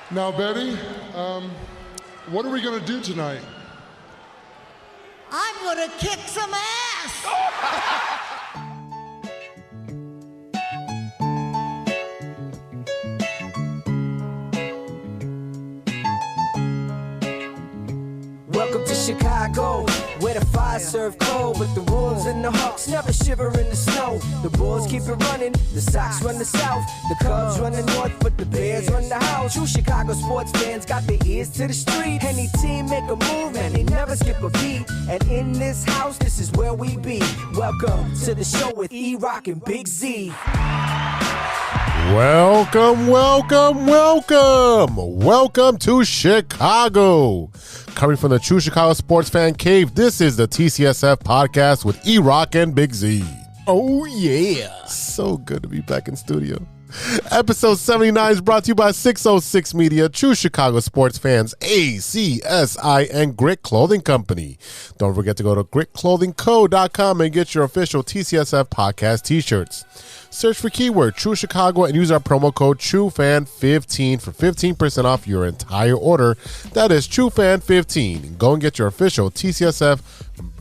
Now, Betty, what are we going to do tonight? I'm gonna kick some ass! Welcome to Chicago, where the fire serve cold, but the Wolves and the Hawks never shiver in the snow. The Bulls keep it running, the Sox run the South, the Cubs run the North, but the Bears run the house. True Chicago sports fans got their ears to the street. Any team make a move and they never skip a beat. And in this house, this is where we be. Welcome to the show with E-Rock and Big Z. Welcome to Chicago. Coming from the True Chicago Sports Fan Cave, this is the TCSF podcast with E-Rock and Big Z. Oh, yeah. So good to be back in studio. Episode 79 is brought to you by 606 Media, True Chicago Sports Fans, ACSI, and Grit Clothing Company. Don't forget to go to gritclothingco.com and get your official TCSF podcast t-shirts. Search for keyword True Chicago and use our promo code TrueFan15 for 15% off your entire order. That is TrueFan15. Go and get your official TCSF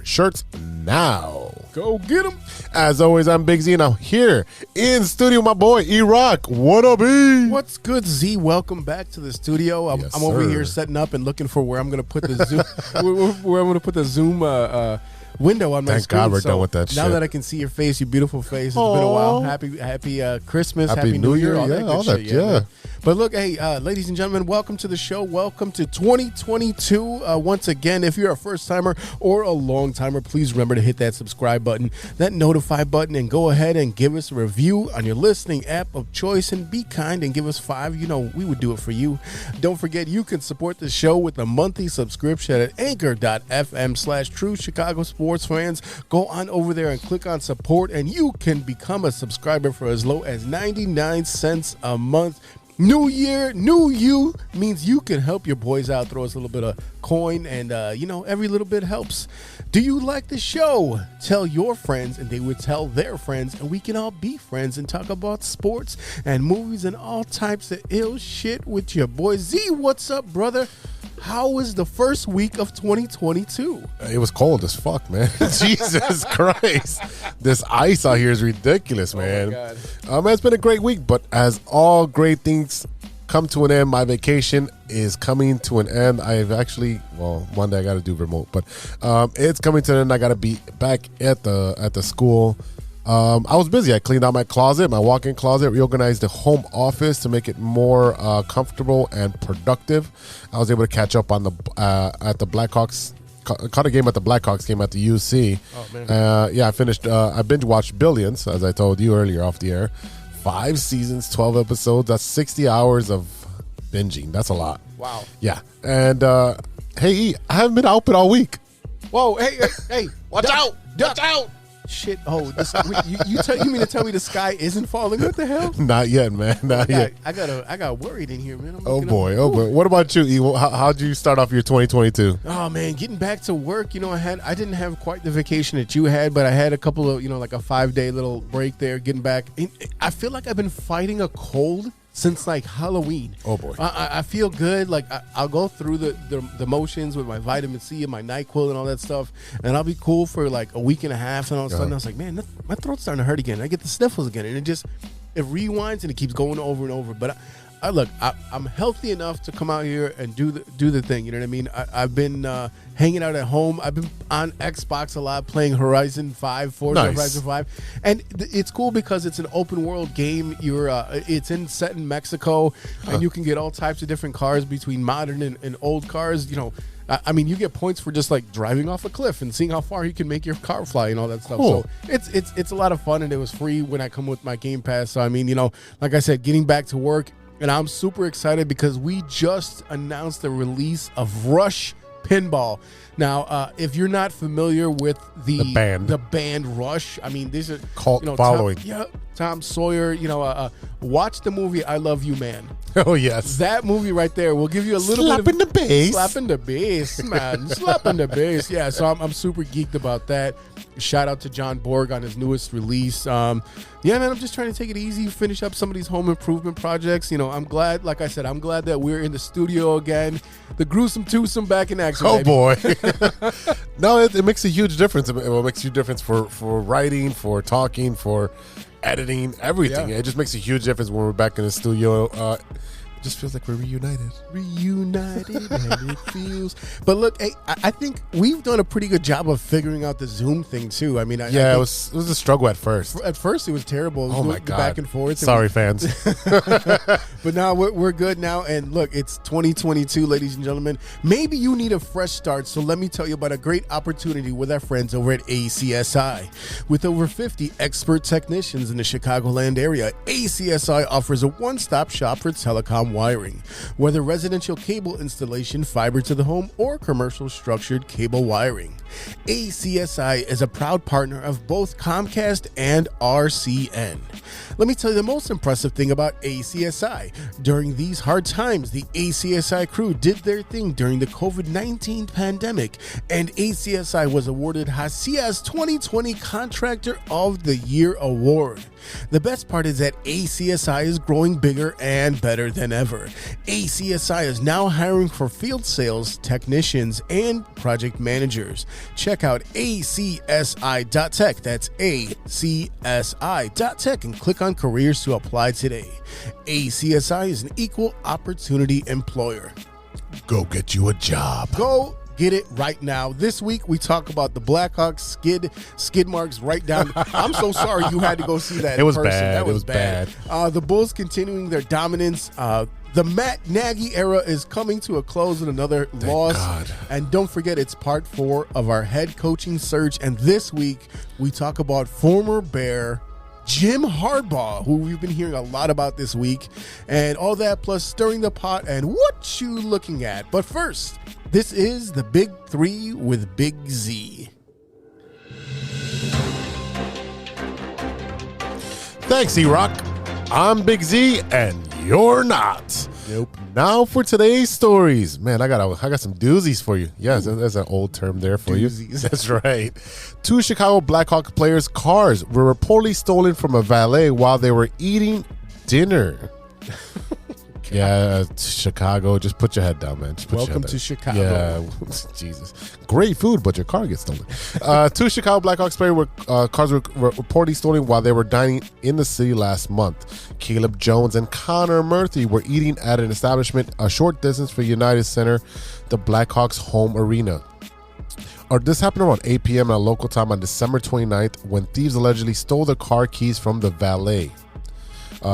shirts now. Go get them. As always, I'm Big Z, and I'm here in studio with my boy E-Rock. What up, E? What's good, Z? Welcome back to the studio. I'm over here setting up and looking for where I'm going to put the Zoom, where I'm going to put the Zoom window on my screen. Thank God we're done with that shit. Now that I can see your face, your beautiful face, it's been a while. Happy Christmas, Happy New Year, all that shit. Yeah. But look, hey, ladies and gentlemen, welcome to the show. Welcome to 2022. Once again, if you're a first-timer or a long-timer, please remember to hit that subscribe button, that notify button, and go ahead and give us a review on your listening app of choice, and be kind and give us 5. You know, we would do it for you. Don't forget, you can support the show with a monthly subscription at anchor.fm/True Chicago Sports Fans. Go on over there and click on support, and you can become a subscriber for as low as 99 cents a month. New year, new you means you can help your boys out. Throw us a little bit of coin, and every little bit helps. Do you like the show? Tell your friends, and they would tell their friends, and we can all be friends and talk about sports and movies and all types of ill shit with your boy Z. What's up, brother? How was the first week of 2022? It was cold as fuck, man. Jesus Christ. This ice out here is ridiculous, man. Oh, my God. It's been a great week, but as all great things come to an end, my vacation is coming to an end. I've actually, one day I got to do remote, but it's coming to an end. I got to be back at the school. I was busy. I cleaned out my closet, my walk-in closet, reorganized the home office to make it more comfortable and productive. I was able to catch up on the at the Blackhawks. Caught a game at the Blackhawks game at the UC. Oh, man. I finished. I binge watched Billions, as I told you earlier off the air. 5 seasons, 12 episodes. That's 60 hours of binging. That's a lot. Wow. Yeah. And hey, E, I haven't been output all week. Whoa, hey. Watch out! Watch out! Shit, you mean to tell me the sky isn't falling? What the hell? Not yet, man. Not yet. I got worried in here, man. Oh boy. What about you, E? How'd you start off your 2022? Oh man, getting back to work. I didn't have quite the vacation that you had, but I had a couple of, like a 5-day little break there. Getting back, I feel like I've been fighting a cold since like Halloween. Oh boy. I feel good. Like I'll go through the motions with my vitamin C and my NyQuil and all that stuff, and I'll be cool for like a week and a half, and all of a sudden I was like, man, my throat's starting to hurt again. I get the sniffles again, and it rewinds and it keeps going over and over. But I'm healthy enough to come out here and do the thing. You know what I mean? I've been hanging out at home. I've been on Xbox a lot, playing Horizon 5, Forza Horizon 5, and it's cool because it's an open world game. It's set in Mexico, and you can get all types of different cars between modern and old cars. I mean, you get points for just like driving off a cliff and seeing how far you can make your car fly and all that stuff. Cool. So it's a lot of fun, and it was free when I come with my Game Pass. So I mean, like I said, getting back to work. And I'm super excited because we just announced the release of Rush Pinball. Now, if you're not familiar with the band Rush, I mean, these are cult following. Tom Sawyer. Watch the movie I Love You, Man. Oh, yes. That movie right there will give you a little Slapping bit of the bass. Slapping the bass, man. Slapping the bass. Yeah, so I'm super geeked about that. Shout out to John Borg on his newest release. Yeah, man, I'm just trying to take it easy, finish up some of these home improvement projects. You know, I'm glad, like I said, I'm glad that we're in the studio again. The gruesome twosome back in action. Oh, baby. boy. No, it makes a huge difference. It makes a huge difference for writing, for talking, for editing, everything. Yeah. It just makes a huge difference when we're back in the studio. It just feels like we're reunited. Reunited and it feels. But look, hey, I think we've done a pretty good job of figuring out the Zoom thing too. I mean, I it was a struggle at first. At first, it was terrible. Oh my God! Back and forth. Sorry, fans. But now we're good now. And look, it's 2022, ladies and gentlemen. Maybe you need a fresh start. So let me tell you about a great opportunity with our friends over at ACSI. With over 50 expert technicians in the Chicagoland area, ACSI offers a one-stop shop for telecom wiring. Whether residential cable installation, fiber to the home, or commercial structured cable wiring, ACSI is a proud partner of both Comcast and RCN. Let me tell you the most impressive thing about ACSI. During these hard times, the ACSI crew did their thing during the COVID-19 pandemic, and ACSI was awarded Hacia's 2020 Contractor of the Year award. The best part is that ACSI is growing bigger and better than ever. ACSI is now hiring for field sales, technicians, and project managers. Check out acsi.tech. That's acsi.tech and click on careers to apply today. ACSI is an equal opportunity employer. Go get you a job. Go get it right now. This week we talk about the Blackhawks skid marks right down. I'm so sorry you had to go see that. It was in person. bad. That was bad. The Bulls continuing their dominance. The Matt Nagy era is coming to a close with another loss. God. And don't forget, it's part 4 of our head coaching search. And this week we talk about former Bear Jim Harbaugh, who we've been hearing a lot about this week, and all that plus stirring the pot and what you looking at. But first, this is the Big 3 with Big Z. Thanks, E-Rock. I'm Big Z, and you're not. Nope. Now for today's stories. Man, I got some doozies for you. Yes, that's an old term there for Doozies. you. That's right. 2 Chicago Blackhawks players' cars were reportedly stolen from a valet while they were eating dinner. Yeah, Chicago. Just put your head down, man. Just put Welcome your head to Chicago. Yeah, Jesus. Great food, but your car gets stolen. 2 Chicago Blackhawks players cars were reportedly stolen while they were dining in the city last month. Caleb Jones and Connor Murphy were eating at an establishment a short distance from United Center, the Blackhawks' home arena. This happened around 8 p.m. at local time on December 29th when thieves allegedly stole the car keys from the valet.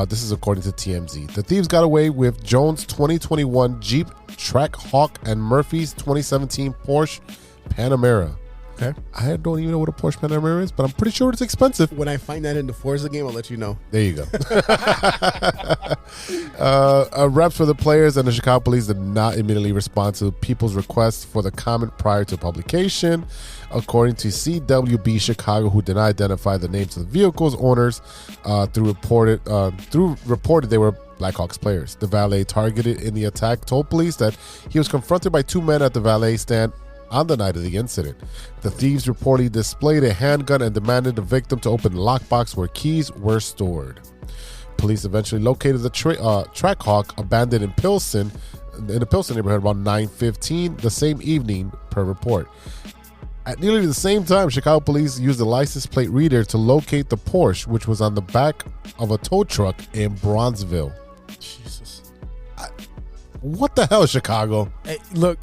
This is according to TMZ. The thieves got away with Jones' 2021 Jeep Trackhawk and Murphy's 2017 Porsche Panamera. Okay. I don't even know what a Porsche Panamera is, but I'm pretty sure it's expensive. When I find that in the Forza game, I'll let you know. There you go. Reps for the players and the Chicago police did not immediately respond to people's requests for the comment prior to publication. According to CWB Chicago, who did not identify the names of the vehicle's owners, reported they were Blackhawks players. The valet targeted in the attack told police that he was confronted by 2 men at the valet stand on the night of the incident. The thieves reportedly displayed a handgun and demanded the victim to open the lockbox where keys were stored. Police eventually located the Trackhawk abandoned in the Pilsen neighborhood around 9:15 the same evening, per report. At nearly the same time, Chicago police used the license plate reader to locate the Porsche, which was on the back of a tow truck in Bronzeville. Jesus. What the hell, Chicago? Hey, look,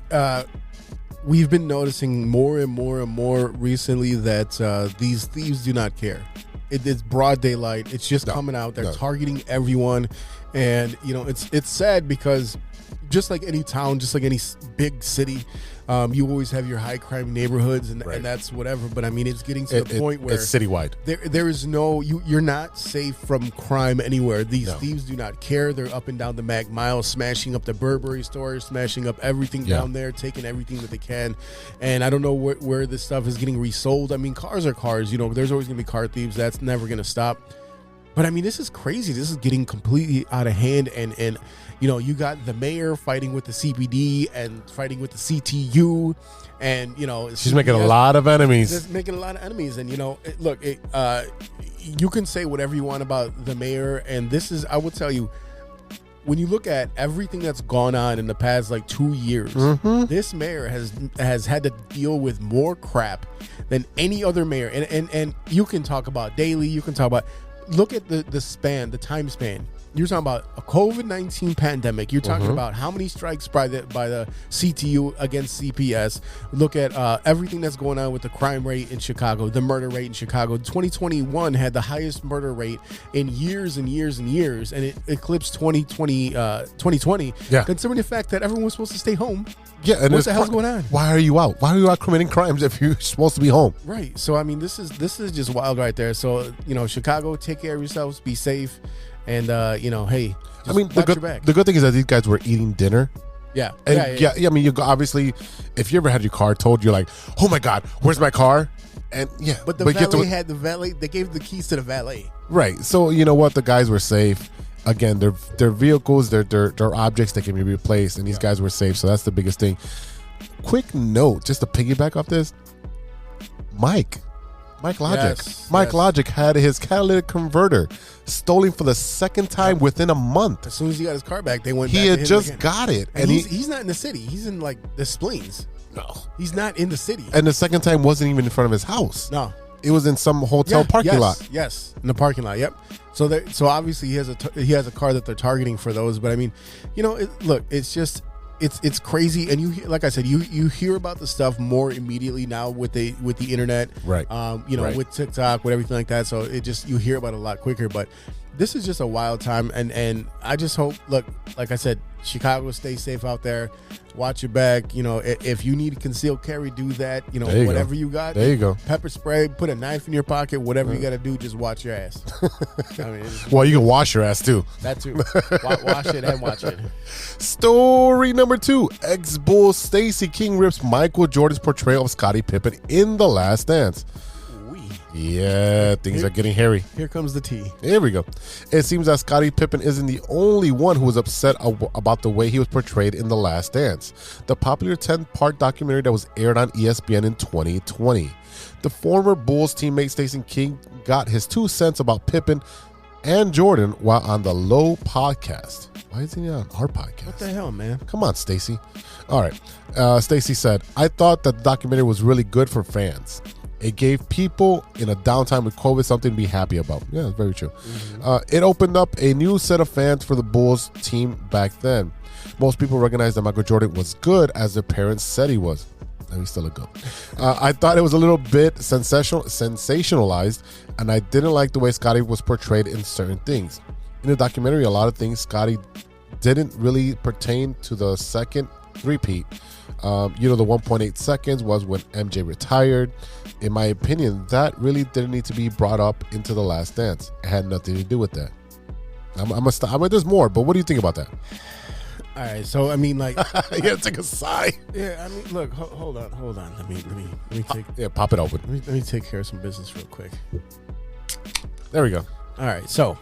we've been noticing more and more recently that these thieves do not care. It's broad daylight. It's just coming out. They're targeting everyone. And, you know, it's sad because just like any town, just like any big city, you always have your high crime neighborhoods and that's whatever. But I mean, it's getting to the point where it's citywide. There is no, you're not safe from crime anywhere. These thieves do not care. They're up and down the Mag Mile, smashing up the Burberry store, smashing up everything down there, taking everything that they can. And I don't know where this stuff is getting resold. I mean, cars are cars. You know, there's always going to be car thieves. That's never going to stop. But I mean, this is crazy. This is getting completely out of hand. And you got the mayor fighting with the CPD and fighting with the CTU. And, she's making a lot of enemies. Just making a lot of enemies. And, you can say whatever you want about the mayor. And this is, I will tell you, when you look at everything that's gone on in the past 2 years, this mayor has had to deal with more crap than any other mayor. And you can talk about Daley, you can talk about, look at the time span. You're talking about a COVID-19 pandemic. You're talking about how many strikes by the CTU against CPS. Look at everything that's going on with the crime rate in Chicago, the murder rate in Chicago. 2021 had the highest murder rate in years and years and years, and it eclipsed 2020. Yeah. Considering the fact that everyone was supposed to stay home. Yeah, and what the hell's going on? Why are you out? Why are you out committing crimes if you're supposed to be home? Right. So I mean, this is just wild right there. So Chicago, take care of yourselves, be safe. And hey, I mean, the good thing is that these guys were eating dinner. Yeah, and yeah. I mean, you obviously, if you ever had your car towed, you're like, oh my god, where's my car? And yeah, but the valet had the valet. They gave the keys to the valet. Right. So you know what? The guys were safe. Again, they're vehicles. They're objects that can be replaced, and these guys were safe. So that's the biggest thing. Quick note, just to piggyback off this, Mike Logic. Mike Logic had his catalytic converter stolen for the second time within a month. As soon as he got his car back, they went. He had just got it, and he's not in the city. He's in the Spleens. No, he's not in the city. And the second time wasn't even in front of his house. No, it was in some hotel parking lot. Yes, in the parking lot. Yep. So obviously he has a car that they're targeting for those. But I mean, look, it's just. It's crazy, and like I said, you hear about the stuff more immediately now with the internet, right? Right. With TikTok, with everything like that. So you hear about it a lot quicker. But this is just a wild time, and I just hope. Look, like I said, Chicago, stay safe out there. Watch your back. If you need concealed carry, do that. Whatever you got. There you go. Pepper spray. Put a knife in your pocket. Whatever you got to do, just watch your ass. Well, you can wash your ass too. That too. Wash it and watch it. Story number 2: ex-Bull Stacey King rips Michael Jordan's portrayal of Scottie Pippen in The Last Dance. Yeah, things are getting hairy. Here comes the tea. Here we go. It seems that Scottie Pippen isn't the only one who was upset about the way he was portrayed in The Last Dance, the popular 10-part documentary that was aired on ESPN in 2020. The former Bulls teammate Stacey King got his 2 cents about Pippen and Jordan while on the Low podcast. Why isn't he on our podcast? What the hell, man? Come on, Stacey. All right. Stacey said, I thought that the documentary was really good for fans. It gave people in a downtime with COVID something to be happy about. Yeah, that's very true. It opened up a new set of fans for the Bulls team back then. Most people recognized that Michael Jordan was good as their parents said he was. And he's still a goat. I thought it was a little bit sensationalized, and I didn't like the way Scottie was portrayed in certain things. In the documentary, a lot of things Scottie didn't really pertain to the second three-peat. The 1.8 seconds was when MJ retired. In my opinion, that really didn't need to be brought up into The Last Dance. It had nothing to do with that. There's more, but what do you think about that? All right, so I mean, you gotta take a sigh. Yeah, I mean, look, hold on. Let me take. Pop it open. Let me take care of some business real quick. There we go. All right, so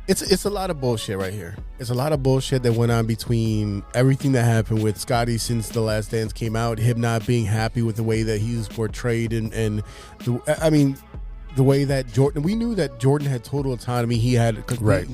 it's a lot of bullshit right here. It's a lot of bullshit that went on between everything that happened with Scottie since The Last Dance came out, him not being happy with the way that he was portrayed, and the way that Jordan. We knew that Jordan had total autonomy. He had complete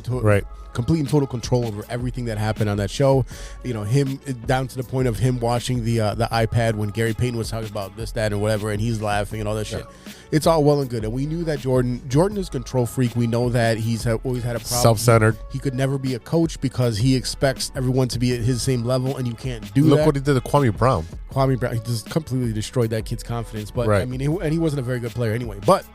and total control over everything that happened on that show. Him down to the point of him watching the iPad when Gary Payton was talking about this, that, and whatever, and he's laughing and all that shit. It's all well and good, and we knew that Jordan is a control freak. We know that he's always had a problem. Self-centered. He could never be a coach because he expects everyone to be at his same level, and you can't do that. Look what he did to Kwame Brown. He just completely destroyed that kid's confidence. But I mean, and he wasn't a very good player anyway. But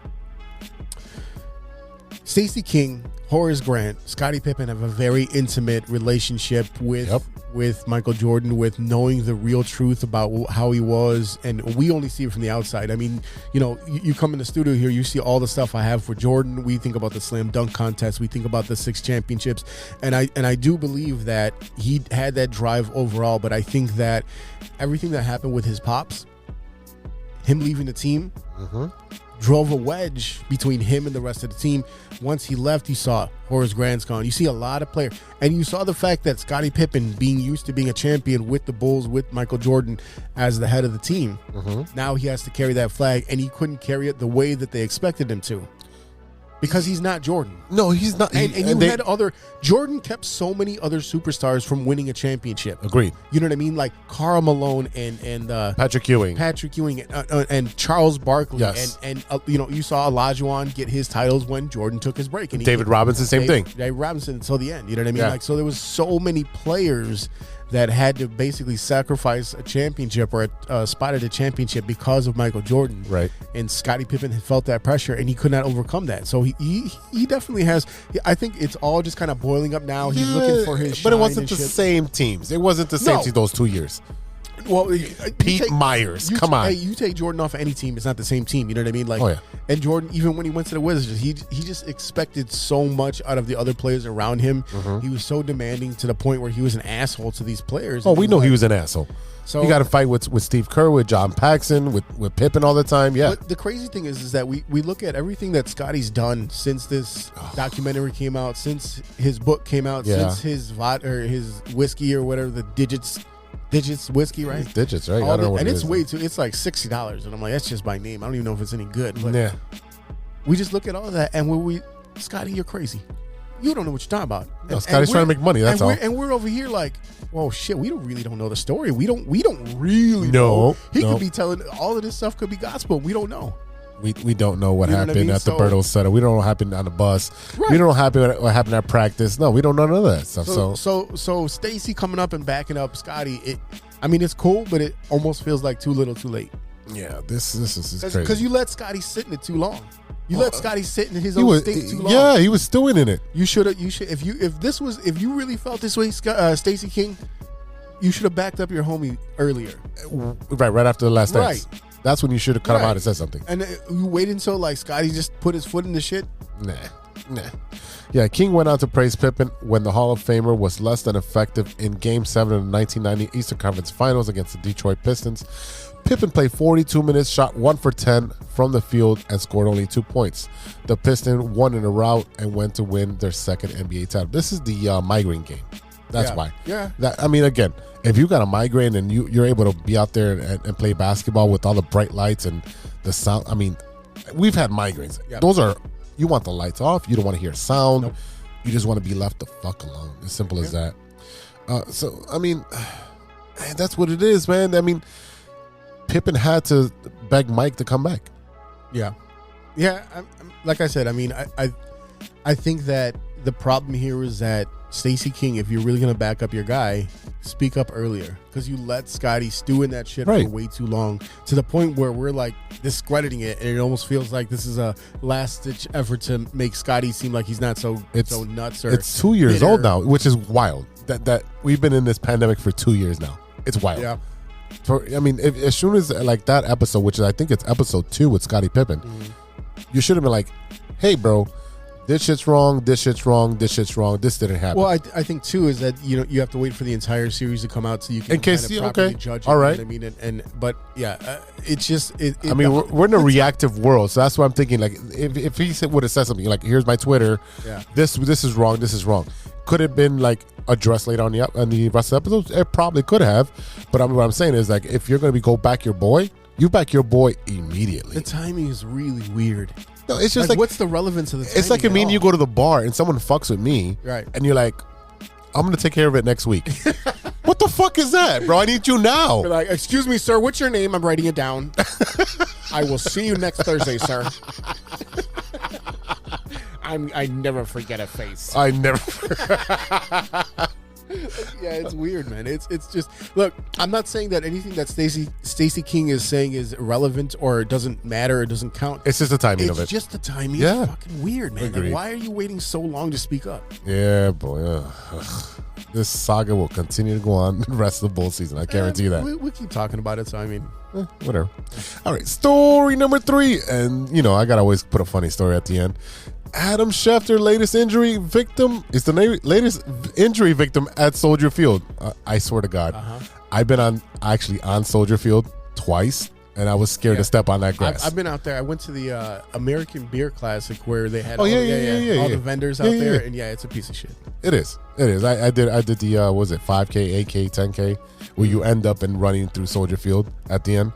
Stacey King, Horace Grant, Scottie Pippen have a very intimate relationship with Michael Jordan, with knowing the real truth about how he was, and we only see it from the outside. I mean, you come in the studio here, you see all the stuff I have for Jordan. We think about the slam dunk contest, we think about the 6 championships, and I do believe that he had that drive overall. But I think that everything that happened with his pops, him leaving the team, drove a wedge between him and the rest of the team. Once he left, you saw Horace Grant's gone. You see a lot of players. And you saw the fact that Scottie Pippen, being used to being a champion with the Bulls, with Michael Jordan as the head of the team, now he has to carry that flag, and he couldn't carry it the way that they expected him to. Because he's not Jordan. No, he's not. Jordan kept so many other superstars from winning a championship. Agreed. You know what I mean? Like Karl Malone and Patrick Ewing, and Charles Barkley. Yes. And you saw Olajuwon get his titles when Jordan took his break. And David Robinson, same thing. David Robinson until the end. You know what I mean? Yeah. Like, so there was so many players that had to basically sacrifice a championship or a spot at a championship because of Michael Jordan. Right. And Scottie Pippen had felt that pressure, and he could not overcome that. So he definitely has. I think it's all just kind of boiling up now. He's looking for his But it shine wasn't and the shit. same teams. It wasn't the same No. teams those 2 years. Well, Pete Myers, come on. Hey, you take Jordan off of any team, it's not the same team. You know what I mean? Like, Oh, yeah. And Jordan, even when he went to the Wizards, he just expected so much out of the other players around him. He was so demanding to the point where he was an asshole to these players. Oh, And we know like, he was an asshole. So you got to fight with Steve Kerr, with John Paxson, with Pippen all the time. Yeah. But the crazy thing is that we look at everything that Scotty's done since this documentary came out, since his book came out, Yeah. since his his whiskey or whatever, the digits whiskey, right? It's digits, right? All I don't know what and it it's is. way too. It's like $60, and I'm like, that's just by name. I don't even know if it's any good. But Yeah. we just look at all that, and Scotty, you're crazy. You don't know what you're talking about. No, Scotty's trying to make money. That's all. And we're over here like, well, shit. We really don't know the story. We don't really No, know. He no. could be telling all of this stuff. Could be gospel. We don't know. We don't know what You know what I happened mean? at the So- Berto Center. We don't know what happened on the bus. Right. We don't know what happened at practice. No, we don't know none of that stuff. So Stacey coming up and backing up Scotty. It's cool, but it almost feels like too little, too late. Yeah, this is crazy. Because you let Scotty sit in it too long. You let Scotty sit in his He own was, state too long. yeah, he was stewing in it. You should if you really felt this way, Stacey King, you should have backed up your homie earlier. Right after the last dance. Right. That's when you should have cut him Right. out and said something. And you wait until like Scotty just put his foot in the shit. Nah. Yeah, King went on to praise Pippen when the Hall of Famer was less than effective in Game 7 of the 1990 Eastern Conference Finals against the Detroit Pistons. Pippen played 42 minutes, shot 1 for 10 from the field, and scored only 2 points. The Pistons won in a rout and went to win their second NBA title. This is the migraine game. That's why. Yeah. Again, if you got a migraine and you're able to be out there and play basketball with all the bright lights and the sound, we've had migraines. Yep. Those are, you want the lights off. You don't want to hear sound. Nope. You just want to be left the fuck alone. As simple as that. That's what it is, man. Pippen had to beg Mike to come back. Yeah. Like I said, I think that the problem here is that Stacey King, if you're really going to back up your guy, speak up earlier, because you let Scotty stew in that shit Right. for way too long, to the point where we're like discrediting it, and it almost feels like this is a last ditch effort to make Scotty seem like he's not so nuts. Or It's 2 years bitter. old now, which is wild. That we've been in this pandemic for 2 years now. It's wild. Yeah. As soon as like that episode, which is I think it's episode 2 with Scottie Pippen, you should have been like, "Hey, bro, this shit's wrong. This shit's wrong. This shit's wrong. This didn't happen." Well, I think too is that you have to wait for the entire series to come out so you can In case kind of you- properly okay. judge it. All you know right. what I mean, but yeah, it's just. we're in a reactive world, so that's what I'm thinking. Like, if he would have said something like, "Here's my Twitter. Yeah. This is wrong. This is wrong." Could have been like addressed later on the rest of the episodes. It probably could have, but what I'm saying is like, if you're gonna go back your boy, you back your boy immediately. The timing is really weird. No, it's just like what's the relevance of the timing? it's like at me and you all? go to the bar and someone fucks with me, Right. And you're like, "I'm gonna take care of it next week." What the fuck is that, bro? I need you now. You're like, "Excuse me, sir. What's your name? I'm writing it down. I will see you next Thursday, sir." I never forget a face. I never. Yeah, it's weird, man. It's just, look, I'm not saying that anything that Stacey King is saying is irrelevant or doesn't matter or doesn't count. It's just the timing It's of it. just the timing. Yeah. It's fucking weird, man. Like, Agreed. why are you waiting so long to speak up? Yeah, boy. Ugh. This saga will continue to go on the rest of the bull season. I guarantee you that. We keep talking about it, so I mean, Whatever. All right, story number 3, and I gotta always put a funny story at the end. Adam Schefter, latest injury victim, is the latest injury victim at Soldier Field. I swear to God, I've been on Soldier Field twice, and I was scared to step on that grass. I've been out there. I went to the American Beer Classic where they had all the vendors out there, and it's a piece of shit. It is. I did the what was it 5K, 8K, 10K, where you end up and running through Soldier Field at the end,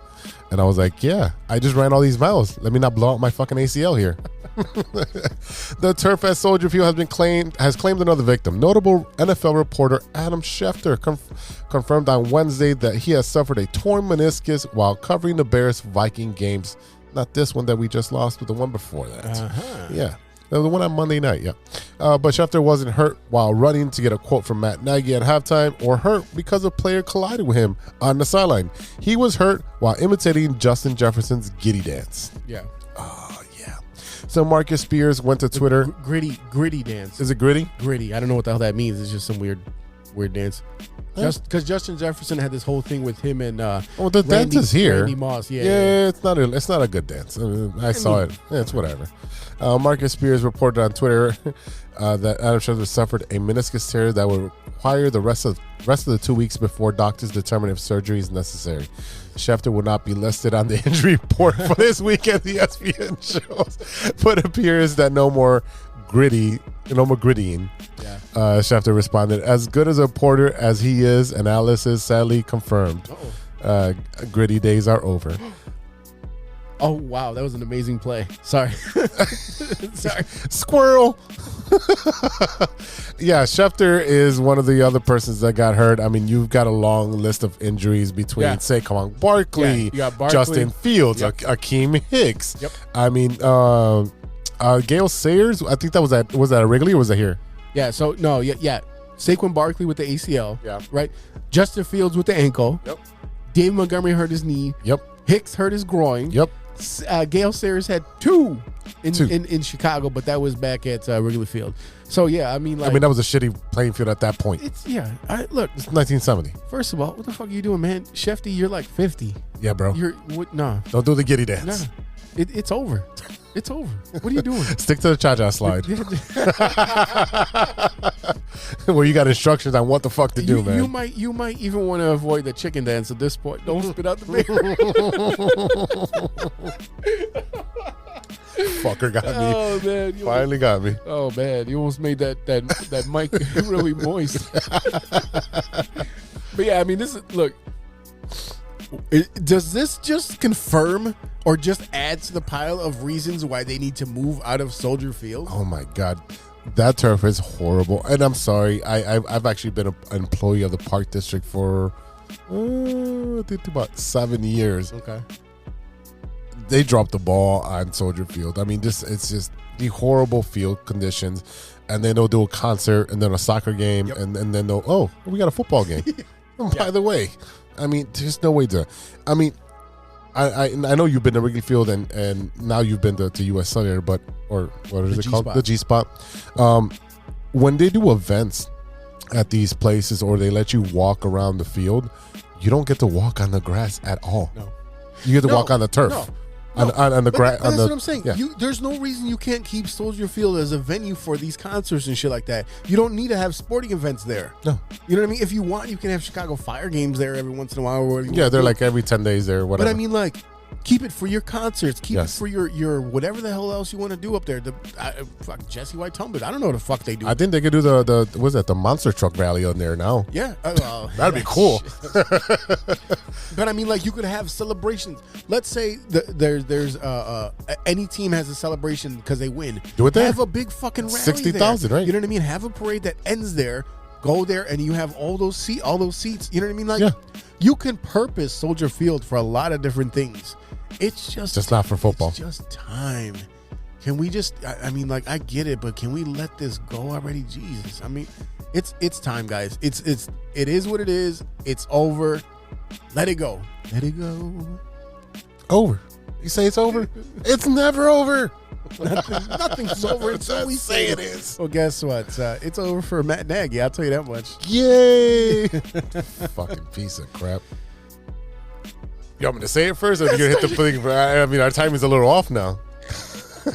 and I was like, I just ran all these miles. Let me not blow out my fucking ACL here. The turf at Soldier Field has claimed another victim. Notable NFL reporter Adam Schefter confirmed on Wednesday that he has suffered a torn meniscus while covering the Bears Viking games. Not this one that we just lost, but the one before that. Yeah. The one on Monday night, But Schefter wasn't hurt while running, to get a quote from Matt Nagy at halftime, or hurt because a player collided with him on the sideline. He was hurt while imitating Justin Jefferson's giddy dance. Yeah. Oh, yeah. So Marcus Spears went to Twitter. Gritty dance. Is it gritty? Gritty. I don't know what the hell that means. It's just some weird dance. Just because Justin Jefferson had this whole thing with him and the dance is here. Randy Moss. It's not a good dance. I saw it. Yeah, it's whatever. Marcus Spears reported on Twitter that Adam Schefter suffered a meniscus tear that would require the rest of the 2 weeks before doctors determine if surgery is necessary. Schefter will not be listed on the injury report for this weekend, the ESPN shows, but it appears that no more grittying. Yeah. Schefter responded, "As good as a reporter as he is, and Alice is, sadly confirmed. Gritty days are over." Oh, wow. That was an amazing play. Sorry. Sorry. Squirrel. Yeah, Schefter is one of the other persons that got hurt. I mean, you've got a long list of injuries between, Saquon Barkley, you got Barkley, Justin Fields, Akeem Hicks. Yep. I mean, Gale Sayers, I think was that a Wrigley or was that here? Yeah, so, no, Saquon Barkley with the ACL. Yeah. Right? Justin Fields with the ankle. Yep. David Montgomery hurt his knee. Yep. Hicks hurt his groin. Yep. Gale Sayers had two in Chicago, but that was back at Wrigley Field. So I mean, that was a shitty playing field at that point. It's It's 1970. First of all, what the fuck are you doing, man? Shefty, you're like 50. Yeah, bro. No. Don't do the giddy dance. No. It's over. It's over. What are you doing? Stick to the cha-cha slide. Where you got instructions on what the fuck to do, man. You might even want to avoid the chicken dance at this point. Don't spit out the beer. Fucker got me. Oh man, Finally got me. Oh man, you almost made that mic really moist. But I mean, does this just confirm or just add to the pile of reasons why they need to move out of Soldier Field? Oh my God. That turf is horrible. And I'm sorry. I've actually been an employee of the Park District for I think about 7 years. Okay. They dropped the ball on Soldier Field. I mean, it's just the horrible field conditions. And then they'll do a concert and then a soccer game. And then we got a football game. By the way, I mean, there's no way to. I mean, I know you've been to Wrigley Field and now you've been to U.S. Cellular, or what is it called? The G Spot. When they do events at these places or they let you walk around the field, you don't get to walk on the grass at all. No. You get to walk on the turf. No. On the grass. That's what I'm saying. Yeah. There's no reason you can't keep Soldier Field as a venue for these concerts and shit like that. You don't need to have sporting events there. No. You know what I mean? If you want, you can have Chicago Fire games there every once in a while. They're like every 10 days there or whatever. But I mean, like, keep it for your concerts. Keep it for your whatever the hell else you want to do up there. Fuck Jesse White Tumbler. I don't know what the fuck they do. I think they could do the monster truck rally on there now. Yeah. That'd be cool. But I mean, like, you could have celebrations. Let's say there's any team has a celebration because they win. Do it there. Have a big fucking rally. 60,000, right? You know what I mean? Have a parade that ends there. Go there, and you have all those seats. You know what I mean? Like, you can purpose Soldier Field for a lot of different things. It's just not for football. It's just time. Can we just? I mean, like, I get it, but can we let this go already? Jesus, I mean, it's time, guys. It is what it is. It's over. Let it go. Let it go. Over. You say it's over? It's never over. Nothing's over until we say it is. Well, guess what? It's over for Matt Nagy. I'll tell you that much. Yay! Fucking piece of crap. You want me to say it first, or you gonna hit the thing? I mean, our time is a little off now.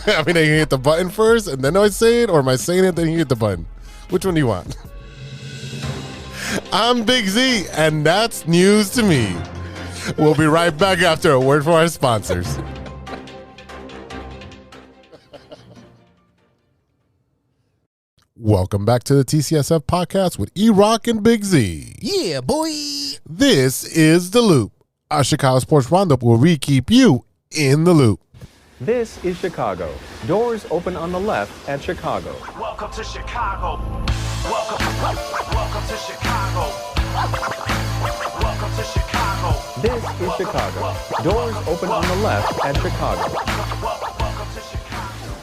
I mean, I can hit the button first, and then I say it, or am I saying it, then you hit the button? Which one do you want? I'm Big Z, and that's news to me. We'll be right back after a word from our sponsors. Welcome back to the TCSF podcast with E-Rock and Big Z. Yeah, boy. This is The Loop, our Chicago Sports Roundup where we keep you in the loop. This is Chicago. Doors open on the left at Chicago. Welcome to Chicago. Welcome to Chicago. Welcome to Chicago. This is Chicago. Doors open on the left at Chicago. Welcome to Chicago.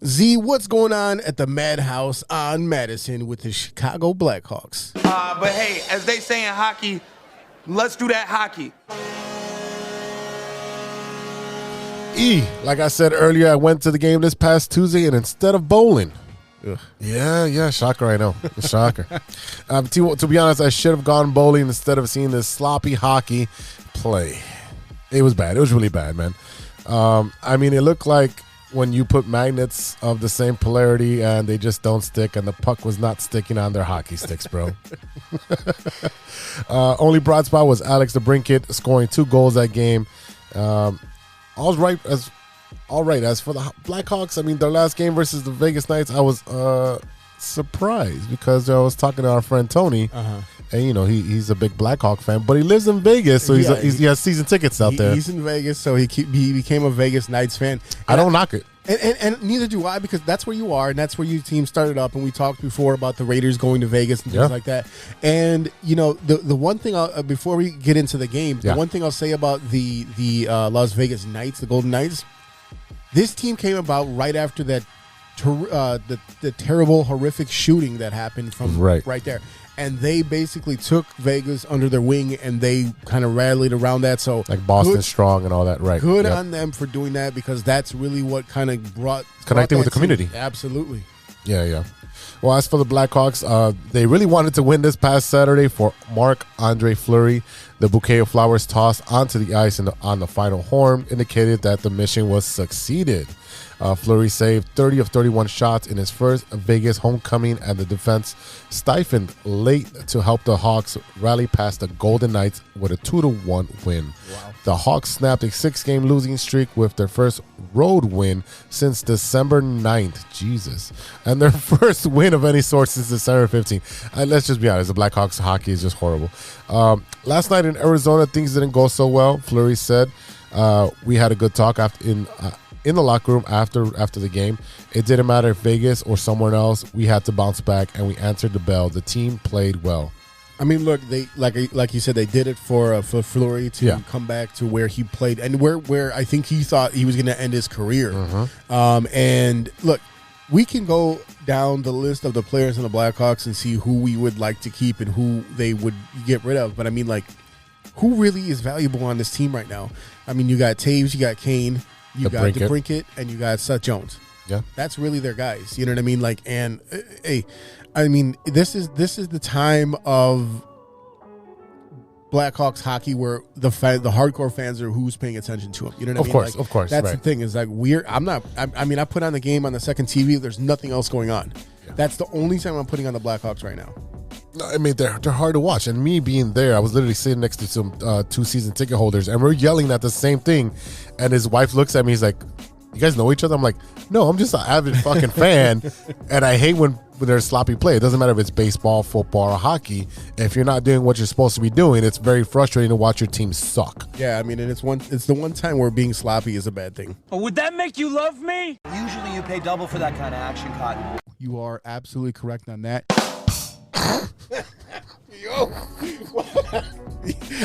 Z, what's going on at the Madhouse on Madison with the Chicago Blackhawks? But hey, as they say in hockey, let's do that hockey. Like I said earlier, I went to the game this past Tuesday, and instead of bowling, yeah, shocker, I know, shocker. To be honest, I should have gone bowling instead of seeing this sloppy hockey play. It was bad. It was really bad, man. I mean, it looked like when you put magnets of the same polarity and they just don't stick, and the puck was not sticking on their hockey sticks, bro. Only broad spot was Alex DeBrincat scoring 2 goals that game. All right. As for the Blackhawks, I mean, their last game versus the Vegas Knights, I was surprised because I was talking to our friend Tony, and you know he's a big Blackhawk fan, but he lives in Vegas, so he has season tickets out there. He's in Vegas, so he became a Vegas Knights fan. I don't knock it. And neither do I, because that's where you are, and that's where your team started up. And we talked before about the Raiders going to Vegas and things like that. And you know, the one thing before we get into the game, the one thing I'll say about the Las Vegas Knights, the Golden Knights, this team came about right after that the terrible, horrific shooting that happened from right there. And they basically took Vegas under their wing, and they kind of rallied around that. So like Boston Strong and all that, right? Good on them for doing that, because that's really what kind of brought connecting with the community. Absolutely. Yeah. Well, as for the Blackhawks, they really wanted to win this past Saturday. For Marc-Andre Fleury, the bouquet of flowers tossed onto the ice on the final horn indicated that the mission was succeeded. Fleury saved 30 of 31 shots in his first Vegas homecoming, and the defense stiffened late to help the Hawks rally past the Golden Knights with a 2-1 win. Wow. The Hawks snapped a 6-game losing streak with their first road win since December 9th. Jesus. And their first win of any sort since December 15th. Let's just be honest, the Blackhawks hockey is just horrible. Last night in Arizona, things didn't go so well. Fleury said, we had a good talk in the locker room after the game. It didn't matter if Vegas or somewhere else, we had to bounce back, and we answered the bell. The team played well. I mean, look, they like you said, they did it for Fleury to come back to where he played and where I think he thought he was going to end his career. And look, we can go down the list of the players in the Blackhawks and see who we would like to keep and who they would get rid of. But I mean, like, who really is valuable on this team right now? I mean, you got Taves, you got Kane, you got DeBrincat, and you got Seth Jones. Yeah, that's really their guys. You know what I mean? Like, and hey, I mean, this is the time of Blackhawks hockey where the hardcore fans are who's paying attention to them. You know what I mean? Of course. That's the thing. Is like I put on the game on the second TV. There's nothing else going on. Yeah. That's the only time I'm putting on the Blackhawks right now. I mean, they're hard to watch. And me being there, I was literally sitting next to some 2 season ticket holders, and we're yelling at the same thing. And his wife looks at me, he's like, "You guys know each other?" I'm like, "No, I'm just an avid fucking fan." And I hate when there's sloppy play. It doesn't matter if it's baseball, football, or hockey. If you're not doing what you're supposed to be doing, it's very frustrating to watch your team suck. Yeah, I mean, and it's the one time where being sloppy is a bad thing. Oh, would that make you love me? Usually you pay double for that kind of action, Cotton. You are absolutely correct on that. Yo,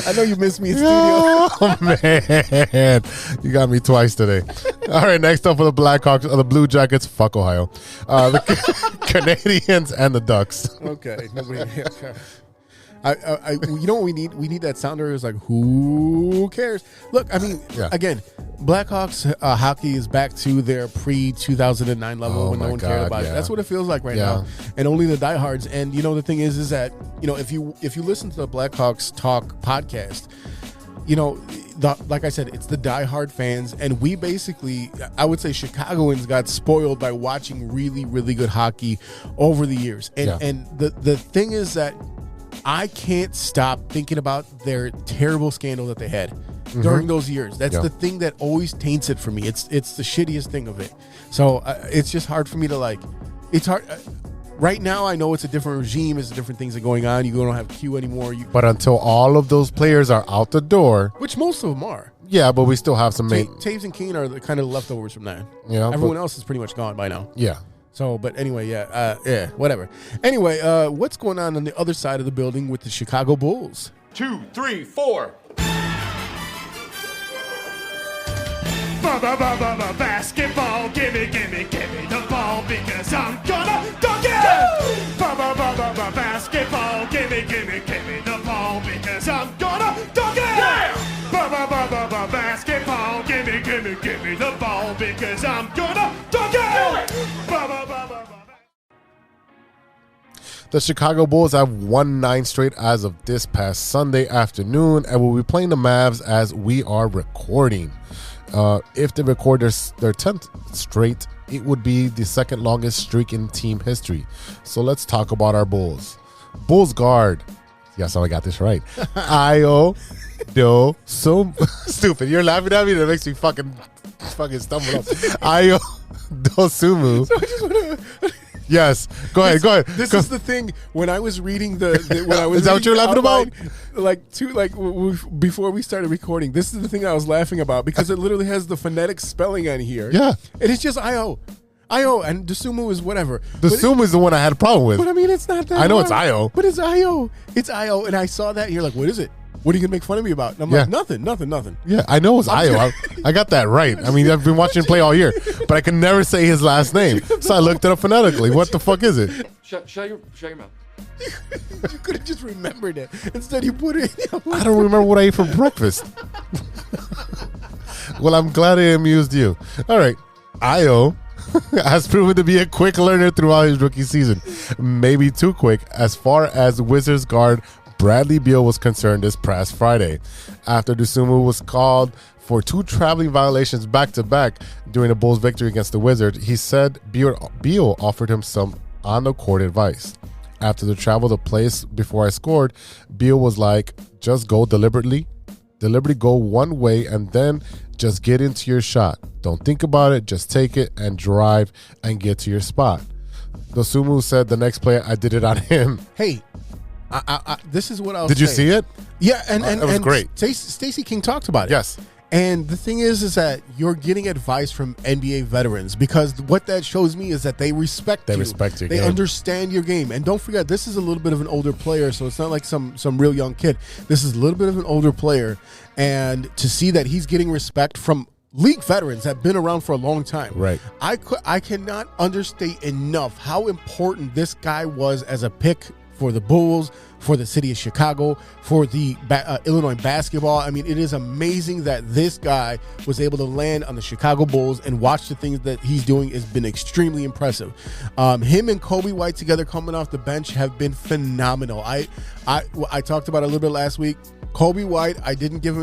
I know you missed me in studio. Oh, man. You got me twice today. All right, next up for the Blackhawks, the Blue Jackets, fuck Ohio. The Canadians and the Ducks. Okay. Nobody. You know what we need? We need that sounder who's like, who cares? Look, I mean, again, Blackhawks hockey is back to their pre-2009 level when no one cared about it. That's what it feels like right now. And only the diehards. And, you know, the thing is that, you know, if you listen to the Blackhawks Talk podcast, you know, like I said, it's the diehard fans. And we basically, I would say Chicagoans got spoiled by watching really, really good hockey over the years. And the thing is that I can't stop thinking about their terrible scandal that they had during those years. That's the thing that always taints it for me. It's the shittiest thing of it. So it's just hard for me to like. It's hard. Right now, I know it's a different regime. It's different things are going on. You don't have Q anymore. But until all of those players are out the door, which most of them are. Yeah, but we still have some Taves and Kane are the kind of leftovers from that. Yeah, everyone else is pretty much gone by now. Yeah. So, but anyway, whatever. Anyway, what's going on the other side of the building with the Chicago Bulls? 2, 3, 4. Basketball, gimme the ball because I'm gonna dunk it. Basketball, gimme the ball because I'm gonna dunk it. Basketball, gimme the ball because I'm gonna dunk it. The Chicago Bulls have won 9 straight as of this past Sunday afternoon and will be playing the Mavs as we are recording. If they record their 10th straight, it would be the second longest streak in team history. So let's talk about our Bulls. Bulls guard. Yes, I got this right. Ayo do so stupid. You're laughing at me. That makes me fucking stumble up. Ayo Dosumu. Yes, go ahead. This is the thing. When I was reading when I was is that what you're laughing about? Before we started recording, this is the thing I was laughing about because it literally has the phonetic spelling on here. Yeah, and it's just Io, and Dosumu is whatever. Dosumu is the one I had a problem with. But I mean, it's not that. I know hard. it's Io, but it's Io. It's Io, and I saw that, and you're like, "What is it? What are you gonna make fun of me about?" And I'm like, "Nothing." Yeah, I know it's Io. I got that right. I mean, I've been watching him play all year, but I can never say his last name, so I looked it up phonetically. What the fuck is it? Shut your mouth. You could have just remembered it. Instead, you put it in. I don't remember what I ate for breakfast. Well, I'm glad it amused you. All right. Io has proven to be a quick learner throughout his rookie season. Maybe too quick as far as Wizards guard Bradley Beal was concerned this past Friday. After Dosunmu was called for 2 traveling violations back-to-back during the Bulls' victory against the Wizards, he said Beal offered him some on-the-court advice. After the travel to place before I scored, Beal was like, just go deliberately go one way and then just get into your shot. Don't think about it, just take it and drive and get to your spot. Dosunmu said the next play, I did it on him. Hey, this is what I was Did you see it? Yeah, and it was great. Stacey King talked about it. Yes. And the thing is that you're getting advice from NBA veterans because what that shows me is that they respect you. They respect your game. They understand your game. And don't forget, this is a little bit of an older player, so it's not like some real young kid. This is a little bit of an older player. And to see that he's getting respect from league veterans that have been around for a long time. Right. I cannot understate enough how important this guy was as a pick for the Bulls, for the city of Chicago, for the Illinois basketball. I mean, it is amazing that this guy was able to land on the Chicago Bulls and watch the things that he's doing has been extremely impressive. Him and Kobe White together coming off the bench have been phenomenal. I talked about it a little bit last week. Kobe White, I did not give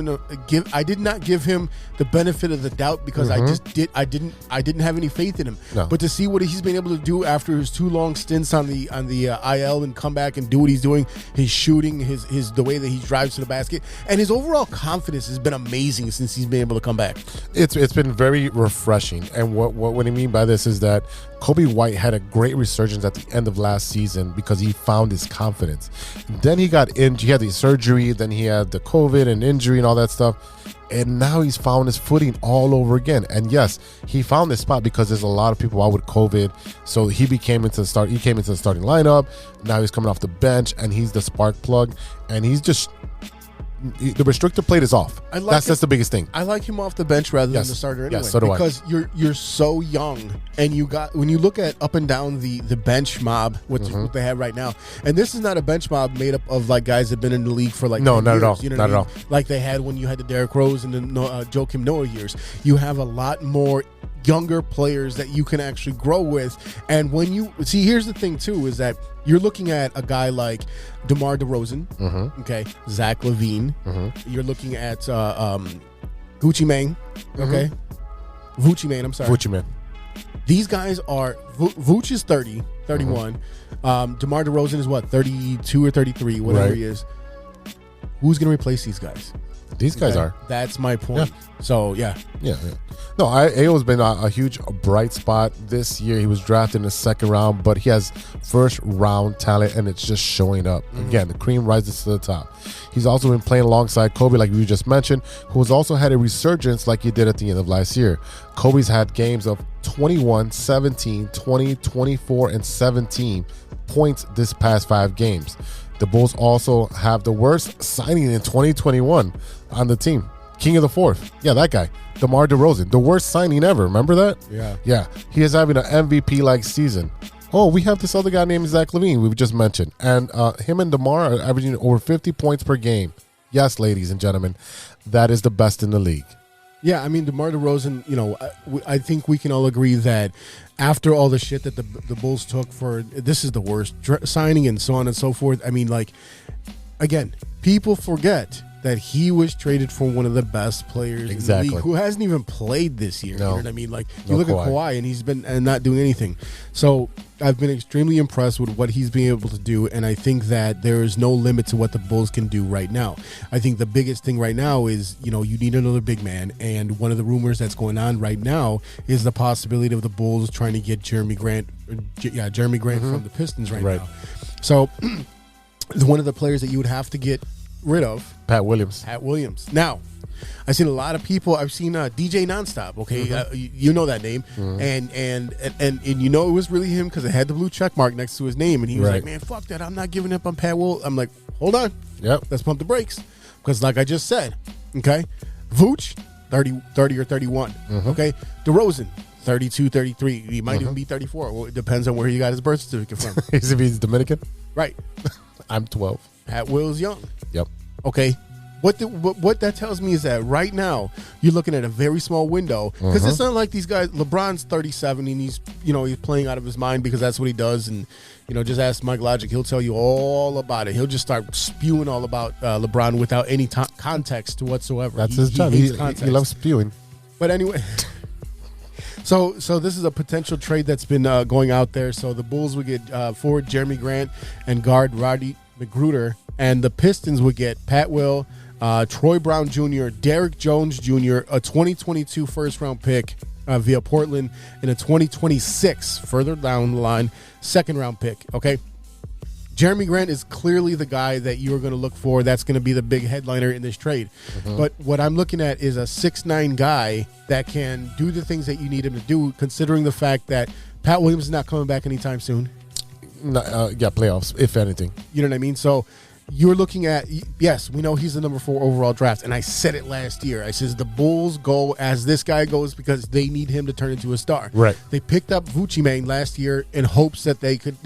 him the benefit of the doubt because I didn't have any faith in him. No. But to see what he's been able to do after his 2 long stints on the IL and come back and do what he's doing, his shooting, his the way that he drives to the basket, and his overall confidence has been amazing since he's been able to come back. It's been very refreshing. And what I mean by this is that Kobe White had a great resurgence at the end of last season because he found his confidence. Then he got injured. He had the surgery. Then he had the COVID and injury and all that stuff. And now he's found his footing all over again. And yes, he found his spot because there's a lot of people out with COVID. So he came into the starting lineup. Now he's coming off the bench and he's the spark plug. And he's just the restrictor plate is off. That's the biggest thing. I like him off the bench rather than the starter anyway. Yes, so do because you're so young, and when you look at up and down the bench mob, what they have right now, and this is not a bench mob made up of like guys that have been in the league for like 10 not years, at all, you know not at all. Like they had when you had the Derrick Rose and the Joakim Noah years. You have a lot more younger players that you can actually grow with. And when you see, here's the thing too, is that you're looking at a guy like DeMar DeRozan, okay, Zach LaVine. You're looking at Gucci Mane, okay, Gucci Mane. I'm sorry, Gucci Mane. These guys are Vooch is 30, 31. DeMar DeRozan is what, 32 or 33, whatever he is. Who's going to replace these guys? These guys are. That's my point. Yeah. So, yeah. No, Ayo's been a huge bright spot this year. He was drafted in the second round, but he has first round talent, and it's just showing up. Again, the cream rises to the top. He's also been playing alongside Kobe, like we just mentioned, who has also had a resurgence like he did at the end of last year. Kobe's had games of 21, 17, 20, 24, and 17 points this past 5 games. The Bulls also have the worst signing in 2021 on the team. King of the Fourth. Yeah, that guy. DeMar DeRozan. The worst signing ever. Remember that? Yeah. Yeah. He is having an MVP-like season. Oh, we have this other guy named Zach LaVine we've just mentioned. And him and DeMar are averaging over 50 points per game. Yes, ladies and gentlemen, that is the best in the league. Yeah, I mean, DeMar DeRozan, you know, I think we can all agree that after all the shit that the Bulls took for, this is the worst signing and so on and so forth. I mean, like, again, people forget that he was traded for one of the best players in the league who hasn't even played this year. You know what I mean? Like, you look at Kawhi and he's been not doing anything. So I've been extremely impressed with what he's been able to do, and I think that there is no limit to what the Bulls can do right now. I think the biggest thing right now is, you know, you need another big man, and one of the rumors that's going on right now is the possibility of the Bulls trying to get Jeremy Grant from the Pistons right now. So one of the players that you would have to get rid of, Pat Williams. Now, I've seen a lot of people. I've seen DJ Nonstop. Okay, you know that name, and you know it was really him because it had the blue check mark next to his name, and he was like, "Man, fuck that! I'm not giving up on Pat Will." I'm like, "Hold on, let's pump the brakes," because like I just said, okay, Vooch 30 or 31, okay, DeRozan 32, 33. He might even be 34. Well, it depends on where he got his birth certificate from. If he's Dominican, right? I'm 12. Pat Will's young. Yep. Okay. What that tells me is that right now you're looking at a very small window because it's not like these guys. LeBron's 37 and he's playing out of his mind because that's what he does. And just ask Mike Logic, he'll tell you all about it. He'll just start spewing all about LeBron without any context whatsoever. That's his job. He loves spewing. But anyway. So this is a potential trade that's been going out there. So the Bulls would get forward Jeremy Grant and guard Roddy McGruder, and the Pistons would get Pat Will, Troy Brown Jr., Derrick Jones Jr., a 2022 first-round pick via Portland, and a 2026, further down the line, second-round pick, okay? Jeremy Grant is clearly the guy that you're going to look for. That's going to be the big headliner in this trade. But what I'm looking at is a 6'9" guy that can do the things that you need him to do, considering the fact that Pat Williams is not coming back anytime soon. Playoffs, if anything. You know what I mean? So you're looking at, yes, we know he's the number 4 overall draft, and I said it last year. I says the Bulls go as this guy goes because they need him to turn into a star. Right. They picked up Vucci Mane last year in hopes that they could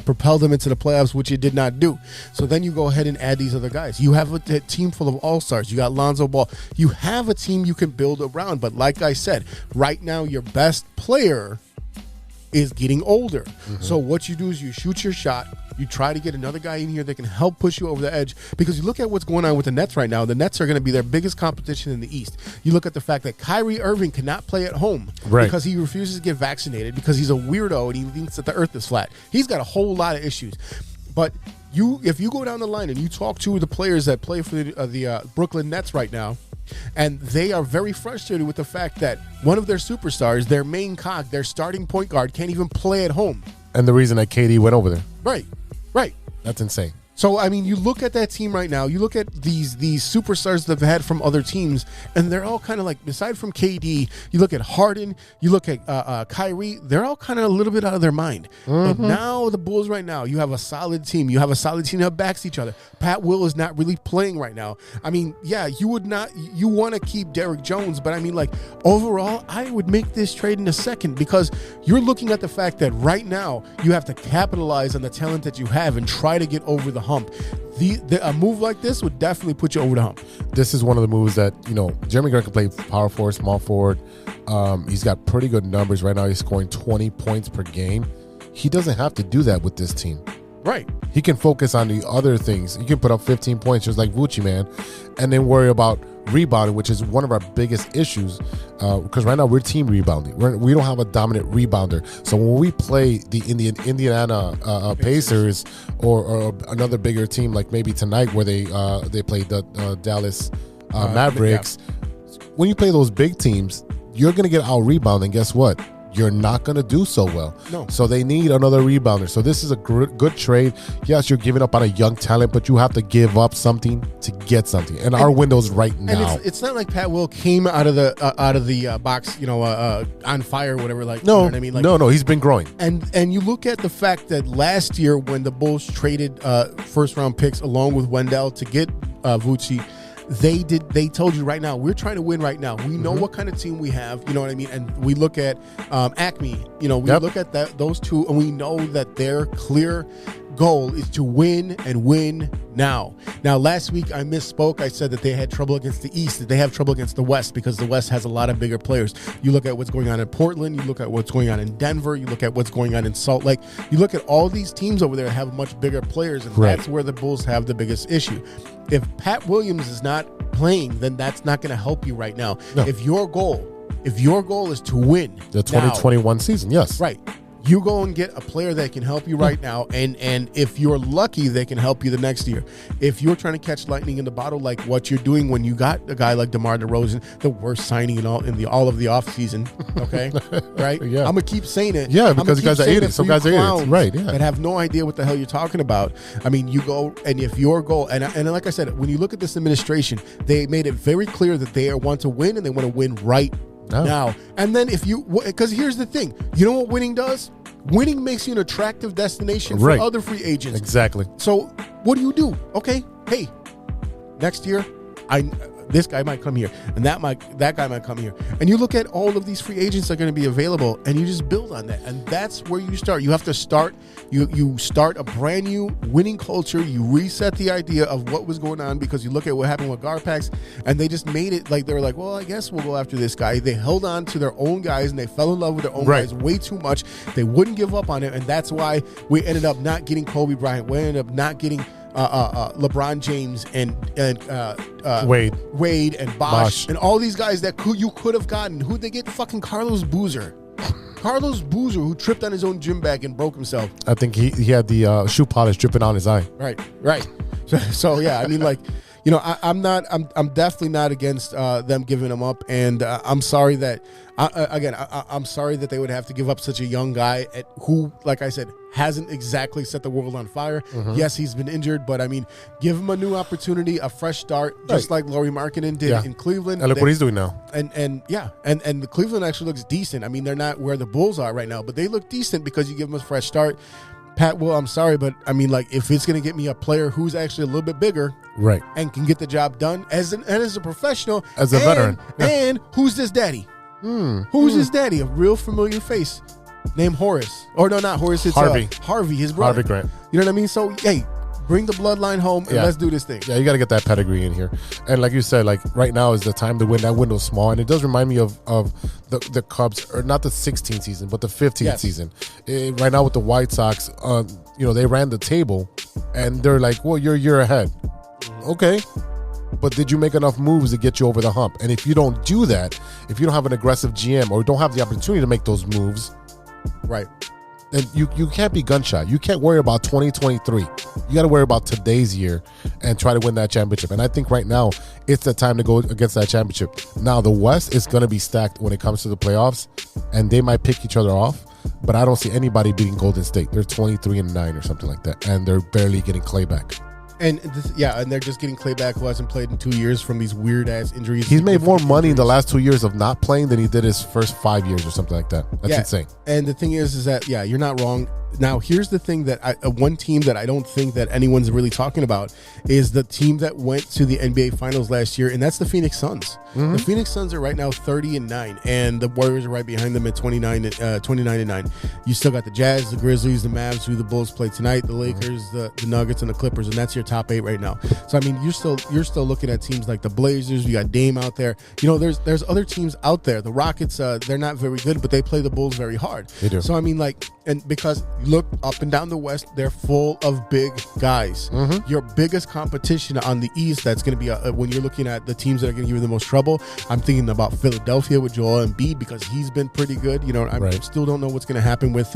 propel them into the playoffs, which it did not do. So then you go ahead and add these other guys. You have a team full of all-stars. You got Lonzo Ball. You have a team you can build around. But like I said, right now your best player is getting older. So what you do is you shoot your shot. You try to get another guy in here that can help push you over the edge, because you look at what's going on with the Nets right now. The Nets are going to be their biggest competition in the East. You look at the fact that Kyrie Irving cannot play at home because he refuses to get vaccinated because he's a weirdo and he thinks that the earth is flat. He's got a whole lot of issues. But if you go down the line and you talk to the players that play for the Brooklyn Nets right now, and they are very frustrated with the fact that one of their superstars, their main cog, their starting point guard, can't even play at home. And the reason that KD went over there. Right. That's insane. So, I mean, you look at that team right now, you look at these superstars that they've had from other teams, and they're all kind of like, aside from KD, you look at Harden, you look at Kyrie, they're all kind of a little bit out of their mind. But now the Bulls right now, you have a solid team. You have a solid team that backs each other. Pat Will is not really playing right now. I mean, yeah, you want to keep Derrick Jones, but I mean, like, overall, I would make this trade in a second, because you're looking at the fact that right now you have to capitalize on the talent that you have and try to get over the hump. A move like this would definitely put you over the hump. This is one of the moves that, Jeremy Grant can play power forward, small forward. He's got pretty good numbers right now. He's scoring 20 points per game. He doesn't have to do that with this team. Right. He can focus on the other things. He can put up 15 points just like Vucci, man, and then worry about rebounding, which is one of our biggest issues, because right now we're team rebounding. We don't have a dominant rebounder. So when we play the Indiana Pacers or another bigger team, like maybe tonight where they played the Dallas Mavericks, when you play those big teams, you're going to get out rebounded, and guess what? You're not going to do so well. No. So they need another rebounder. So this is a good trade. Yes, you're giving up on a young talent, but you have to give up something to get something. And our window's right now. And it's not like Pat Will came out of the box, on fire or whatever. Like, no, you know what I mean? Like, no, he's been growing. And you look at the fact that last year when the Bulls traded first round picks along with Wendell to get Vucci, they told you right now, we're trying to win right now. We know what kind of team we have, you know what I mean? And we look at Acme, we look at those two, and we know that their clear goal is to win and win now. Now, last week I misspoke. I said that they had trouble against the East, that they have trouble against the West, because the West has a lot of bigger players. You look at what's going on in Portland, you look at what's going on in Denver, you look at what's going on in Salt Lake, you look at all these teams over there that have much bigger players, and that's where the Bulls have the biggest issue. If Pat Williams is not playing, then that's not going to help you right now. No. If your goal is to win the 2021 season, yes. Right. You go and get a player that can help you right now, and if you're lucky, they can help you the next year. If you're trying to catch lightning in the bottle, like what you're doing when you got a guy like DeMar DeRozan, the worst signing in all of the offseason, okay, right? Yeah. I'm gonna keep saying it. Yeah, because you guys are idiots. Some guys are idiots, right? Yeah, that have no idea what the hell you're talking about. I mean, you go, and if your goal, and like I said, when you look at this administration, they made it very clear that they want to win, and they want to win right now. And then because here's the thing, you know what winning does? Winning makes you an attractive destination for other free agents. Exactly. So what do? Okay, hey, next year, this guy might come here, and that guy might come here, and you look at all of these free agents that are going to be available, and you just build on that, and that's where you start. You have to start. You start a brand new winning culture. You reset the idea of what was going on, because you look at what happened with Garpax, and they just made it like they were like, well, I guess we'll go after this guy. They held on to their own guys, and they fell in love with their own guys way too much. They wouldn't give up on it, and that's why we ended up not getting Kobe Bryant. We ended up not getting LeBron James and Wade and Bosh and all these guys that you could have gotten. Who'd they get? Fucking Carlos Boozer. Carlos Boozer, who tripped on his own gym bag and broke himself. I think he had the shoe polish dripping on his eye. Right. So yeah, I mean, like, I'm definitely not against them giving him up, and I'm sorry that I'm sorry that they would have to give up such a young guy who, like I said, hasn't exactly set the world on fire. Yes, he's been injured, but I mean, give him a new opportunity, a fresh start, just like Lauri Markkanen did in Cleveland. And look what he's doing now. And the Cleveland actually looks decent. I mean, they're not where the Bulls are right now, but they look decent because you give them a fresh start. Pat Will, I'm sorry, but I mean, like, if it's going to get me a player who's actually a little bit bigger, and can get the job done as a professional, as a veteran, and who's this daddy? Who's his daddy? A real familiar face named Horace. Or no, not Horace. It's Harvey, his brother. Harvey Grant. You know what I mean? So, hey, bring the bloodline home and let's do this thing. Yeah, you got to get that pedigree in here. And like you said, like right now is the time to win. That window's small, and it does remind me of the Cubs, or not the 16th season, but the 15th season. Right now with the White Sox, they ran the table, and they're like, well, you're a year ahead. Okay. But did you make enough moves to get you over the hump? And if you don't do that, if you don't have an aggressive GM or don't have the opportunity to make those moves, then you can't be gun-shy. You can't worry about 2023. You got to worry about today's year and try to win that championship. And I think right now it's the time to go against that championship. Now, the West is going to be stacked when it comes to the playoffs, and they might pick each other off. But I don't see anybody beating Golden State. They're 23-9 or something like that, and they're barely getting Clay back. And they're just getting Clay back, who hasn't played in 2 years from these weird ass injuries. He's made more money in the last 2 years of not playing than he did his first 5 years or something like that. That's insane. And the thing is that you're not wrong. Now, here's the thing that one team that I don't think that anyone's really talking about is the team that went to the NBA Finals last year, and that's the Phoenix Suns. The Phoenix Suns are right now 30-9, and the Warriors are right behind them at 29-9. You still got the Jazz, the Grizzlies, the Mavs, who the Bulls play tonight, the Lakers, the Nuggets, and the Clippers, and that's your top 8 right now. So I mean, you're still looking at teams like the Blazers. You got Dame out there. There's other teams out there. The Rockets, they're not very good, but they play the Bulls very hard. They do. So I mean, like, and because look up and down the West, they're full of big guys. Your biggest competition on the East, that's going to be when you're looking at the teams that are going to give you the most trouble, I'm thinking about Philadelphia with Joel Embiid because he's been pretty good. I still don't know what's going to happen with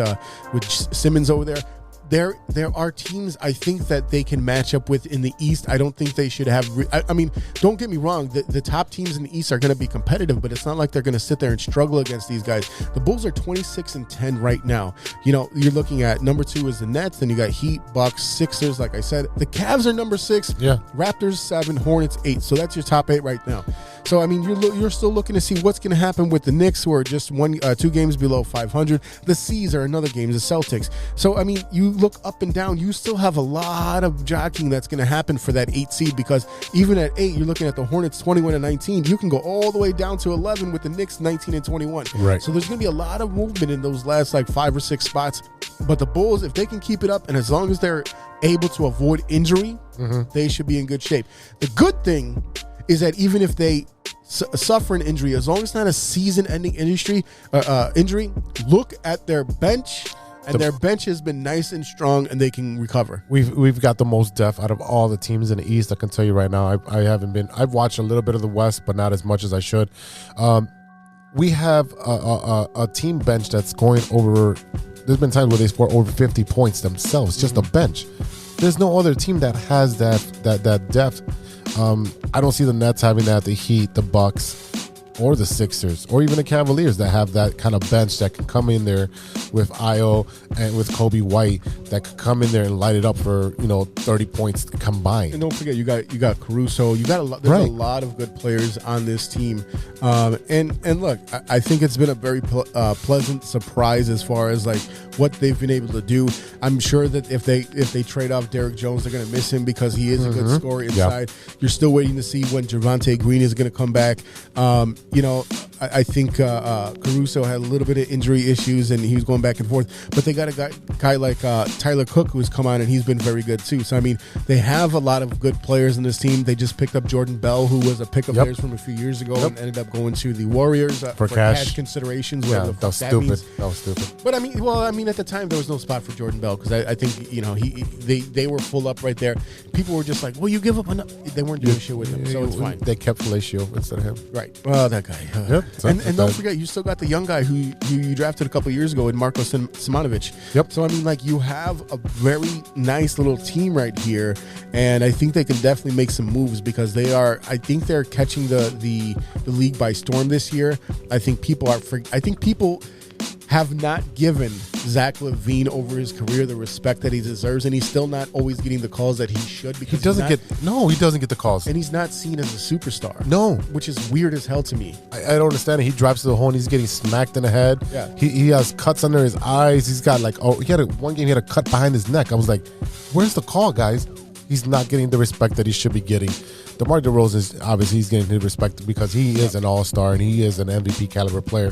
Simmons over there. There are teams I think that they can match up with in the East. I don't think they should have. I mean, don't get me wrong. The top teams in the East are going to be competitive, but it's not like they're going to sit there and struggle against these guys. The Bulls are 26-10 right now. You're looking at number 2 is the Nets. Then you got Heat, Bucks, Sixers. Like I said, the Cavs are number 6. Yeah. Raptors 7, Hornets 8. So that's your top 8 right now. So I mean, you're still looking to see what's going to happen with the Knicks, who are just 2 games below 500. The C's are another game, the Celtics. So I mean, you look up and down, you still have a lot of jockeying that's going to happen for that 8 seed, because even at 8, you're looking at the Hornets 21-19. You can go all the way down to 11 with the Knicks 19-21. Right. So there's going to be a lot of movement in those last 5 or 6 spots. But the Bulls, if they can keep it up, and as long as they're able to avoid injury, they should be in good shape. The good thing is that even if they suffer an injury, as long as it's not a season-ending injury, look at their bench. And their bench has been nice and strong, and they can recover. We've got the most depth out of all the teams in the East. I can tell you right now. I've watched a little bit of the West, but not as much as I should. We have a team bench that's going over. There's been times where they score over 50 points themselves, just a bench. There's no other team that has that depth. I don't see the Nets having that. The Heat, the Bucks, or the Sixers, or even the Cavaliers that have that kind of bench that can come in there with Io and with Kobe White that could come in there and light it up for 30 points combined. And don't forget, you got Caruso. You got a lot. There's a lot of good players on this team. And look, I think it's been a very pleasant surprise as far as what they've been able to do. I'm sure that if they trade off Derrick Jones, they're going to miss him because he is a good scorer inside. Yep. You're still waiting to see when Javonte Green is going to come back. I think Caruso had a little bit of injury issues and he was going back and forth, but they got a guy like Tyler Cook who's come on and he's been very good too. So I mean, they have a lot of good players in this team. They just picked up Jordan Bell, who was a pickup players from a few years ago and ended up going to the Warriors for cash considerations. Yeah, that was stupid. That was stupid. But I mean, at the time there was no spot for Jordan Bell because I think they were full up right there. People were just like, well, you give up enough. They weren't doing shit with him, so it's fine. They kept Felicio instead of him. Right. Well, that guy. And don't forget, you still got the young guy who you drafted a couple years ago in Marko Simonovic. Yep. So I mean, you have a very nice little team right here, and I think they can definitely make some moves because I think they're catching the league by storm this year. I think people have not given Zach LaVine over his career the respect that he deserves, and he's still not always getting the calls that he should because he doesn't get the calls, and he's not seen as a superstar. No, which is weird as hell to me. I don't understand it. He drives to the hole and he's getting smacked in the head. Yeah, he has cuts under his eyes. He's got one game he had a cut behind his neck. I was like, where's the call, guys? He's not getting the respect that he should be getting. DeMar DeRozan is obviously he's getting his respect because he is an all-star and he is an MVP caliber player.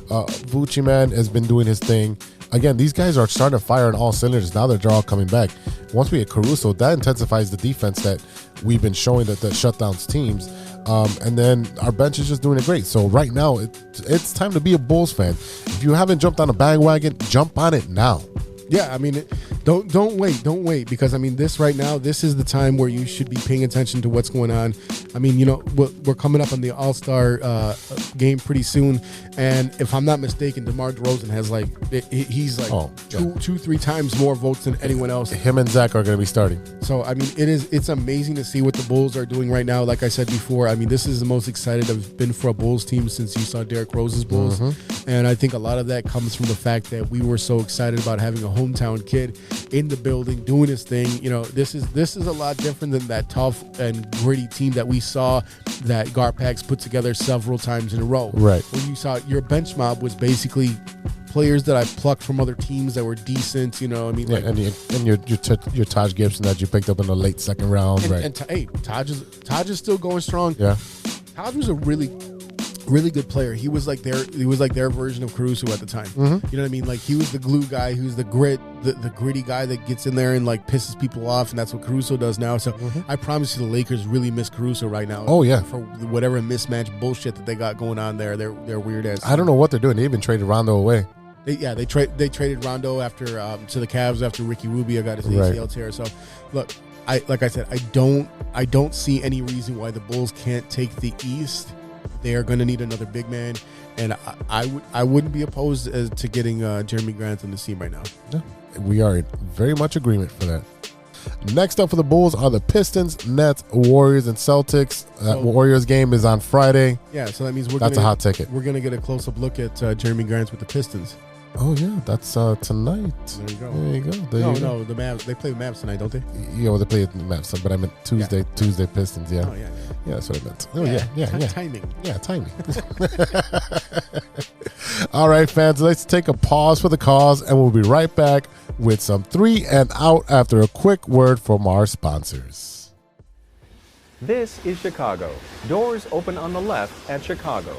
Vucci, man, has been doing his thing. Again, these guys are starting to fire on all cylinders. Now they're all coming back. Once we get Caruso, that intensifies the defense that we've been showing that shutdowns teams. And then our bench is just doing it great. So right now, it's time to be a Bulls fan. If you haven't jumped on a bandwagon, jump on it now. Yeah, I mean, don't wait because I mean, this is the time where you should be paying attention to what's going on. I mean, we're coming up on the All-Star game pretty soon, and if I'm not mistaken, DeMar DeRozan has he's 2-3 times more votes than anyone else. Him and Zach are going to be starting. So I mean, it's amazing to see what the Bulls are doing right now. Like I said before, I mean, this is the most excited I've been for a Bulls team since you saw Derrick Rose's Bulls, and I think a lot of that comes from the fact that we were so excited about having a hometown kid in the building doing his thing. This is a lot different than that tough and gritty team that we saw that Garpax put together several times in a row. Right. When you saw your bench mob was basically players that I plucked from other teams that were decent. And your Taj Gibson that you picked up in the late second round. And Taj is still going strong. Yeah. Taj was a really good player. He was like their version of Caruso at the time. You know what I mean? He was the glue guy, who's the gritty guy that gets in there and pisses people off, and that's what Caruso does now. So I promise you, the Lakers really miss Caruso right now. Oh yeah, for whatever mismatch bullshit that they got going on there. They're weird as. I don't know what they're doing. They even traded Rondo away. They traded Rondo after to the Cavs after Ricky Rubio got his ACL tear. So, look, like I said, I don't see any reason why the Bulls can't take the East. They are going to need another big man, and I wouldn't be opposed to getting Jeremy Grant on the team right now. Yeah, we are in very much agreement for that. Next up for the Bulls are the Pistons, Nets, Warriors, and Celtics. That Warriors game is on Friday. Yeah, so that means that's a hot ticket. We're going to get a close-up look at Jeremy Grant with the Pistons. Oh, yeah, that's tonight. There you go. There you go. No, the Mavs. They play the Mavs tonight, don't they? Yeah, well, they play the Mavs, but I meant Tuesday Pistons, yeah. Oh, yeah. Yeah, that's what I meant. Oh, yeah. Timing. Yeah, timing. All right, fans, let's take a pause for the cause, and we'll be right back with some 3 and Out after a quick word from our sponsors. This is Chicago. Doors open on the left at Chicago.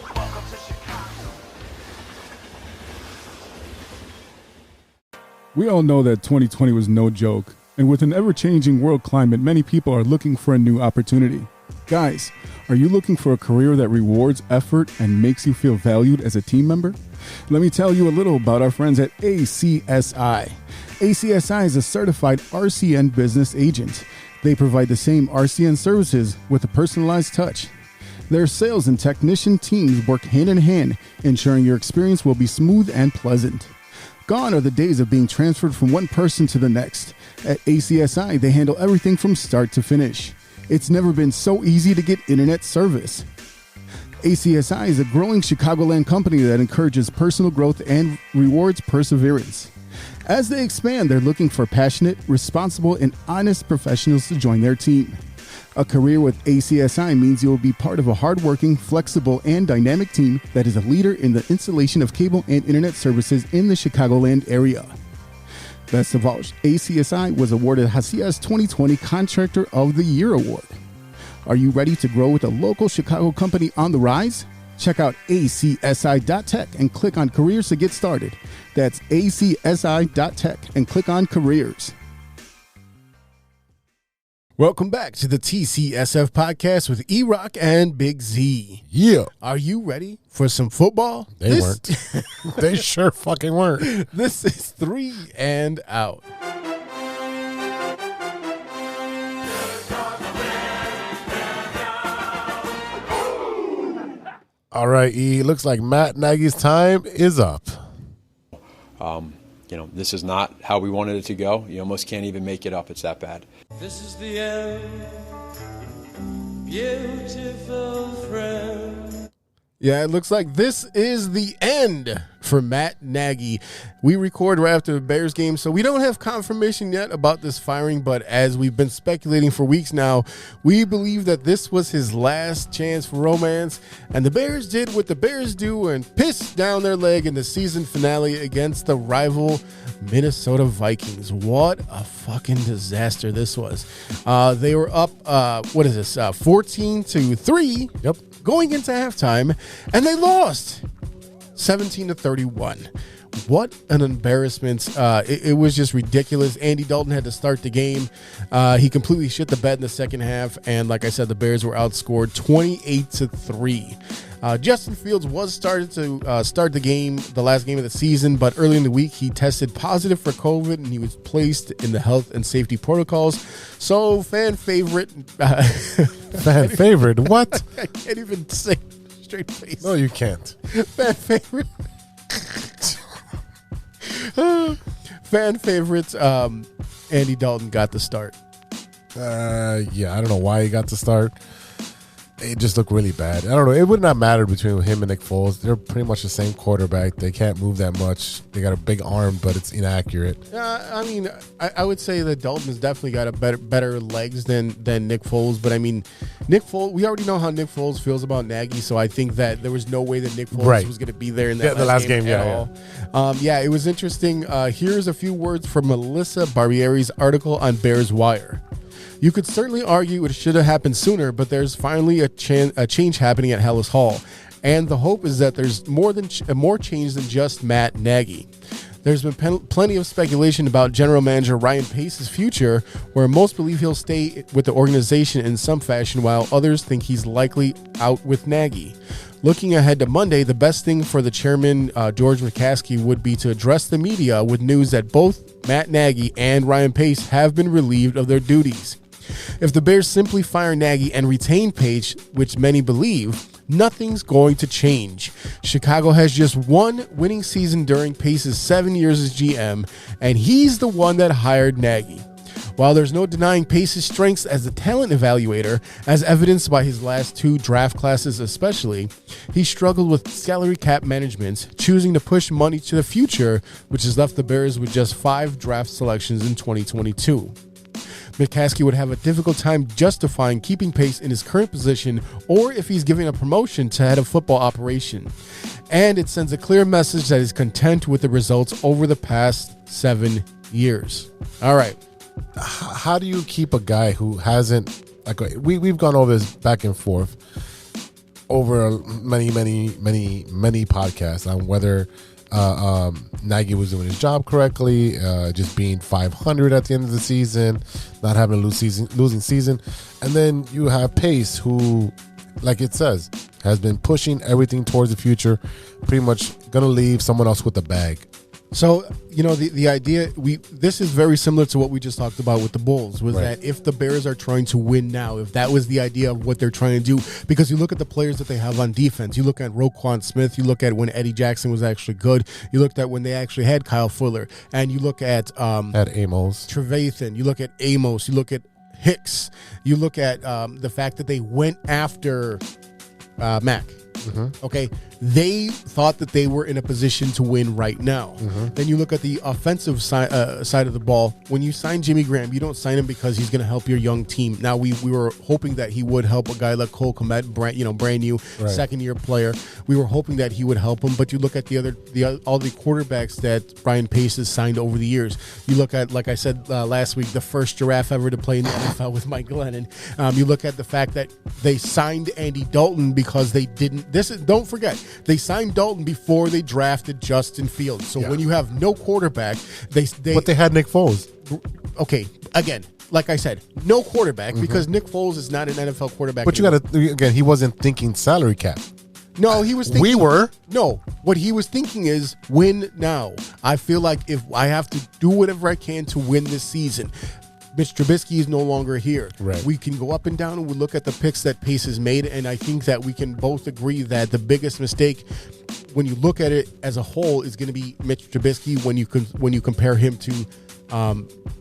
We all know that 2020 was no joke, and with an ever-changing world climate, many people are looking for a new opportunity. Guys, are you looking for a career that rewards effort and makes you feel valued as a team member? Let me tell you a little about our friends at ACSI. ACSI is a certified RCN business agent. They provide the same RCN services with a personalized touch. Their sales and technician teams work hand in hand, ensuring your experience will be smooth and pleasant. Gone are the days of being transferred from one person to the next. At ACSI, they handle everything from start to finish. It's never been so easy to get internet service. ACSI is a growing Chicagoland company that encourages personal growth and rewards perseverance. As they expand, they're looking for passionate, responsible, and honest professionals to join their team. A career with ACSI means you'll be part of a hardworking, flexible, and dynamic team that is a leader in the installation of cable and internet services in the Chicagoland area. Best of all, ACSI was awarded Hacia's 2020 Contractor of the Year Award. Are you ready to grow with a local Chicago company on the rise? Check out acsi.tech and click on careers to get started. That's acsi.tech and click on careers. Welcome back to the TCSF podcast with E-Rock and Big Z. Yeah. Are you ready for some football? They weren't. They sure fucking weren't. This is 3 and Out. All right, E. Looks like Matt Nagy's time is up. This is not how we wanted it to go. You almost can't even make it up. It's that bad. This is the end, beautiful friend. Yeah, it looks like this is the end for Matt Nagy. We record right after the Bears game, so we don't have confirmation yet about this firing, but as we've been speculating for weeks now, we believe that this was his last chance for romance, and the Bears did what the Bears do and pissed down their leg in the season finale against the rival Minnesota Vikings. What a fucking disaster this was. They were up, 14-3. Yep. Going into halftime, and they lost 17-31. What an embarrassment. It was just ridiculous. Andy Dalton had to start the game. He completely shit the bed in the second half, and like I said, the Bears were outscored 28-3. Justin Fields was started to start the game, the last game of the season, but early in the week he tested positive for COVID and he was placed in the health and safety protocols. So fan favorite. Fan favorite? What? I can't even say straight face. No, you can't. Fan favorite. Fan favorites. Andy Dalton got the start. Yeah, I don't know why he got the start. It just looked really bad. I don't know. It would not matter between him and Nick Foles. They're pretty much the same quarterback. They can't move that much. They got a big arm, but it's inaccurate. I mean, I would say that Dalton's definitely got a better legs than Nick Foles. But I mean, Nick Foles. We already know how Nick Foles feels about Nagy, so I think that there was no way that Nick Foles was going to be there in that last game at all. It was interesting. Here's a few words from Melissa Barbieri's article on Bears Wire. You could certainly argue it should have happened sooner, but there's finally a change happening at Hallis Hall, and the hope is that there's more change than just Matt Nagy. There's been plenty of speculation about general manager Ryan Pace's future, where most believe he'll stay with the organization in some fashion, while others think he's likely out with Nagy. Looking ahead to Monday, the best thing for the chairman, George McCaskey, would be to address the media with news that both Matt Nagy and Ryan Pace have been relieved of their duties. If the Bears simply fire Nagy and retain Pace, which many believe, nothing's going to change. Chicago has just one winning season during Pace's 7 years as GM, and he's the one that hired Nagy. While there's no denying Pace's strengths as a talent evaluator, as evidenced by his last 2 draft classes especially, he struggled with salary cap management, choosing to push money to the future, which has left the Bears with just 5 draft selections in 2022. McCaskey would have a difficult time justifying keeping Pace in his current position or if he's giving a promotion to head of football operation. And it sends a clear message that he's content with the results over the past 7 years. All right. How do you keep a guy who hasn't, like, we've gone over this back and forth over many podcasts on whether Nagy was doing his job correctly, just being 500 at the end of the season, not having a losing season. And then you have Pace, who, like it says, has been pushing everything towards the future, pretty much going to leave someone else with the bag. So, you know, the idea, this is very similar to what we just talked about with the Bulls, was that if the Bears are trying to win now, if that was the idea of what they're trying to do, because you look at the players that they have on defense, you look at Roquan Smith, you look at when Eddie Jackson was actually good, you looked at when they actually had Kyle Fuller, and you look at Amos Trevathan, you look at Amos, you look at Hicks, you look at the fact that they went after Mac. Mm-hmm. Okay, they thought that they were in a position to win right now. Mm-hmm. Then you look at the offensive side of the ball. When you sign Jimmy Graham, you don't sign him because he's going to help your young team. Now we were hoping that he would help a guy like Cole Kmet, brand new second-year player. We were hoping that he would help him. But you look at all the quarterbacks that Brian Pace has signed over the years. You look at, like I said last week, the first giraffe ever to play in the NFL with Mike Glennon. You look at the fact that they signed Andy Dalton because they didn't. Don't forget, they signed Dalton before they drafted Justin Fields. So when you have no quarterback, but they had Nick Foles. Okay, again, like I said, no quarterback because Nick Foles is not an NFL quarterback. But he wasn't thinking salary cap. No, he was thinking. We were. No, what he was thinking is win now. I feel like if I have to do whatever I can to win this season. Mitch Trubisky is no longer here. Right. We can go up and down and we look at the picks that Pace has made, and I think that we can both agree that the biggest mistake, when you look at it as a whole, is going to be Mitch Trubisky when you compare him to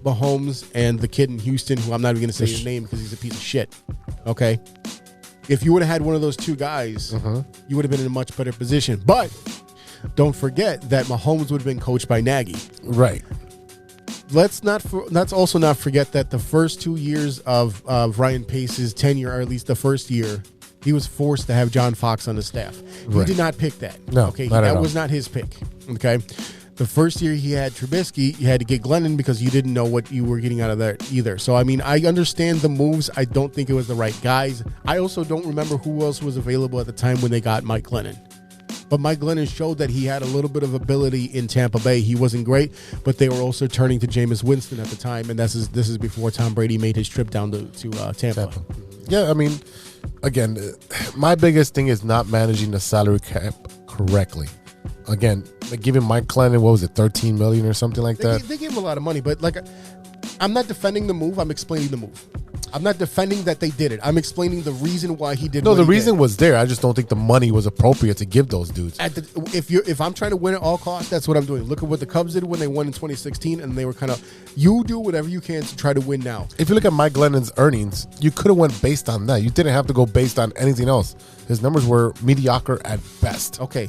Mahomes and the kid in Houston, who I'm not even going to say his name because he's a piece of shit. Okay, if you would have had one of those two guys, you would have been in a much better position. But don't forget that Mahomes would have been coached by Nagy. Right. Let's also not forget that the first 2 years of Ryan Pace's tenure, or at least the first year, he was forced to have John Fox on the staff. He did not pick that. No, okay, not that at all. was not his pick. Okay, the first year he had Trubisky, you had to get Glennon because you didn't know what you were getting out of there either. So I mean, I understand the moves. I don't think it was the right guys. I also don't remember who else was available at the time when they got Mike Glennon. But Mike Glennon showed that he had a little bit of ability in Tampa Bay. He wasn't great, but they were also turning to Jameis Winston at the time, and this is before Tom Brady made his trip down to Tampa. Yeah, I mean, again, my biggest thing is not managing the salary cap correctly. Again, like giving Mike Glennon, what was it, $13 million or something like that? They gave him a lot of money, but like, I'm not defending the move. I'm explaining the move. I'm not defending that they did it. I'm explaining the reason why he did. No, the reason was there. I just don't think the money was appropriate to give those dudes. If I'm trying to win at all costs, that's what I'm doing. Look at what the Cubs did when they won in 2016, and they were kind of, you do whatever you can to try to win now. If you look at Mike Glennon's earnings, you could have went based on that. You didn't have to go based on anything else. His numbers were mediocre at best. Okay.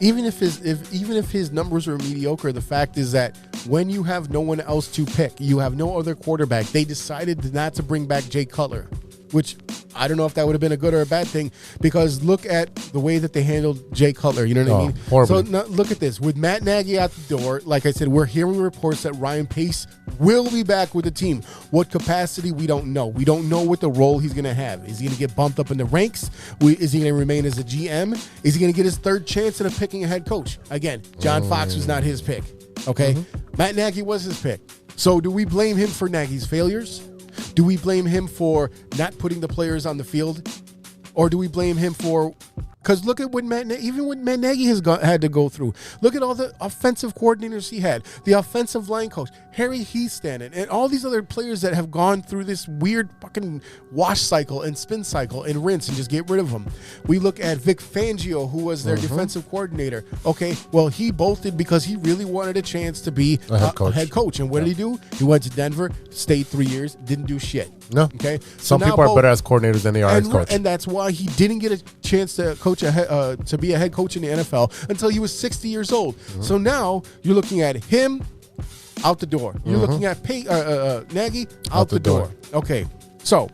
Even if his numbers are mediocre, the fact is that when you have no one else to pick, you have no other quarterback. They decided not to bring back Jay Cutler, which I don't know if that would have been a good or a bad thing, because look at the way that they handled Jay Cutler. You know what I mean? Horribly. So now, look at this. With Matt Nagy out the door, like I said, we're hearing reports that Ryan Pace will be back with the team. What capacity, we don't know. We don't know what the role he's going to have. Is he going to get bumped up in the ranks? Is he going to remain as a GM? Is he going to get his third chance at picking a head coach? Again, John Fox was not his pick. Okay, Matt Nagy was his pick. So do we blame him for Nagy's failures? Do we blame him for not putting the players on the field, or do we blame him for? Because look at what Matt Nagy has had to go through. Look at all the offensive coordinators he had, the offensive line coach, Harry Heastand, and all these other players that have gone through this weird fucking wash cycle and spin cycle and rinse and just get rid of them. We look at Vic Fangio, who was their defensive coordinator. Okay, well, he bolted because he really wanted a chance to be a head coach. And what did he do? He went to Denver, stayed 3 years, didn't do shit. No. Okay. Some people are better as coordinators than they are as coaches. And that's why he didn't get a chance to coach to be a head coach in the NFL until he was 60 years old. So now you're looking at him out the door. You're looking at Nagy out the door. Okay. So,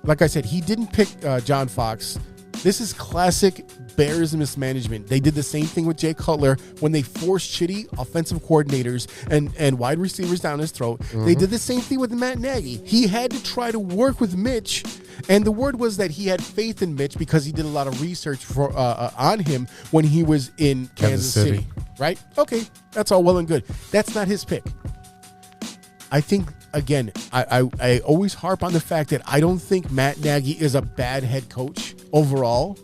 like I said, he didn't pick John Fox. This is classic Bears mismanagement. They did the same thing with Jay Cutler when they forced shitty offensive coordinators and wide receivers down his throat. They did the same thing with Matt Nagy. He had to try to work with Mitch, and the word was that he had faith in Mitch because he did a lot of research on him when he was in Kansas City. Right? Okay, that's all well and good. That's not his pick. I think, again, I always harp on the fact that I don't think Matt Nagy is a bad head coach overall.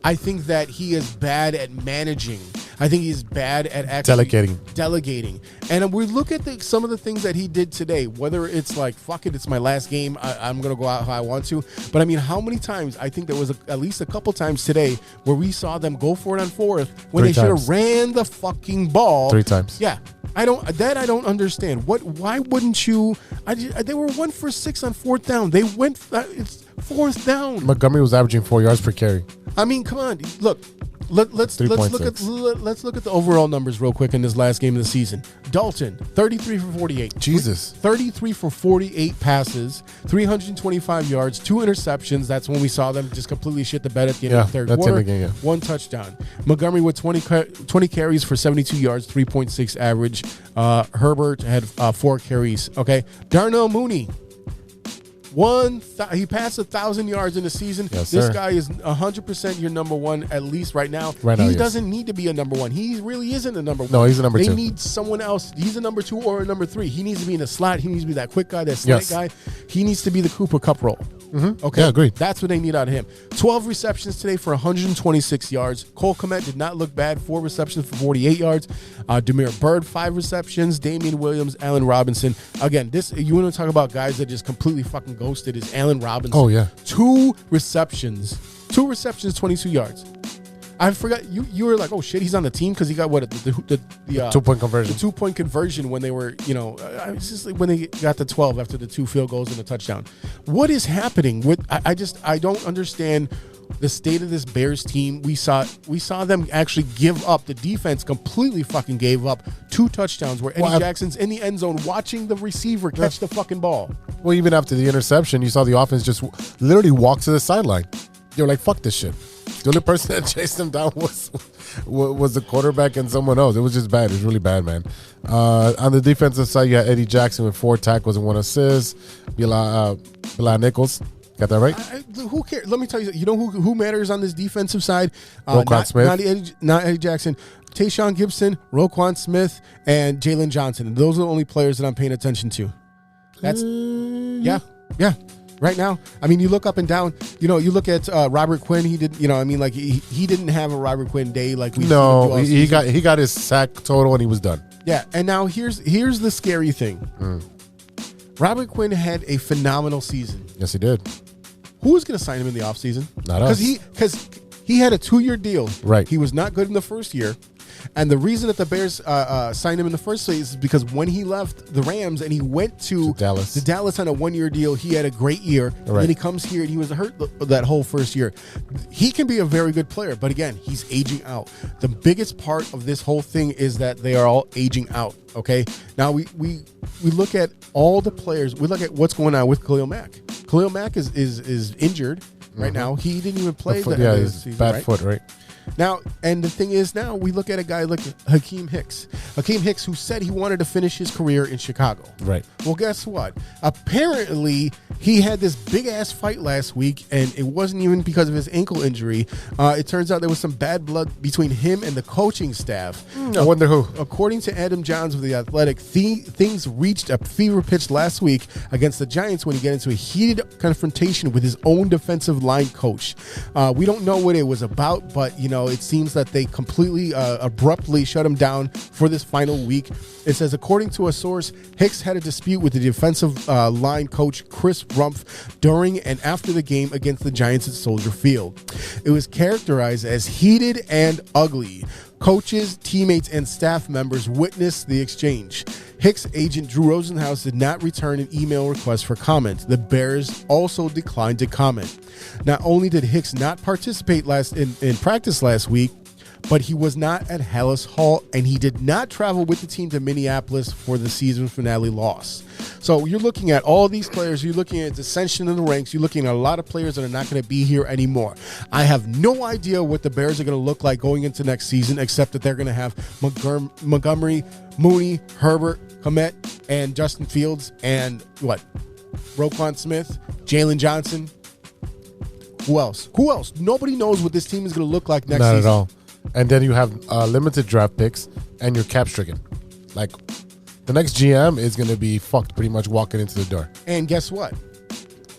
I think that he is bad at managing. I think he's bad at actually delegating. And we look at some of the things that he did today, whether it's like, fuck it, it's my last game, I'm going to go out how I want to. But I mean, how many times, I think there was at least a couple times today where we saw them go for it on fourth when they should have ran the fucking ball. 3 times. Yeah. I don't understand. Why wouldn't you? They were 1 for 6 on 4th down. They went, it's 4th down. Montgomery was averaging 4 yards per carry. I mean, come on. Look, let's look at the overall numbers real quick in this last game of the season. Dalton, 33 for 48. Jesus. 33 for 48 passes, 325 yards, 2 interceptions. That's when we saw them just completely shit the bed at the end of the third quarter. Game, 1 touchdown. Montgomery with 20 carries for 72 yards, 3.6 average. Herbert had 4 carries. Okay. Darnell Mooney. He passed 1,000 yards in the season. Yes, this sir. guy is 100% your number one, at least right now. He doesn't need to be a number one. He really isn't a number one. No, he's a number 2. They need someone else. He's a number 2 or a number 3. He needs to be in the slot. He needs to be that quick guy, that slant guy. He needs to be the Cooper Kupp role. Okay, yeah, agreed. That's what they need out of him. 12 receptions today for 126 yards. Cole Kmet did not look bad. 4 receptions for 48 yards. Demir Bird, 5 receptions. Damian Williams, Allen Robinson. Again, you want to talk about guys that just completely fucking ghosted is Allen Robinson. Oh, yeah. 2 receptions, 22 yards. I forgot you were like, oh shit, he's on the team because he got what the 2-point conversion. The 2-point conversion when they were, it's just like when they got the 12 after the 2 field goals and a touchdown. What is happening with? I don't understand the state of this Bears team. We saw them actually give up. The defense completely fucking gave up 2 touchdowns where Eddie Jackson's in the end zone watching the receiver catch the fucking ball. Well, even after the interception, you saw the offense just literally walk to the sideline. They were like, fuck this shit. The only person that chased them down was the quarterback and someone else. It was just bad. It was really bad, man. On the defensive side, you had Eddie Jackson with 4 tackles and 1 assist. Bilal Nichols. Got that right? Who cares? Let me tell you. You know who matters on this defensive side? Roquan Smith. Not Eddie Jackson. Tayshaun Gibson, Roquan Smith, and Jalen Johnson. And those are the only players that I'm paying attention to. That's yeah. Right now, I mean, you look up and down. You look at Robert Quinn. He did. He didn't have a Robert Quinn day like we. No, he got his sack total and he was done. Yeah, and now here's the scary thing. Robert Quinn had a phenomenal season. Yes, he did. Who was going to sign him in the offseason? Not us. Because he had a 2-year deal. Right. He was not good in the first year. And the reason that the Bears signed him in the first place is because when he left the Rams and he went to Dallas on a 1-year deal, he had a great year. Right. And then he comes here and he was hurt that whole first year. He can be a very good player, but again, he's aging out. The biggest part of this whole thing is that they are all aging out. Okay. Now we look at all the players. We look at what's going on with Khalil Mack. Khalil Mack is injured right now. He didn't even play his bad foot, right? Now, and the thing is, now we look at a guy like Hakeem Hicks. Hakeem Hicks, who said he wanted to finish his career in Chicago. Right. Well, guess what? Apparently, he had this big-ass fight last week, and it wasn't even because of his ankle injury. It turns out there was some bad blood between him and the coaching staff. I wonder who. According to Adam Johns of The Athletic, things reached a fever pitch last week against the Giants when he got into a heated confrontation with his own defensive line coach. We don't know what it was about, but, it seems that they completely abruptly shut him down for this final week. It says, according to a source, Hicks had a dispute with the defensive line coach Chris Rumpf during and after the game against the Giants at Soldier Field. It was characterized as heated and ugly. Coaches, teammates, and staff members witnessed the exchange. Hicks' agent Drew Rosenhaus did not return an email request for comment. The Bears also declined to comment. Not only did Hicks not participate in practice last week, but he was not at Hallis Hall, and he did not travel with the team to Minneapolis for the season finale loss. So you're looking at all these players. You're looking at dissension in the ranks. You're looking at a lot of players that are not going to be here anymore. I have no idea what the Bears are going to look like going into next season, except that they're going to have Montgomery, Mooney, Herbert, Komet, and Justin Fields, and Roquan Smith, Jalen Johnson. Who else? Nobody knows what this team is going to look like next season. Not at all. And then you have limited draft picks, and you're cap stricken. Like, the next GM is going to be fucked pretty much walking into the door. And guess what?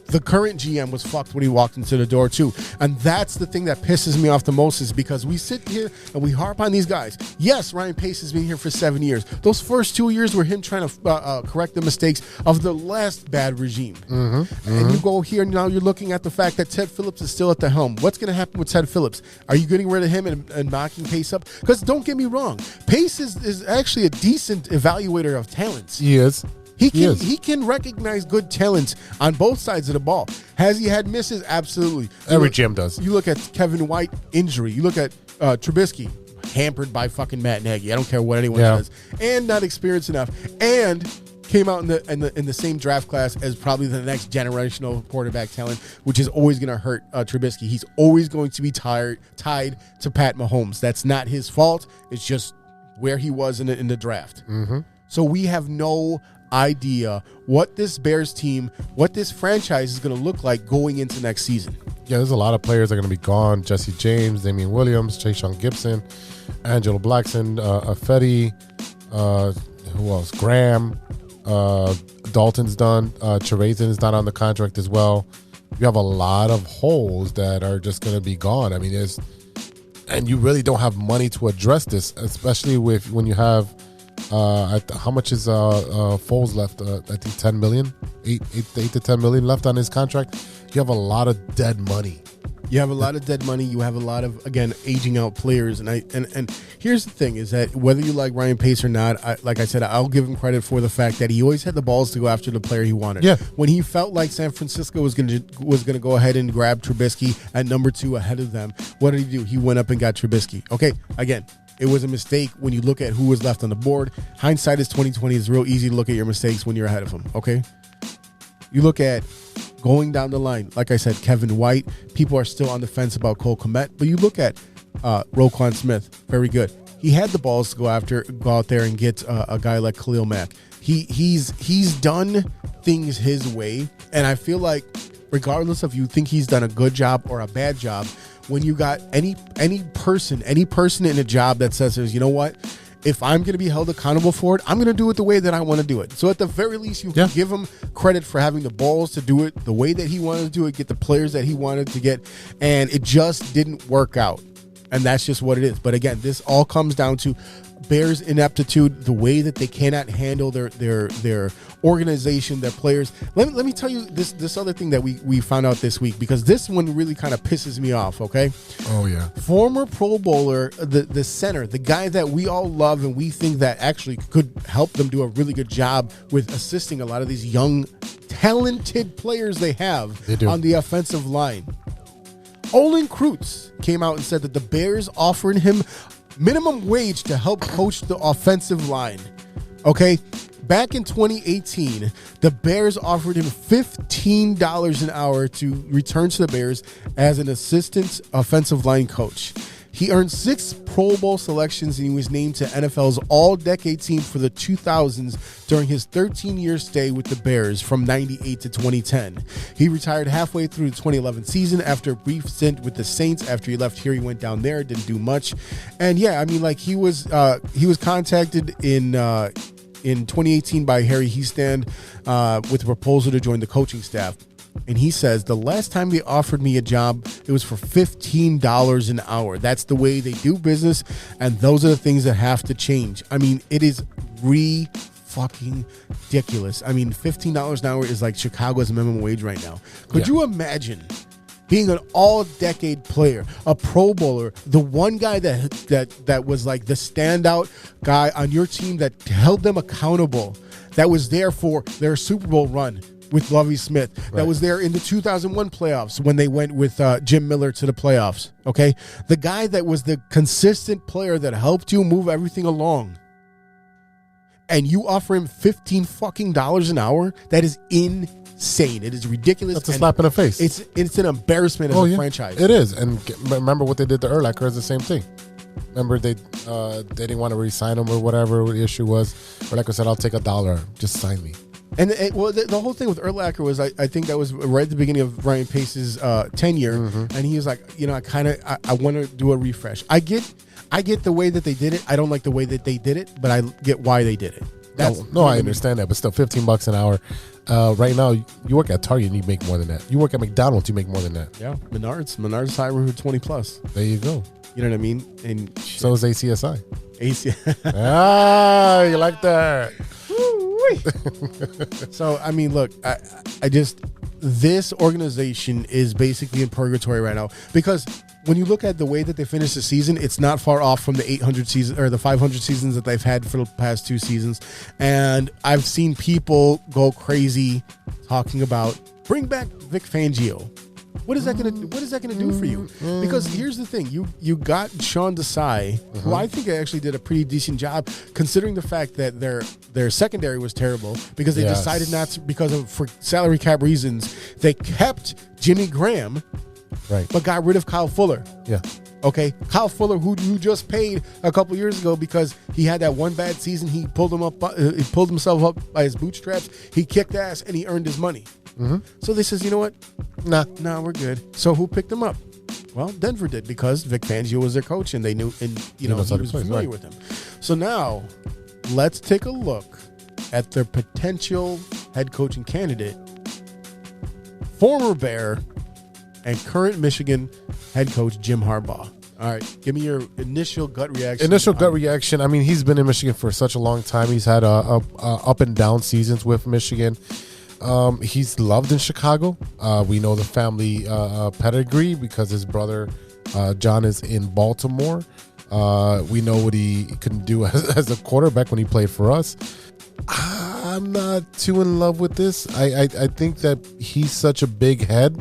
The current GM was fucked when he walked into the door too. And that's the thing that pisses me off the most, is because we sit here and we harp on these guys. Yes, Ryan Pace has been here for 7 years. Those first 2 years were him trying to correct the mistakes of the last bad regime. And you go here, now you're looking at the fact that Ted Phillips is still at the helm. What's going to happen with Ted Phillips? Are you getting rid of him and knocking Pace up? Because don't get me wrong, Pace is actually a decent evaluator of talents. He is. He can recognize good talent on both sides of the ball. Has he had misses? Absolutely. Every GM does. You look at Kevin White injury. You look at Trubisky, hampered by fucking Matt Nagy. I don't care what anyone says, and not experienced enough, and came out in the same draft class as probably the next generational quarterback talent, which is always going to hurt Trubisky. He's always going to be tied to Pat Mahomes. That's not his fault. It's just where he was in the draft. So we have no idea what this Bears team, what this franchise is going to look like going into next season. Yeah, there's a lot of players that are going to be gone. Jesse James, Damian Williams, Chayshawn Gibson, Angelo Blackson, Fetty, who else? Graham, Dalton's done. Trevathan is not on the contract as well. You have a lot of holes that are just going to be gone. I mean, and you really don't have money to address this, especially when you have how much is Foles left? I think 10 million, 8 to 10 million left on his contract. You have a lot of dead money. You have a lot of dead money. You have a lot of, again, aging out players. And here's the thing, is that whether you like Ryan Pace or not, like I said, I'll give him credit for the fact that he always had the balls to go after the player he wanted. Yeah. When he felt like San Francisco was going to go ahead and grab Trubisky at number 2 ahead of them, what did he do? He went up and got Trubisky. Okay, again, it was a mistake when you look at who was left on the board. Hindsight is 20/20. It's real easy to look at your mistakes when you're ahead of them, okay? You look at going down the line, like I said, Kevin White. People are still on the fence about Cole Kmet, but you look at Roquan Smith, very good. He had the balls to go out there and get a guy like Khalil Mack. He's done things his way, and I feel like regardless of you think he's done a good job or a bad job, when you got any person in a job that says, you know what, if I'm going to be held accountable for it, I'm going to do it the way that I want to do it. So at the very least, you can give him credit for having the balls to do it the way that he wanted to do it, get the players that he wanted to get, and it just didn't work out. And that's just what it is. But again, this all comes down to Bears' ineptitude, the way that they cannot handle their organization, their players. Let me tell you this other thing that we found out this week, because this one really kind of pisses me off, okay? Oh, yeah. Former Pro Bowler, the center, the guy that we all love and we think that actually could help them do a really good job with assisting a lot of these young, talented players they have on the offensive line. Olin Kreutz came out and said that the Bears offered him minimum wage to help coach the offensive line. Okay, back in 2018, the Bears offered him $15 an hour to return to the Bears as an assistant offensive line coach. He earned 6 Pro Bowl selections, and he was named to NFL's All-Decade Team for the 2000s during his 13-year stay with the Bears from 98 to 2010. He retired halfway through the 2011 season after a brief stint with the Saints. After he left here, he went down there, didn't do much. And yeah, I mean, like he was contacted in 2018 by Harry Hiestand with a proposal to join the coaching staff. And he says, the last time they offered me a job, it was for $15 an hour. That's the way they do business, and those are the things that have to change. I mean, it is fucking ridiculous. I mean, $15 an hour is like Chicago's minimum wage right now. Could you imagine being an all-decade player, a Pro Bowler, the one guy that was like the standout guy on your team that held them accountable, that was there for their Super Bowl run with Lovie Smith, that was there in the 2001 playoffs when they went with Jim Miller to the playoffs, okay? The guy that was the consistent player that helped you move everything along, and you offer him $15 fucking an hour? That is insane. It is ridiculous. That's a slap in the face. It's an embarrassment as a franchise. It is. And remember what they did to Urlacher is the same thing. Remember they didn't want to re-sign him or whatever the issue was. Urlacher said, I'll take $1. Just sign me. And the whole thing with Urlacher was, I think that was right at the beginning of Ryan Pace's tenure, and he was like, I want to do a refresh. I get the way that they did it. I don't like the way that they did it, but I get why they did it. I understand that, but still, $15 an hour. Right now, you work at Target and you make more than that. You work at McDonald's, you make more than that. Yeah, Menards hiring for 20 plus. There you go. You know what I mean? And so is ACSI. You like that? So I mean, look, I just, this organization is basically in purgatory right now, because when you look at the way that they finished the season, it's not far off from the 800 season or the 500 seasons that they've had for the past 2 seasons. And I've seen people go crazy talking about bring back Vic Fangio. What is that gonna do for you? Because here's the thing: you got Sean Desai, who I think actually did a pretty decent job, considering the fact that their secondary was terrible because they decided not to, for salary cap reasons. They kept Jimmy Graham, right, but got rid of Kyle Fuller. Yeah. Okay, Kyle Fuller, who you just paid a couple years ago because he had that one bad season. He pulled himself up by his bootstraps. He kicked ass and he earned his money. So they says, you know what? Nah, we're good. So who picked him up? Well, Denver did, because Vic Fangio was their coach and they knew, and he was familiar with him. So now let's take a look at their potential head coaching candidate, former Bear and current Michigan head coach Jim Harbaugh. All right, give me your initial gut reaction. I mean, he's been in Michigan for such a long time. He's had up and down seasons with Michigan. He's loved in Chicago. We know the family pedigree because his brother John is in Baltimore. We know what he can do as a quarterback when he played for us. I'm not too in love with this. I think that he's such a big head,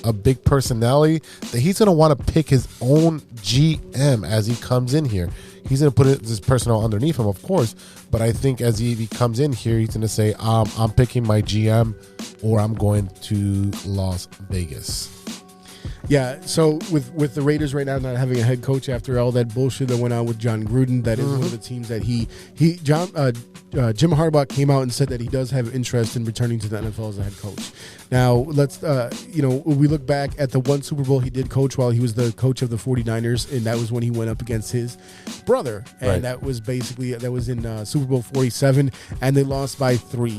a big personality, that he's going to want to pick his own GM as he comes in here. He's going to put his personnel underneath him, of course, but I think as he comes in here, he's going to say, I'm picking my GM, or I'm going to Las Vegas. Yeah, so with the Raiders right now not having a head coach after all that bullshit that went on with John Gruden, that is one of the teams that Jim Harbaugh came out and said that he does have interest in returning to the NFL as a head coach. Now, let's, we look back at the one Super Bowl he did coach while he was the coach of the 49ers, and that was when he went up against his brother. And that was in Super Bowl 47, and they lost by 3,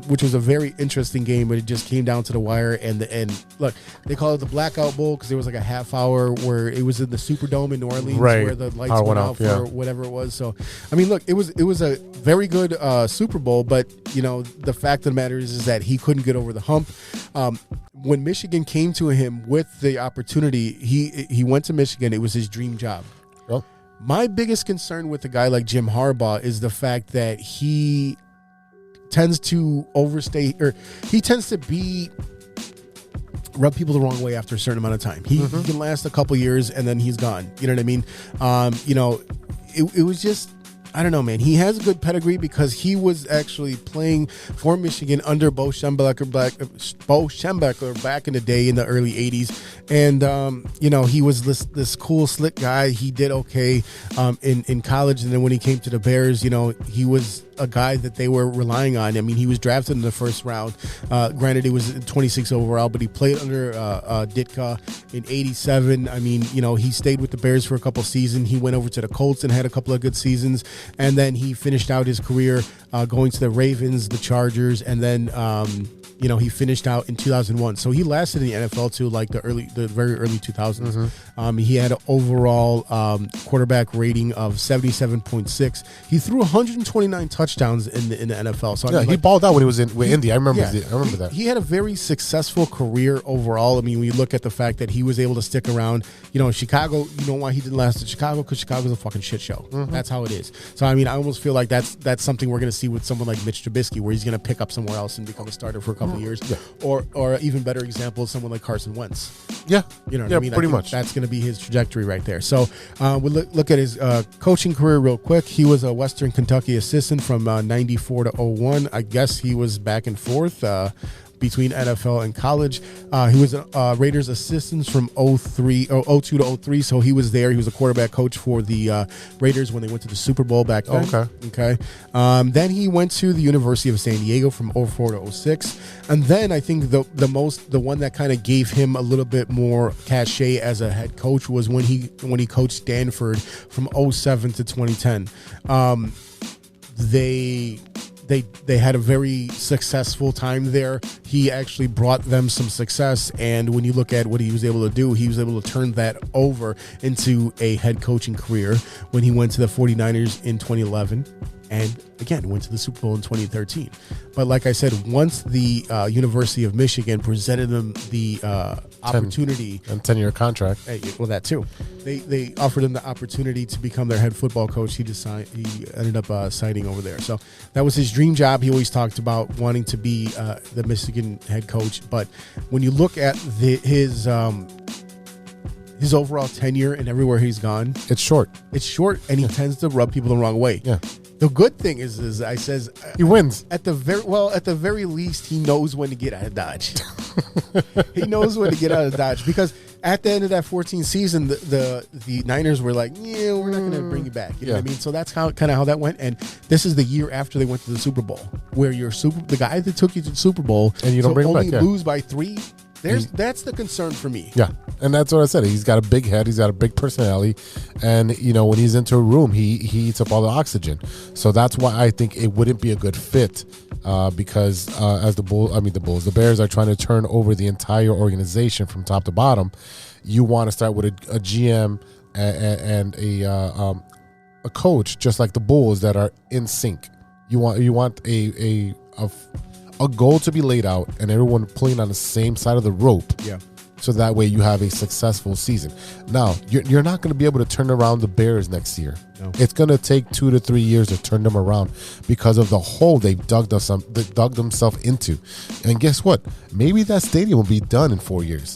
which was a very interesting game, but it just came down to the wire. And look, they call it the Blackout Bowl because there was like a half hour where it was in the Superdome in New Orleans where the lights went out for whatever it was. So, I mean, look, it was a very good Super Bowl, but, the fact of the matter is that he couldn't get over the hump. When Michigan came to him with the opportunity, he went to Michigan. It was his dream job. Oh. My biggest concern with a guy like Jim Harbaugh is the fact that he tends to overstay, or he tends to rub people the wrong way after a certain amount of time. He can last a couple years and then he's gone. You know what I mean? It was just, I don't know, man. He has a good pedigree because he was actually playing for Michigan under Bo Schembechler back in the day in the early 80s. And, he was this cool, slick guy. He did okay in college. And then when he came to the Bears, he was a guy that they were relying on. I mean, he was drafted in the first round. Granted, it was 26 overall, but he played under Ditka in 87. I mean, he stayed with the Bears for a couple seasons. He went over to the Colts and had a couple of good seasons. And then he finished out his career going to the Ravens, the Chargers, and then he finished out in 2001. So he lasted in the NFL too, like the very early 2000s. He had an overall quarterback rating of 77.6. He threw 129 touchdowns in the NFL. So he balled out when he was with Indy. I remember that. He had a very successful career overall. I mean, when you look at the fact that he was able to stick around, in Chicago, you know why he didn't last in Chicago? Because Chicago's a fucking shit show. That's how it is. So I mean, I almost feel like that's something we're going to see with someone like Mitch Trubisky, where he's going to pick up somewhere else and become a starter for a couple of years. Yeah. Or even better example, someone like Carson Wentz. Yeah. You know what I mean? Pretty much. That's going to be his trajectory right there. So we'll look at his coaching career real quick. He was a Western Kentucky assistant from 94 to 01. I guess he was back and forth between NFL and college. He was a Raiders assistant from 02 to 03. So he was there. He was a quarterback coach for the Raiders when they went to the Super Bowl back then. Okay. Then he went to the University of San Diego from 04 to 06. And then I think the one that kind of gave him a little bit more cachet as a head coach was when he coached Stanford from 07 to 2010. They had a very successful time there. He actually brought them some success, and when you look at what he was able to do, he was able to turn that over into a head coaching career when he went to the 49ers in 2011 and again went to the Super Bowl in 2013. But like I said, once the University of Michigan presented him the opportunity and 10-year contract, well, that too, they offered him the opportunity to become their head football coach. He ended up signing over there. So that was his dream job. He always talked about wanting to be the Michigan head coach. But when you look at his overall tenure and everywhere he's gone, it's short, and he tends to rub people the wrong way. Yeah. The good thing is I says he wins. At the very least, he knows when to get out of Dodge. He knows when to get out of Dodge, because at the end of that 14th season, the Niners were like, yeah, we're not going to bring you back. You know what I mean? So that's kind of how that went. And this is the year after they went to the Super Bowl, where the guy that took you to the Super Bowl and you don't bring him back, lose by 3. That's the concern for me. Yeah, and that's what I said. He's got a big head. He's got a big personality, and when he's into a room, he eats up all the oxygen. So that's why I think it wouldn't be a good fit, because as the Bears are trying to turn over the entire organization from top to bottom. You want to start with a GM and a coach, just like the Bulls, that are in sync. You want a goal to be laid out and everyone playing on the same side of the rope. Yeah. So that way you have a successful season. Now, you're not going to be able to turn around the Bears next year. No. It's going to take 2 to 3 years to turn them around because of the hole they've dug themselves into. And guess what? Maybe that stadium will be done in 4 years.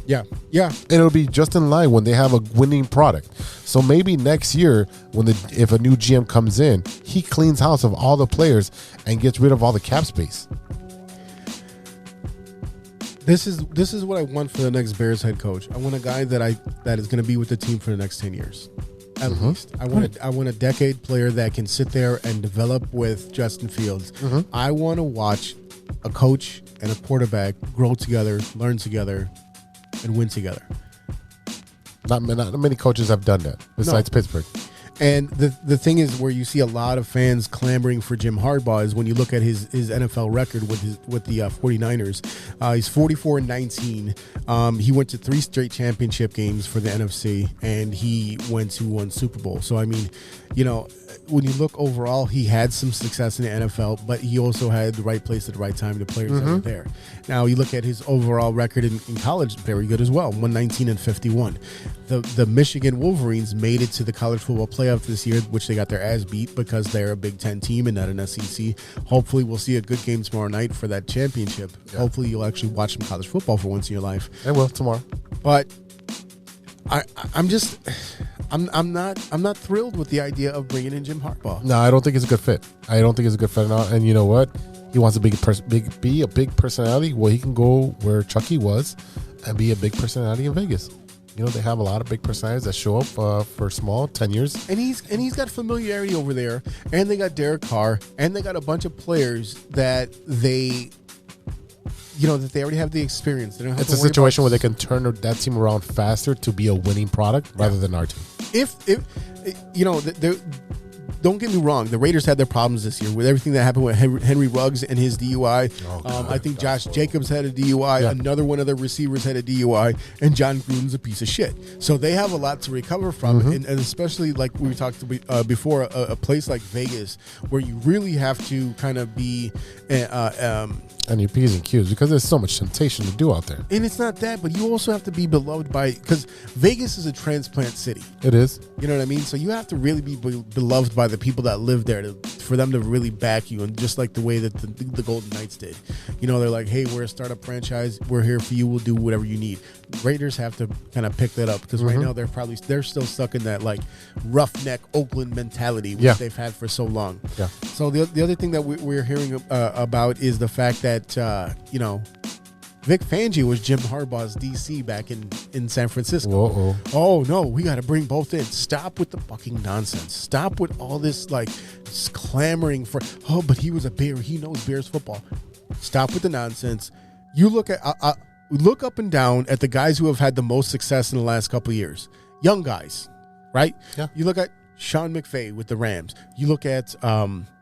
Yeah. And it'll be just in line when they have a winning product. So maybe next year, if a new GM comes in, he cleans house of all the players and gets rid of all the cap space. This is what I want for the next Bears head coach. I want a guy that is going to be with the team for the next 10 years. At least. I want a decade player that can sit there and develop with Justin Fields. I want to watch a coach and a quarterback grow together, learn together, and win together. Not many coaches have done that besides Pittsburgh. And the thing is, where you see a lot of fans clamoring for Jim Harbaugh is when you look at his NFL record with the 49ers. He's 44-19. He went to 3 straight championship games for the NFC, and he went to 1 Super Bowl. So I mean, when you look overall, he had some success in the NFL, but he also had the right place at the right time, the players that were there. Now you look at his overall record in college, very good as well, 119-51. The Michigan Wolverines made it to the college football playoff this year, which they got their ass beat because they're a Big Ten team and not an SEC. Hopefully we'll see a good game tomorrow night for that championship. Yeah. Hopefully you'll actually watch some college football for once in your life. I will tomorrow. But I'm not thrilled with the idea of bringing in Jim Harbaugh. No, I don't think it's a good fit. I don't think it's a good fit at all. And you know what? He wants to be a big personality. Well, he can go where Chucky was and be a big personality in Vegas. You know, they have a lot of big personalities that show up for small tenures. And he's got familiarity over there. And they got Derek Carr. And they got a bunch of players that they already have the experience. They don't have it's a situation where they can turn that team around faster to be a winning product rather than our team. If don't get me wrong, the Raiders had their problems this year with everything that happened with Henry Ruggs and his DUI. I think Josh Jacobs had a DUI. Yeah. Another one of their receivers had a DUI. And John Gruden's a piece of shit. So they have a lot to recover from. Mm-hmm. And especially like we talked before, a place like Vegas where you really have to kind of be and your P's and Q's because there's so much temptation to do out there. And it's not that, but you also have to be beloved because Vegas is a transplant city. It is. You know what I mean? So you have to really be beloved by the people that live there for them to really back you. And just like the way that the Golden Knights did. You know, they're like, hey, we're a startup franchise. We're here for you. We'll do whatever you need. Raiders have to kind of pick that up because right now they're still stuck in that like roughneck Oakland mentality, which they've had for so long. Yeah. So the other thing that we're hearing about is the fact that Vic Fangio was Jim Harbaugh's DC back in San Francisco. Whoa. Oh no, we got to bring both in. Stop with the fucking nonsense. Stop with all this like clamoring for. Oh, but he was a Bear. He knows Bears football. Stop with the nonsense. You look up and down at the guys who have had the most success in the last couple of years. Young guys, right? Yeah. You look at Sean McVay with the Rams. You look at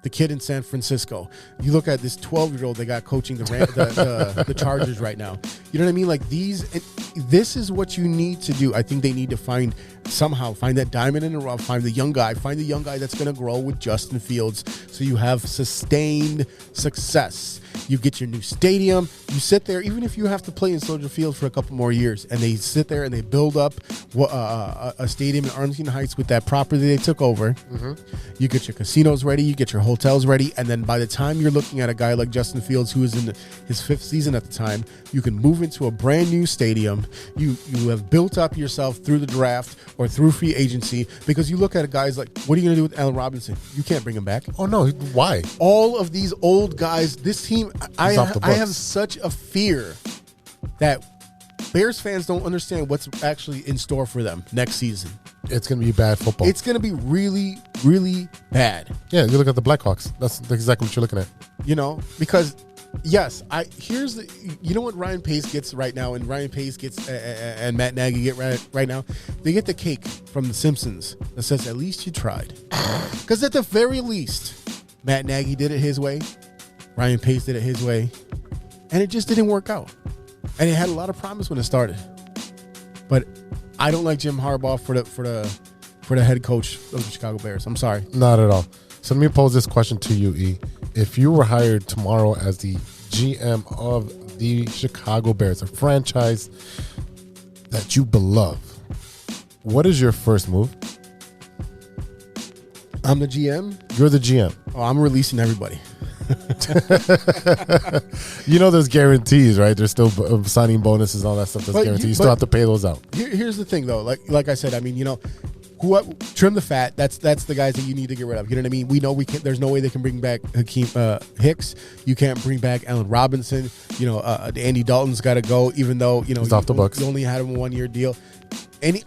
the kid in San Francisco. You look at this 12-year-old they got coaching the Chargers right now. You know what I mean? Like this is what you need to do. I think they need to find that diamond in the rough, find the young guy that's going to grow with Justin Fields so you have sustained success. You get your new stadium. You sit there, even if you have to play in Soldier Field for a couple more years, and they sit there and they build up a stadium in Arlington Heights with that property they took over. Mm-hmm. You get your casinos ready. You get your hotels ready. And then by the time you're looking at a guy like Justin Fields, who is in his 5th season at the time, you can move into a brand new stadium. You have built up yourself through the draft or through free agency because you look at guys like, what are you going to do with Allen Robinson? You can't bring him back. Oh, no. Why? All of these old guys, this team, I have such a fear that Bears fans don't understand what's actually in store for them next season. It's going to be bad football. It's going to be really, really bad. Yeah, you look at the Blackhawks. That's exactly what you're looking at. You know, because yes, you know what Ryan Pace gets right now, and Ryan Pace gets and Matt Nagy get right now. They get the cake from The Simpsons that says, "At least you tried." Because at the very least, Matt Nagy did it his way, Ryan Pace did it his way, and it just didn't work out. And it had a lot of promise when it started, but I don't like Jim Harbaugh for the head coach of the Chicago Bears. I'm sorry. Not at all. So let me pose this question to you, E. If you were hired tomorrow as the GM of the Chicago Bears, a franchise that you beloved, what is your first move? I'm the GM? You're the GM. Oh, I'm releasing everybody. You know there's guarantees, right? There's still signing bonuses and all that stuff that's guaranteed. You still have to pay those out. Here's the thing, though. Like I said, I mean, you know, trim the fat. That's the guys that you need to get rid of. You know what I mean? We know we can't. There's no way they can bring back Hakeem Hicks. You can't bring back Allen Robinson. You know, Andy Dalton's got to go, even though he's off the books. You only had him a 1-year deal.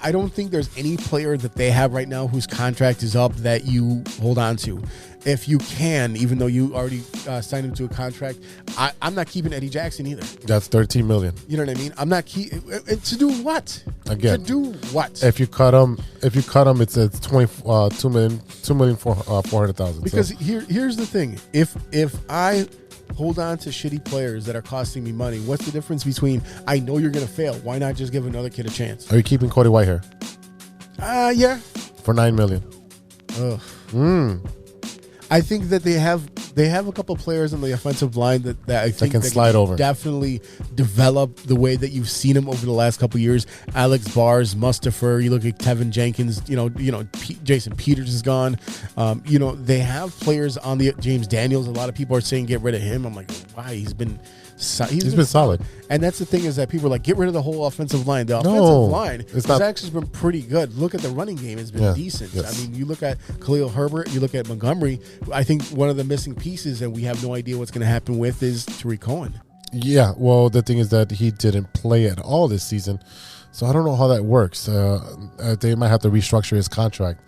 I don't think there's any player that they have right now whose contract is up that you hold on to. If you can, even though you already signed him to a contract, I'm not keeping Eddie Jackson either. That's $13 million. You know what I mean? I'm not to do what? Again, to do what? If you cut him, it's $2,400,000. Because here's the thing: if I hold on to shitty players that are costing me money, what's the difference between I know you're going to fail? Why not just give another kid a chance? Are you keeping Cody Whitehair? Yeah. For $9 million. Ugh. I think that they have a couple players on the offensive line that I think can slide over. Definitely develop the way that you've seen them over the last couple of years. Alex Bars, Mustafa. You look at Tevin Jenkins. You know, Jason Peters is gone. They have players on the James Daniels. A lot of people are saying get rid of him. I'm like, why? He's been He's been solid. And that's the thing is that people are like, get rid of the whole offensive line. The offensive line has actually been pretty good. Look at the running game; it's been decent. Yes. I mean, you look at Khalil Herbert, you look at Montgomery. I think one of the missing pieces, and we have no idea what's going to happen with, is Tariq Cohen. Yeah, well, the thing is that he didn't play at all this season, so I don't know how that works. They might have to restructure his contract.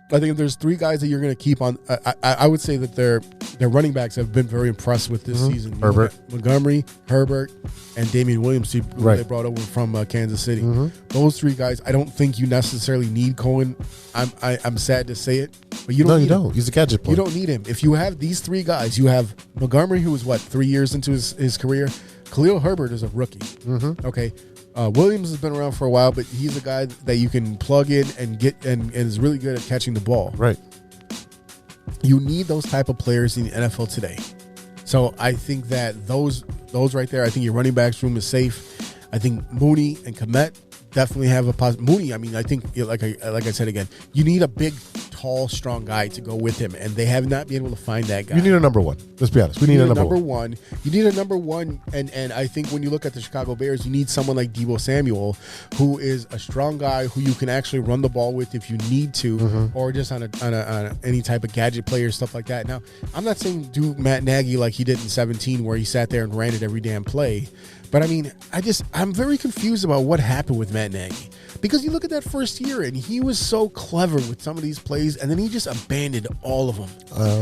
I think if there's three guys that you're going to keep on, I would say that their running backs have been very impressed with this season. Herbert, Montgomery, Herbert, and Damian Williams, who they brought over from Kansas City. Those three guys, I don't think you necessarily need Cohen. I'm sad to say it, but you don't. You don't. He's a gadget player. You don't need him. If you have these three guys, you have Montgomery, who is 3 years into his career. Khalil Herbert is a rookie. Okay. Williams has been around for a while, but he's a guy that you can plug in and get and is really good at catching the ball. Right. You need those type of players in the NFL today. So I think that those right there, I think your running backs room is safe. I think Mooney and Kmet definitely have a positive. Mooney, I mean, I think like I said again, you need a big, tall, strong guy to go with him, and they have not been able to find that guy. You need a number one. Let's be honest. We need a number one. You need a number one, and I think when you look at the Chicago Bears, you need someone like Deebo Samuel, who is a strong guy who you can actually run the ball with if you need to, or just on any type of gadget play or stuff like that. Now, I'm not saying do Matt Nagy like he did in 17, where he sat there and ran it every damn play. But I mean, I'm very confused about what happened with Matt Nagy, because you look at that first year and he was so clever with some of these plays, and then he just abandoned all of them.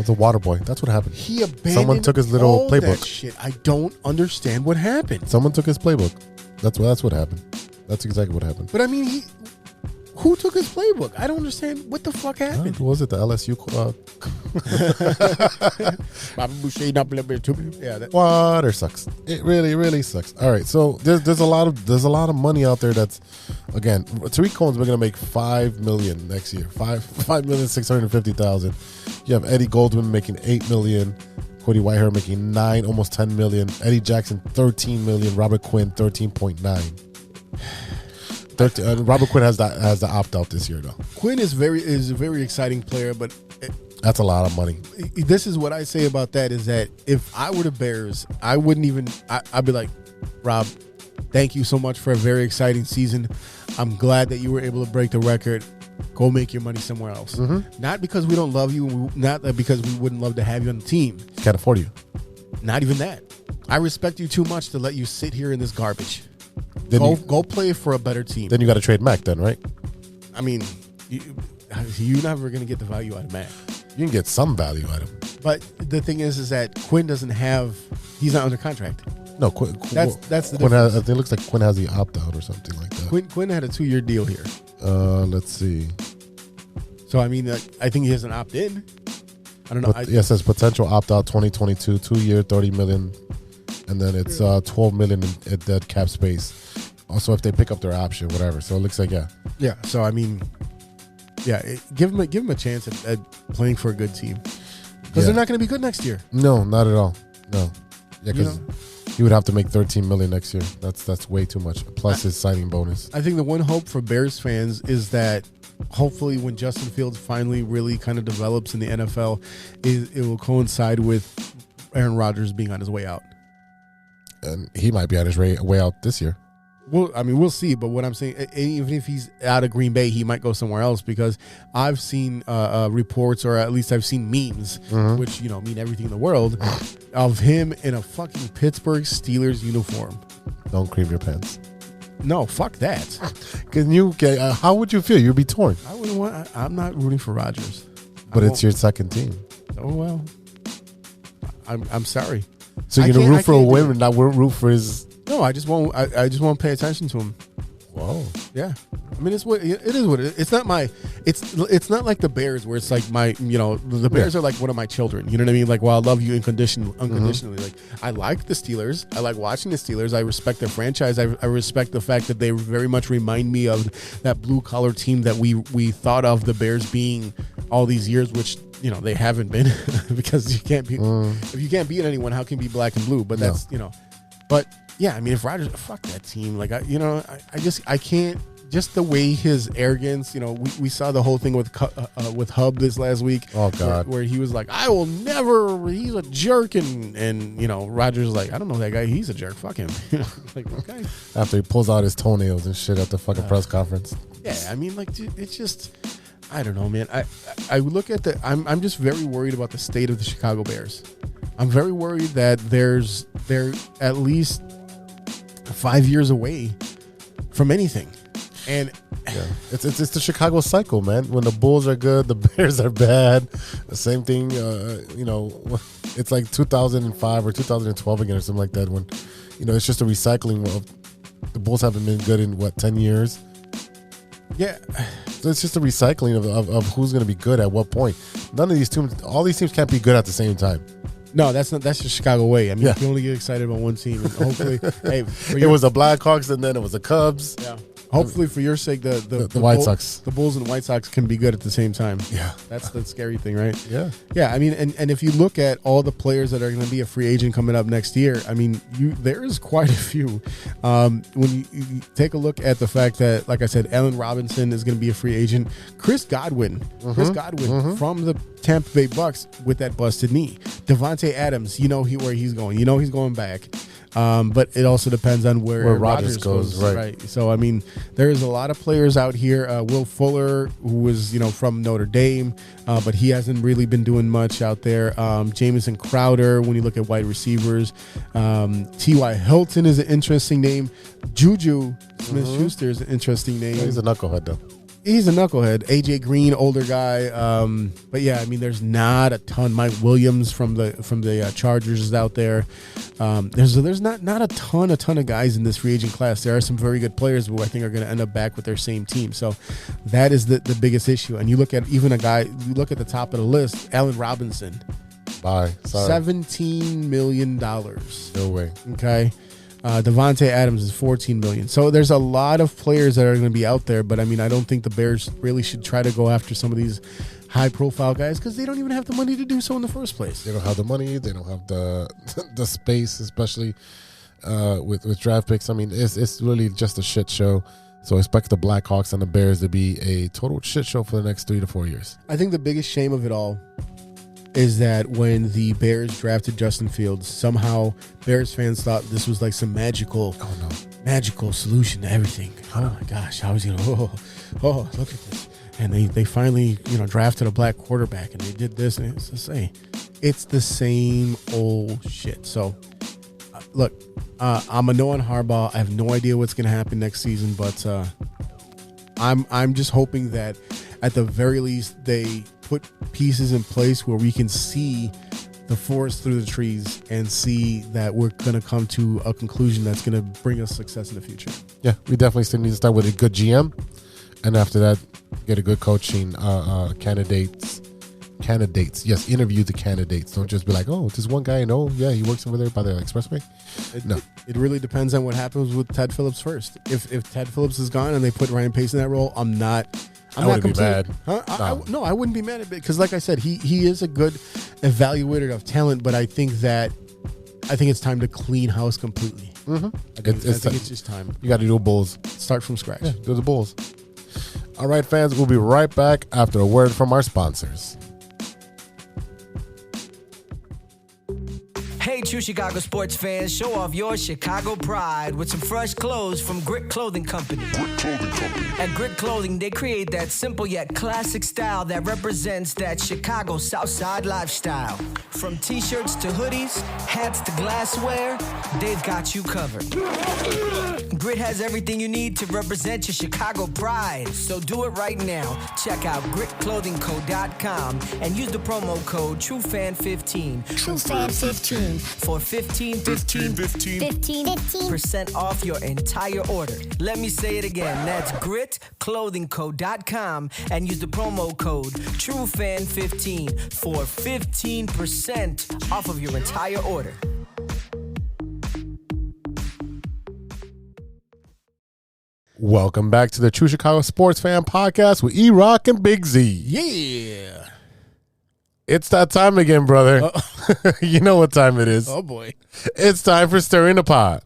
The water boy. That's what happened. He abandoned. Someone took his little playbook. That shit. I don't understand what happened. Someone took his playbook. That's what happened. That's exactly what happened. But I mean, who took his playbook? I don't understand what the fuck happened. Was it the LSU? Water sucks. It really, really sucks. All right, so there's a lot of money out there. That's, again, Tariq Cohen's going to make $5 million next year. $5,650,000. You have Eddie Goldman making $8 million. Cody Whitehair making $9 million, almost $10 million. Eddie Jackson $13 million. Robert Quinn $13.9 million. Robert Quinn has the opt out this year though. Quinn is a very exciting player, but that's a lot of money. This is what I say about that, is that if I were the Bears, I wouldn't even. I'd be like, Rob, thank you so much for a very exciting season. I'm glad that you were able to break the record. Go make your money somewhere else. Not because we don't love you, not because we wouldn't love to have you on the team. Can't afford you. Not even that. I respect you too much to let you sit here in this garbage. Go play for a better team. Then you got to trade Mac then, right? I mean, you're never going to get the value out of Mac. You can get some value out of him. But the thing is that Quinn he's not under contract. No, Quinn. That's the difference. It looks like Quinn has the opt-out or something like that. Quinn had a 2-year deal here. Let's see. So, I mean, I think he has an opt-in. I don't know. It says potential opt-out 2022, 2-year, $30 million. And then it's $12 million in dead cap space. Also, if they pick up their option, whatever. So it looks like, yeah. Yeah. So I mean, yeah, give him a chance at playing for a good team, because they're not going to be good next year. No, not at all. No. Yeah, because he would have to make $13 million next year. That's way too much. Plus his signing bonus. I think the one hope for Bears fans is that hopefully when Justin Fields finally really kind of develops in the NFL, it will coincide with Aaron Rodgers being on his way out. And he might be on his way out this year. Well, I mean, we'll see. But what I'm saying, even if he's out of Green Bay, he might go somewhere else, because I've seen reports, or at least I've seen memes, which, mean everything in the world, of him in a fucking Pittsburgh Steelers uniform. Don't cream your pants. No, fuck that. How would you feel? You'd be torn. I wouldn't want. I'm not rooting for Rodgers. But it's your second team. Oh well. I'm sorry. So you're gonna root for a win and not root for his. No, I just won't. I just won't pay attention to him. Whoa. Yeah. I mean, it is what it is. It's not my. It's not like the Bears, where it's like my. The Bears are like one of my children. You know what I mean? Like, well, I love you unconditionally. Like, I like the Steelers. I like watching the Steelers. I respect their franchise. I respect the fact that they very much remind me of that blue collar team that we thought of the Bears being all these years, which they haven't been, because you can't be. If you can't beat anyone, how can you be black and blue? But that's But yeah, I mean, if Rodgers, fuck that team. Like, I can't just the way his arrogance, we saw the whole thing with Hub this last week. Oh God, where he was like, I will never. He's a jerk, and Rogers like, I don't know that guy. He's a jerk. Fuck him. Like, okay. After he pulls out his toenails and shit at the fucking press conference. Yeah, I mean, like, it's just, I don't know, man. I look at I'm just very worried about the state of the Chicago Bears. I'm very worried that they're at least 5 years away from anything. And yeah, it's the Chicago cycle, man. When the Bulls are good, the Bears are bad. The same thing, it's like 2005 or 2012 again or something like that. When, it's just a recycling of the Bulls haven't been good in 10 years. Yeah, so it's just a recycling of who's going to be good at what point. None of these teams, all these teams can't be good at the same time. No, that's the Chicago way. I mean, you only get excited about one team, and hopefully, it was the Blackhawks, and then it was the Cubs. Yeah. Hopefully, for your sake, the White Sox, the Bulls and White Sox can be good at the same time. Yeah, that's the scary thing, right? Yeah, yeah. I mean, and if you look at all the players that are going to be a free agent coming up next year, I mean, there is quite a few. When you take a look at the fact that, like I said, Allen Robinson is going to be a free agent. Chris Godwin from the Tampa Bay Bucks with that busted knee. Devontae Adams, where he's going. He's going back. But it also depends on where Rodgers goes. Right. So, I mean, there's a lot of players out here. Will Fuller, who was, from Notre Dame, but he hasn't really been doing much out there. Jamison Crowder, when you look at wide receivers. T.Y. Hilton is an interesting name. Juju Smith-Schuster is an interesting name. He's a knucklehead, though. He's a knucklehead. AJ Green, older guy. But yeah, I mean, there's not a ton. Mike Williams from the Chargers is out there. There's not a ton of guys in this free agent class. There are some very good players who I think are going to end up back with their same team. So that is the biggest issue. And you look at even you look at the top of the list, Allen Robinson. Bye. Sorry. $17 million. No way. Okay. Devontae Adams is $14 million. So there's a lot of players that are going to be out there, but I mean, I don't think the Bears really should try to go after some of these high-profile guys because they don't even have the money to do so in the first place. They don't have the money. They don't have the space, especially with draft picks. I mean, it's really just a shit show. So expect the Blackhawks and the Bears to be a total shit show for the next 3 to 4 years. I think the biggest shame of it all is that when the Bears drafted Justin Fields, somehow Bears fans thought this was like some magical solution to everything. Oh my gosh, how is he gonna? Oh, look at this! And they finally drafted a black quarterback, and they did this, and it's the same old shit. So look, I'm a no on Harbaugh. I have no idea what's gonna happen next season, but I'm just hoping that at the very least they put pieces in place where we can see the forest through the trees and see that we're going to come to a conclusion that's going to bring us success in the future. Yeah, we definitely still need to start with a good GM, and after that, get a good coaching candidates. Yes, interview the candidates. Don't just be like, oh, this one guy I know. Yeah, he works over there by the expressway. No. It really depends on what happens with Ted Phillips first. If Ted Phillips is gone and they put Ryan Pace in that role, I wouldn't be mad. I wouldn't be mad at it because, like I said, he is a good evaluator of talent. But I think it's time to clean house completely. Mm-hmm. I think it's just time. You got to do Bulls. Start from scratch. Yeah, do the Bulls. All right, fans, we'll be right back after a word from our sponsors. Hey, true Chicago sports fans, show off your Chicago pride with some fresh clothes from Grit Clothing Company. At Grit Clothing, they create that simple yet classic style that represents that Chicago Southside lifestyle. From t-shirts to hoodies, hats to glassware, they've got you covered. Grit has everything you need to represent your Chicago pride, so do it right now. Check out gritclothingco.com and use the promo code TrueFan15. TrueFan15. For 15% off your entire order. Let me say it again. That's gritclothingco.com and use the promo code TrueFan15 for 15% off of your entire order. Welcome back to the True Chicago Sports Fan Podcast with E-Rock and Big Z. Yeah. It's that time again, brother. You know what time it is. Oh, boy. It's time for Stirring the Pot.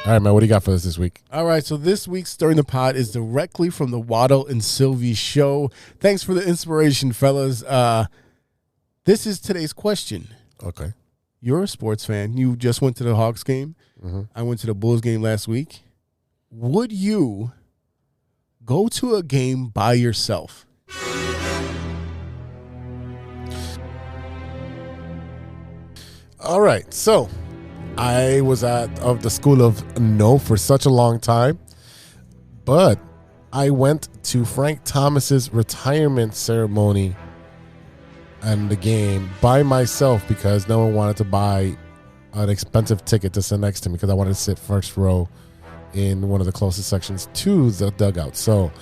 All right, man, what do you got for us this week? All right, so this week's Stirring the Pot is directly from the Waddle and Sylvie show. Thanks for the inspiration, fellas. This is today's question. Okay. You're a sports fan. You just went to the Hawks game. Mm-hmm. I went to the Bulls game last week. Would you go to a game by yourself? All right, so I was of the school of no for such a long time, but I went to Frank Thomas's retirement ceremony and the game by myself because no one wanted to buy an expensive ticket to sit next to me because I wanted to sit first row in one of the closest sections to the dugout. So,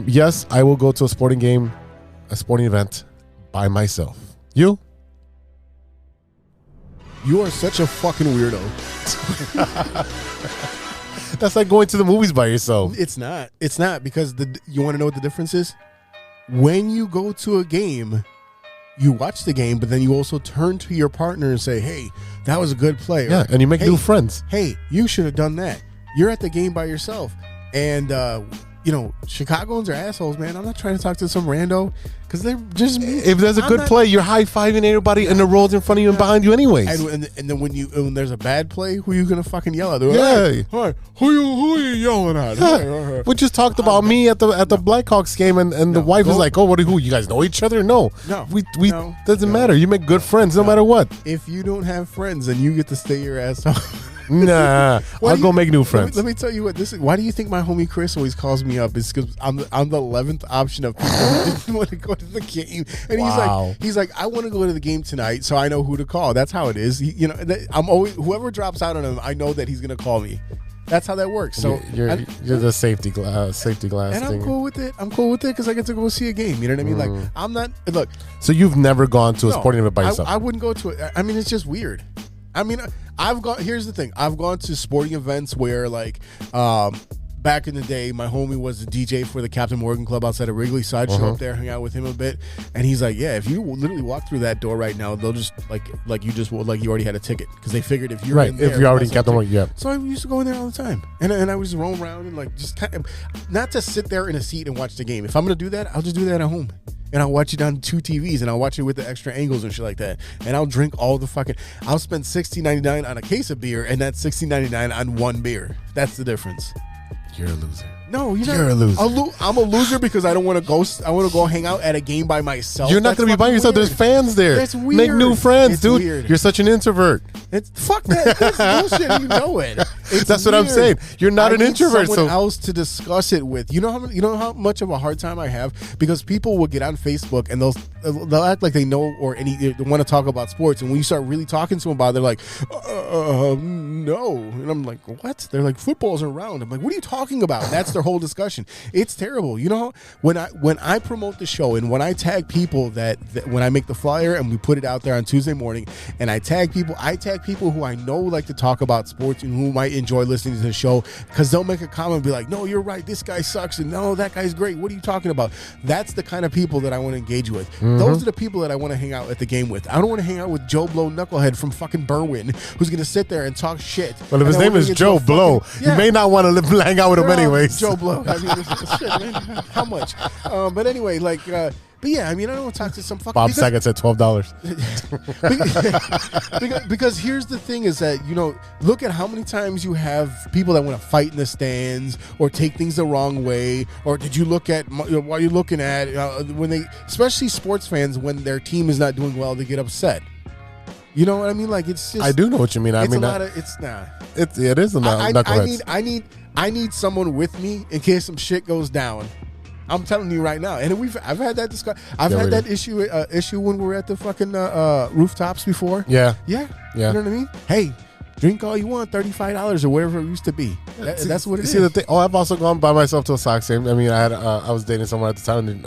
yes, I will go to a sporting event by myself. You? You are such a fucking weirdo. That's like going to the movies by yourself. It's not. It's not because you want to know what the difference is? When you go to a game, you watch the game, but then you also turn to your partner and say, hey, that was a good play. Yeah, and you make new friends. Hey, you should have done that. You're at the game by yourself. And, Chicagoans are assholes, man. I'm not trying to talk to some rando because they're just me. If there's a good play, you're high-fiving everybody in the rows in front of you and behind you anyways. And then when there's a bad play, who are you going to fucking yell at? Yeah. Hey, who are you yelling at? Yeah. We just talked about me at the Blackhawks game, and the wife is like, "Oh, who? You guys know each other?" No, doesn't matter. You make good friends no matter what. If you don't have friends, then you get to stay your ass home. Nah, I'll go make new friends. Let me tell you what this is. Why do you think my homie Chris always calls me up? It's because I'm the 11th option of people who didn't want to go to the game, and he's like, I want to go to the game tonight, so I know who to call. That's how it is. I'm always whoever drops out on him, I know that he's gonna call me. That's how that works. So you're the safety glass and thing. I'm cool with it. I'm cool with it because I get to go see a game. You know what I mean? Like I'm not. Look. So you've never gone to a sporting event by yourself? I wouldn't go to it. I mean, it's just weird. I mean, here's the thing. I've gone to sporting events where, like, back in the day, my homie was the DJ for the Captain Morgan Club outside of Wrigley, so I'd show up there, hang out with him a bit, and he's like, "Yeah, if you literally walk through that door right now, they'll just like you already had a ticket because they figured if you're in there, if you're already in Captain Morgan, yeah." So I used to go in there all the time, and I would just roam around and like just kind of not to sit there in a seat and watch the game. If I'm gonna do that, I'll just do that at home. And I'll watch it on 2 TVs, and I'll watch it with the extra angles and shit like that. And I'll drink all the fucking. I'll spend $16.99 on a case of beer, and that's $16.99 on one beer. That's the difference. You're a loser. No, you're a loser. I'm a loser because I don't want to go. I want to go hang out at a game by myself. You're not going to be by yourself. Weird. There's fans there. That's weird. Make new friends, it's dude. Weird. You're such an introvert. Fuck that. That's bullshit. You know it. That's what I'm saying. You're not an introvert. Someone else to discuss it with. You know how much of a hard time I have because people will get on Facebook and they'll act like they know they want to talk about sports, and when you start really talking to them about it, they're like, no, and I'm like, what? They're like, football's around. I'm like, what are you talking about? And that's their whole discussion. It's terrible. You know, when I promote the show and when I tag people that when I make the flyer and we put it out there on Tuesday morning, and I tag people who I know like to talk about sports and who might enjoy listening to the show because they'll make a comment and be like, no, you're right, this guy sucks, and no, that guy's great. What are you talking about? That's the kind of people that I want to engage with. Those are the people that I want to hang out at the game with. I don't want to hang out with Joe Blow Knucklehead from fucking Berwyn who's going to sit there and talk shit. Well, if his name is Joe Blow, you may not want to hang out with him anyways. Joe Blow. I mean, shit, man. How much? But anyway, like, but yeah, I mean, I don't want to talk to some fucking... Bob Saget said $12. because here's the thing is that, look at how many times you have people that want to fight in the stands or take things the wrong way, or did you look at, what you're looking at, when they, especially sports fans, when their team is not doing well, they get upset. You know what I mean? Like, it's just... I do know what you mean. It is a knuckleheads. I need someone with me in case some shit goes down. I'm telling you right now, and I've had that discussion. I've had that issue when we were at the fucking rooftops before. Yeah. You know what I mean? Hey, drink all you want, $35 or whatever it used to be. That's what it is. See the thing. Oh, I've also gone by myself to a Sox game. I mean, I was dating someone at the time, and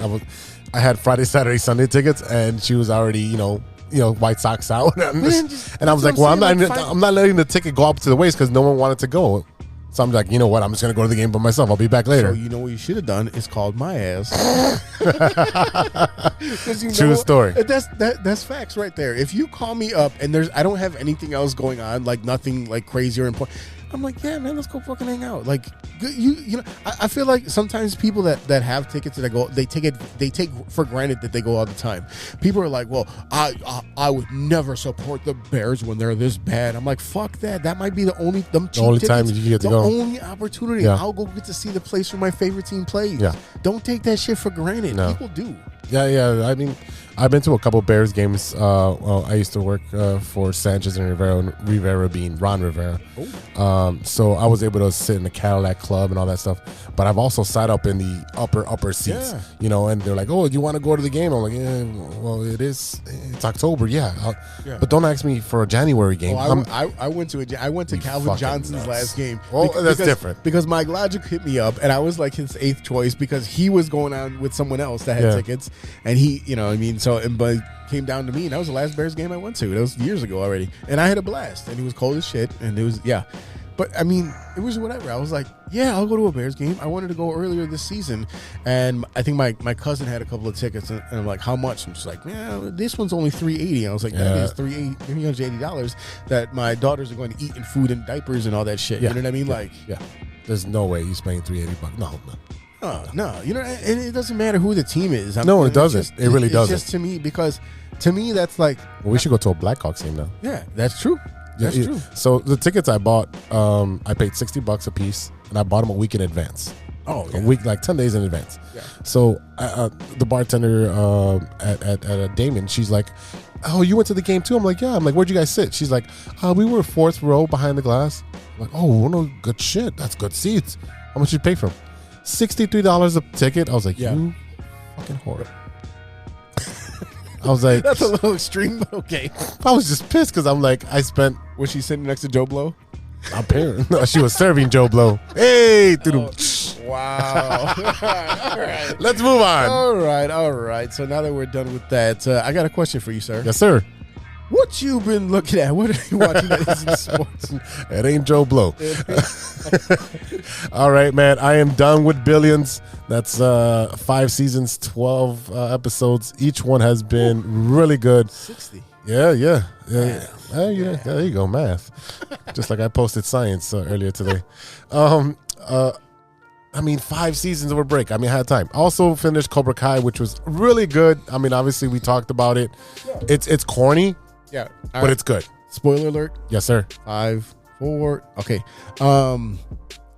I had Friday, Saturday, Sunday tickets, and she was already White Sox out, and I was like, well, I'm not letting the ticket go up to the waist because no one wanted to go. So I'm like, you know what? I'm just gonna go to the game by myself. I'll be back later. So you know what you should have done? It's called my ass. True story. That's facts right there. If you call me up and I don't have anything else going on, like nothing like crazy or important, I'm like, yeah, man, let's go fucking hang out. Like, you know, I feel like sometimes people that have tickets that go, they take for granted that they go all the time. People are like, well, I would never support the Bears when they're this bad. I'm like, fuck that. That might be the only time you get to go. The only opportunity. Yeah. I'll go get to see the place where my favorite team plays. Yeah. Don't take that shit for granted. No. People do. Yeah. I mean, I've been to a couple Bears games. Well, I used to work for Sanchez and Rivera being Ron Rivera. So I was able to sit in the Cadillac Club and all that stuff. But I've also sat up in the upper seats, you know, and they're like, oh, you want to go to the game? I'm like, yeah, well, it's October. Yeah. But don't ask me for a January game. I went to Calvin Johnson's last game. Oh, that's different. Because Mike Logic hit me up and I was like his 8th choice because he was going on with someone else that had tickets. And he, you know, I mean, but it came down to me, and that was the last Bears game I went to. That was years ago already, and I had a blast. And it was cold as shit, and it was But I mean, it was whatever. I was like, yeah, I'll go to a Bears game. I wanted to go earlier this season, and I think my cousin had a couple of tickets, and I'm like, how much? And she's like, yeah, this one's only $380. I was like, that is $380 that my daughters are going to eat in food and diapers and all that shit. You know what I mean? There's no way you spending $380. No. No, you know, and it doesn't matter who the team is. No, it doesn't. It really doesn't. Just to me, because to me, that's like. Well, we should go to a Blackhawks game now. Yeah, that's true. That's true. So the tickets I bought, I paid $60 a piece, and I bought them a week in advance. Oh, yeah. A week, like 10 days in advance. Yeah. So the bartender at Damon, she's like, oh, you went to the game too? I'm like, yeah. I'm like, where'd you guys sit? She's like, we were 4th row behind the glass. I'm like, oh, no, good shit. That's good seats. How much did you pay for them? $63 a ticket. I was like, you fucking whore. I was like, that's a little extreme, but okay. I was just pissed because I'm like, I spent. Was she sitting next to Joe Blow? Apparently, no, she was serving Joe Blow. Hey, wow. All right. Let's move on. All right. So now that we're done with that, I got a question for you, sir. Yes, sir. What you been looking at? What are you watching that isn't sports? It ain't Joe Blow. All right, man. I am done with Billions. That's 5 seasons, 12 episodes. Each one has been really good. 60. Yeah. There you go, math. Just like I posted science earlier today. I mean, 5 seasons of a break. I mean, I had time. Also finished Cobra Kai, which was really good. I mean, obviously we talked about it. Yeah. It's corny. Yeah. But it's good. Spoiler alert. Yes, sir. 5, 4. Okay.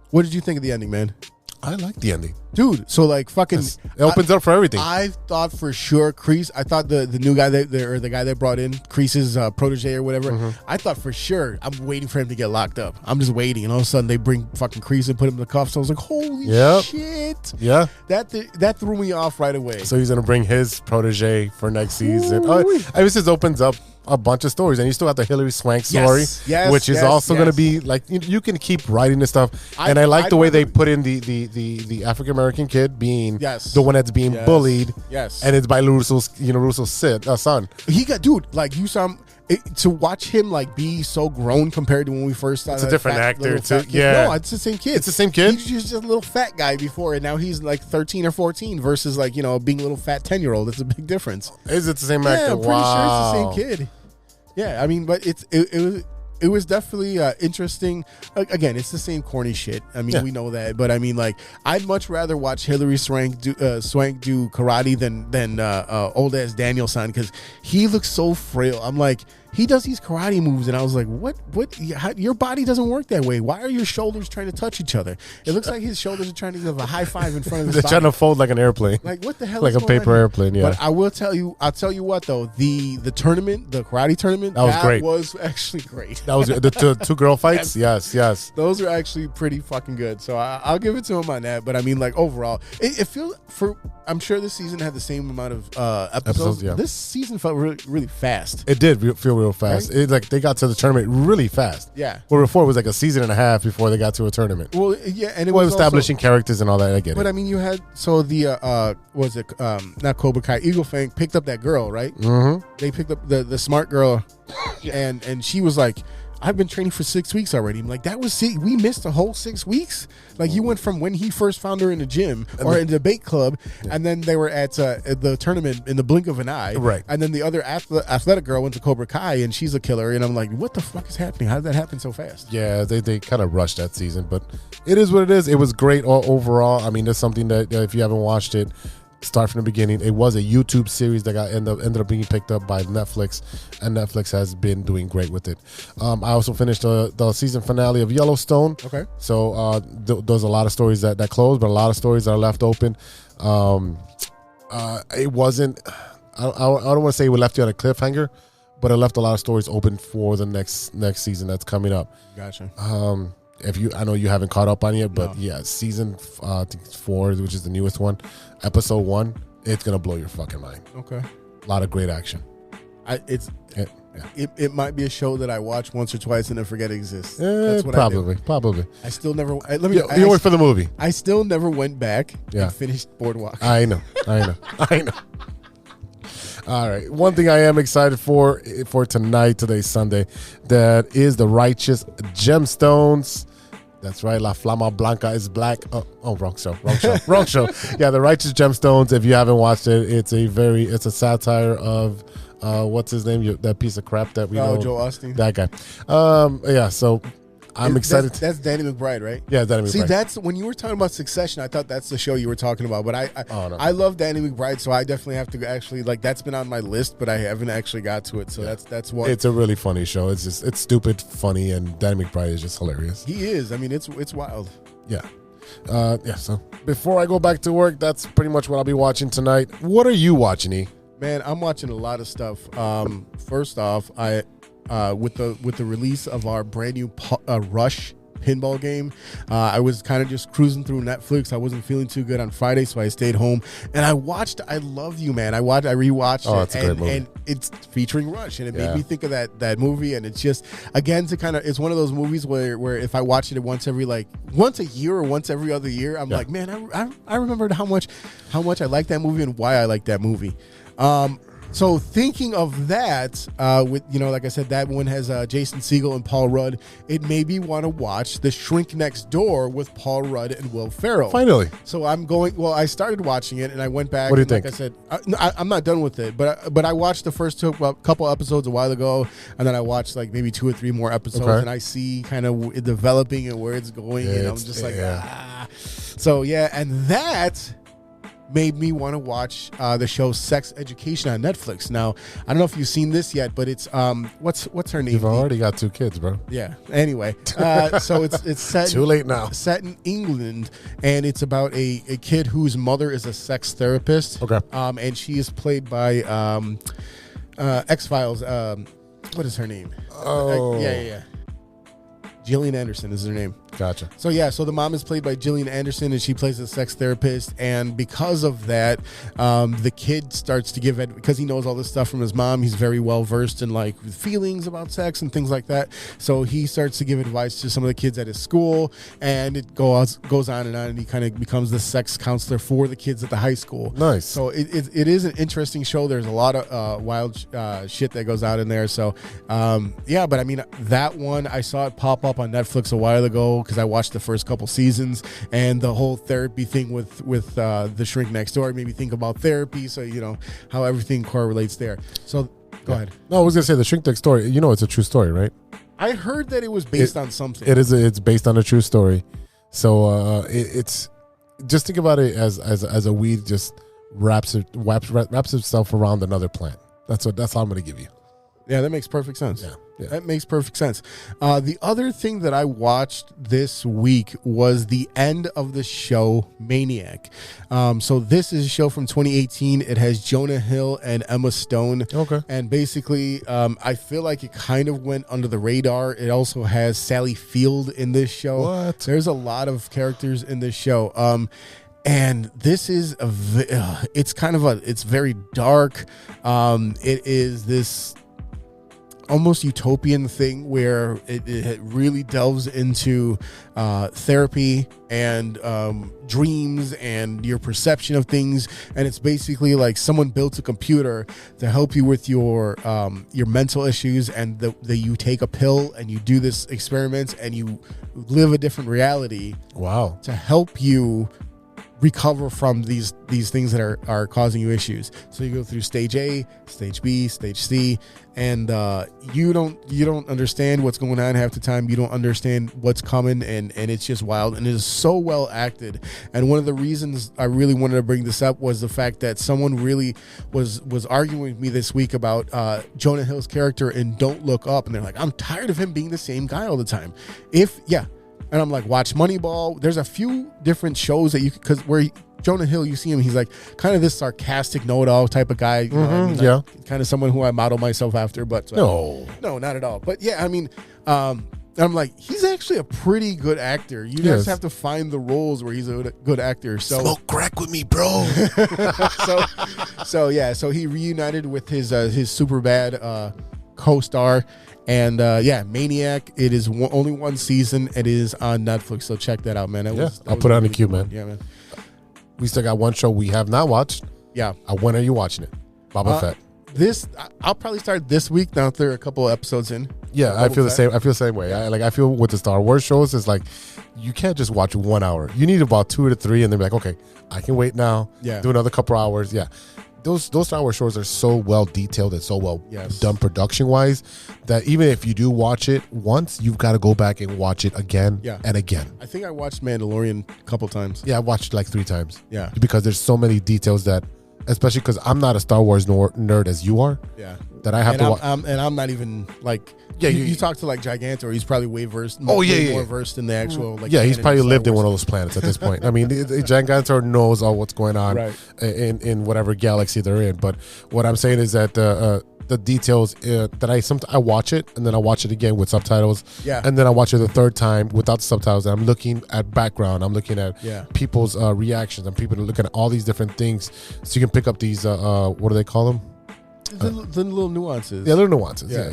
What did you think of the ending, man? I like the ending. Dude, so like fucking it opens up for everything. I thought for sure Kreese, I thought the new guy or the guy they brought in, Kreese's protege or whatever, I thought for sure I'm waiting for him to get locked up. I'm just waiting, and all of a sudden they bring fucking Kreese and put him in the cuffs. So I was like, holy shit. Yeah. That threw me off right away. So he's gonna bring his protege for next season. This just opens up a bunch of stories, and you still have the Hilary Swank story, which is also going to be like you can keep writing this stuff. And I like the way they put in the African American kid being the one that's being bullied. Yes, and it's by Russo's son. He got like you saw him. To watch him like be so grown compared to when we first started. It's a different actor too. Yeah, no, it's the same kid. It's the same kid. He's just a little fat guy before, and now he's like 13 or 14 versus like being a little fat 10-year-old. It's a big difference. Is it the same actor? Yeah, I'm pretty sure it's the same kid. Yeah, I mean, but it was definitely interesting. Again, it's the same corny shit. I mean, we know that, but I mean, like, I'd much rather watch Hilary Swank do karate than old ass Daniel-san, because he looks so frail. I'm like, he does these karate moves, and I was like, what? Your body doesn't work that way. Why are your shoulders trying to touch each other? It looks like his shoulders are trying to give a high five in front of his They're body. trying to fold like an airplane. Like, what the hell? Like is a paper airplane. Yeah. But I'll tell you what though, the tournament, the karate tournament, that great. Was actually great. That was the two girl fights. Yes. Those are actually pretty fucking good. So I'll give it to him on that. But I mean, like, overall, it feels I'm sure this season had the same amount of episodes. Yeah. This season felt really, really fast. It did feel real fast. Right? It's like they got to the tournament really fast. Yeah. Where before it was like a season and a half before they got to a tournament. Well, yeah, and it was also, establishing characters and all that. I get it. But I mean, you had not Cobra Kai, Eagle Fang picked up that girl, right? Mm-hmm. They picked up the smart girl, and she was like, I've been training for 6 weeks already. I'm like, we missed a whole 6 weeks. Like, you went from when he first found her in the gym or in the debate club, and then they were at the tournament in the blink of an eye. Right. And then the other athletic girl went to Cobra Kai, and she's a killer. And I'm like, what the fuck is happening? How did that happen so fast? Yeah, they kind of rushed that season, but it is what it is. It was great overall. I mean, there's something that if you haven't watched it, start from the beginning. It was a YouTube series that ended up being picked up by Netflix, and Netflix has been doing great with it. I also finished the season finale of Yellowstone. Okay. So there's a lot of stories that closed, but a lot of stories that are left open. It wasn't. I don't want to say we left you on a cliffhanger, but it left a lot of stories open for the next season that's coming up. Gotcha. I know you haven't caught up on it, but yeah, season 4, which is the newest one, episode 1, it's gonna blow your fucking mind. Okay. A lot of great action. It might be a show that I watch once or twice and then forget it exists. That's what probably. I still never. You wait for the movie. I still never went back and finished Boardwalk. I know. All right. One thing I am excited for tonight, today's Sunday, that is the Righteous Gemstones. That's right. La Flama Blanca is black. Oh, wrong show. Wrong show. Yeah, the Righteous Gemstones. If you haven't watched it, it's a satire of what's his name? That piece of crap that we know. Joe Osteen. That guy. Yeah. So I'm excited. That's Danny McBride, right? Yeah, Danny McBride. See, that's when you were talking about Succession. I thought that's the show you were talking about. But I love Danny McBride, so I definitely have to actually that's been on my list, but I haven't actually got to it. So that's what. It's a really funny show. It's stupid, funny, and Danny McBride is just hilarious. He is. I mean, it's wild. Yeah. So before I go back to work, that's pretty much what I'll be watching tonight. What are you watching, E? Man, I'm watching a lot of stuff. First off, with the release of our brand new Rush pinball game, I was kind of just cruising through Netflix. I wasn't feeling too good on Friday, so I stayed home and I watched I Love You, Man. I rewatched it, it's a great movie. And it's featuring Rush, and it made me think of that movie. And it's just, again, it's one of those movies where if I watch it once a year or once every other year, I'm like, man, I remembered how much I like that movie and why I like that movie. So thinking of that, with like I said, that one has Jason Segel and Paul Rudd. It made me want to watch The Shrink Next Door with Paul Rudd and Will Ferrell. Finally. So I'm going. Well, I started watching it and I went back. What do you think? Like I said, I'm not done with it, but I watched the first couple episodes a while ago, and then I watched like maybe 2 or 3 more episodes, and I see kind of it developing and where it's going, and I'm just like, So yeah, and that made me want to watch the show Sex Education on Netflix. Now, I don't know if you've seen this yet, but it's what's her name? You've already got 2 kids, bro. Yeah. Anyway, so it's set too late now. Set in England, and it's about a kid whose mother is a sex therapist. Okay. And she is played by X-Files. What is her name? Oh. Yeah. Gillian Anderson is her name. Gotcha. So the mom is played by Gillian Anderson, and she plays a sex therapist. And because of that, the kid starts to give it, because he knows all this stuff from his mom. He's very well versed in like feelings about sex and things like that. So he starts to give advice to some of the kids at his school, and it goes on, and he kind of becomes the sex counselor for the kids at the high school. Nice. So it is an interesting show. There's a lot of wild shit that goes out in there. So but I mean, that one, I saw it pop up on Netflix a while ago because I watched the first couple seasons, and the whole therapy thing with The Shrink Next Door made me think about therapy. So how everything correlates there. So go ahead. No, I was gonna say The Shrink Next Door. It's a true story, right? I heard that it was based on something. It is. It's based on a true story. So it's just think about it as a weed just wraps itself around another plant. That's all I'm gonna give you. Yeah, that makes perfect sense. Yeah. That makes perfect sense. The other thing that I watched this week was the end of the show Maniac. So this is a show from 2018. It has Jonah Hill and Emma Stone. Okay. And basically, I feel like it kind of went under the radar. It also has Sally Field in this show. What? There's a lot of characters in this show. And this is it's very dark. It is this almost utopian thing where it really delves into therapy and dreams and your perception of things, and it's basically like someone built a computer to help you with your mental issues, and you take a pill and you do this experiment and you live a different reality. Wow. To help you recover from these things that are causing you issues. So you go through stage A, stage B, stage C, and you don't understand what's going on half the time. You don't understand what's coming, and it's just wild, and it is so well acted. And one of the reasons I really wanted to bring this up was the fact that someone really was arguing with me this week about Jonah Hill's character in Don't Look Up, and they're like, I'm tired of him being the same guy all the time. And I'm like, watch Moneyball. There's a few different shows that because where Jonah Hill, you see him, he's like kind of this sarcastic know-it-all type of guy. Kind of someone who I model myself after, but no, not at all. But yeah, I mean, I'm like, he's actually a pretty good actor. You just have to find the roles where he's a good actor. So smoke crack with me, bro. so he reunited with his Superbad co-star. And Maniac. It is only one season. It is on Netflix, so check that out, man. I'll put it on the queue, man. Yeah, man. We still got one show we have not watched. Yeah. When are you watching it? Boba Fett. I'll probably start this week. Now there are a couple of episodes in. Yeah, I feel the same. I feel the same way. I feel with the Star Wars shows, it's like you can't just watch 1 hour. You need about 2 to 3, and then be like, okay, I can wait now. Yeah. Do another couple hours. Yeah. Those Star Wars shows are so well detailed and so well done production wise that even if you do watch it once, you've got to go back and watch it again and again. I think I watched Mandalorian a couple times. Yeah, I watched it like 3 times. Yeah, because there's so many details that, especially because I'm not a Star Wars nerd as you are. Yeah, that I have to watch. And I'm not even like. Yeah, you talk to like Gigantor, he's probably way versed. More versed in the actual. Like, he's probably lived in one of those planets at this point. I mean, Gigantor knows all what's going on in whatever galaxy they're in. But what I'm saying is that the details that I watch it and then I watch it again with subtitles. Yeah, and then I watch it the third time without the subtitles. And I'm looking at background. I'm looking at people's reactions. And people are looking at all these different things, so you can pick up these. What do they call them? The little nuances. Yeah, little nuances. Yeah.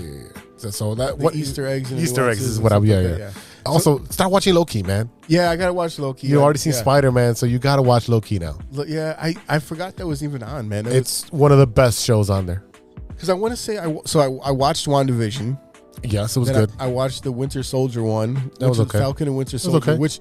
So that what Easter eggs is what I'm. Yeah. Also, start watching Loki, man. Yeah, I gotta watch Loki. You've already seen Spider-Man, so you gotta watch Loki now. Yeah, I forgot that was even on, man. It's one of the best shows on there. Because I want to say I watched WandaVision. Yes, it was good. I watched the Winter Soldier one. That was okay. Falcon and Winter Soldier, which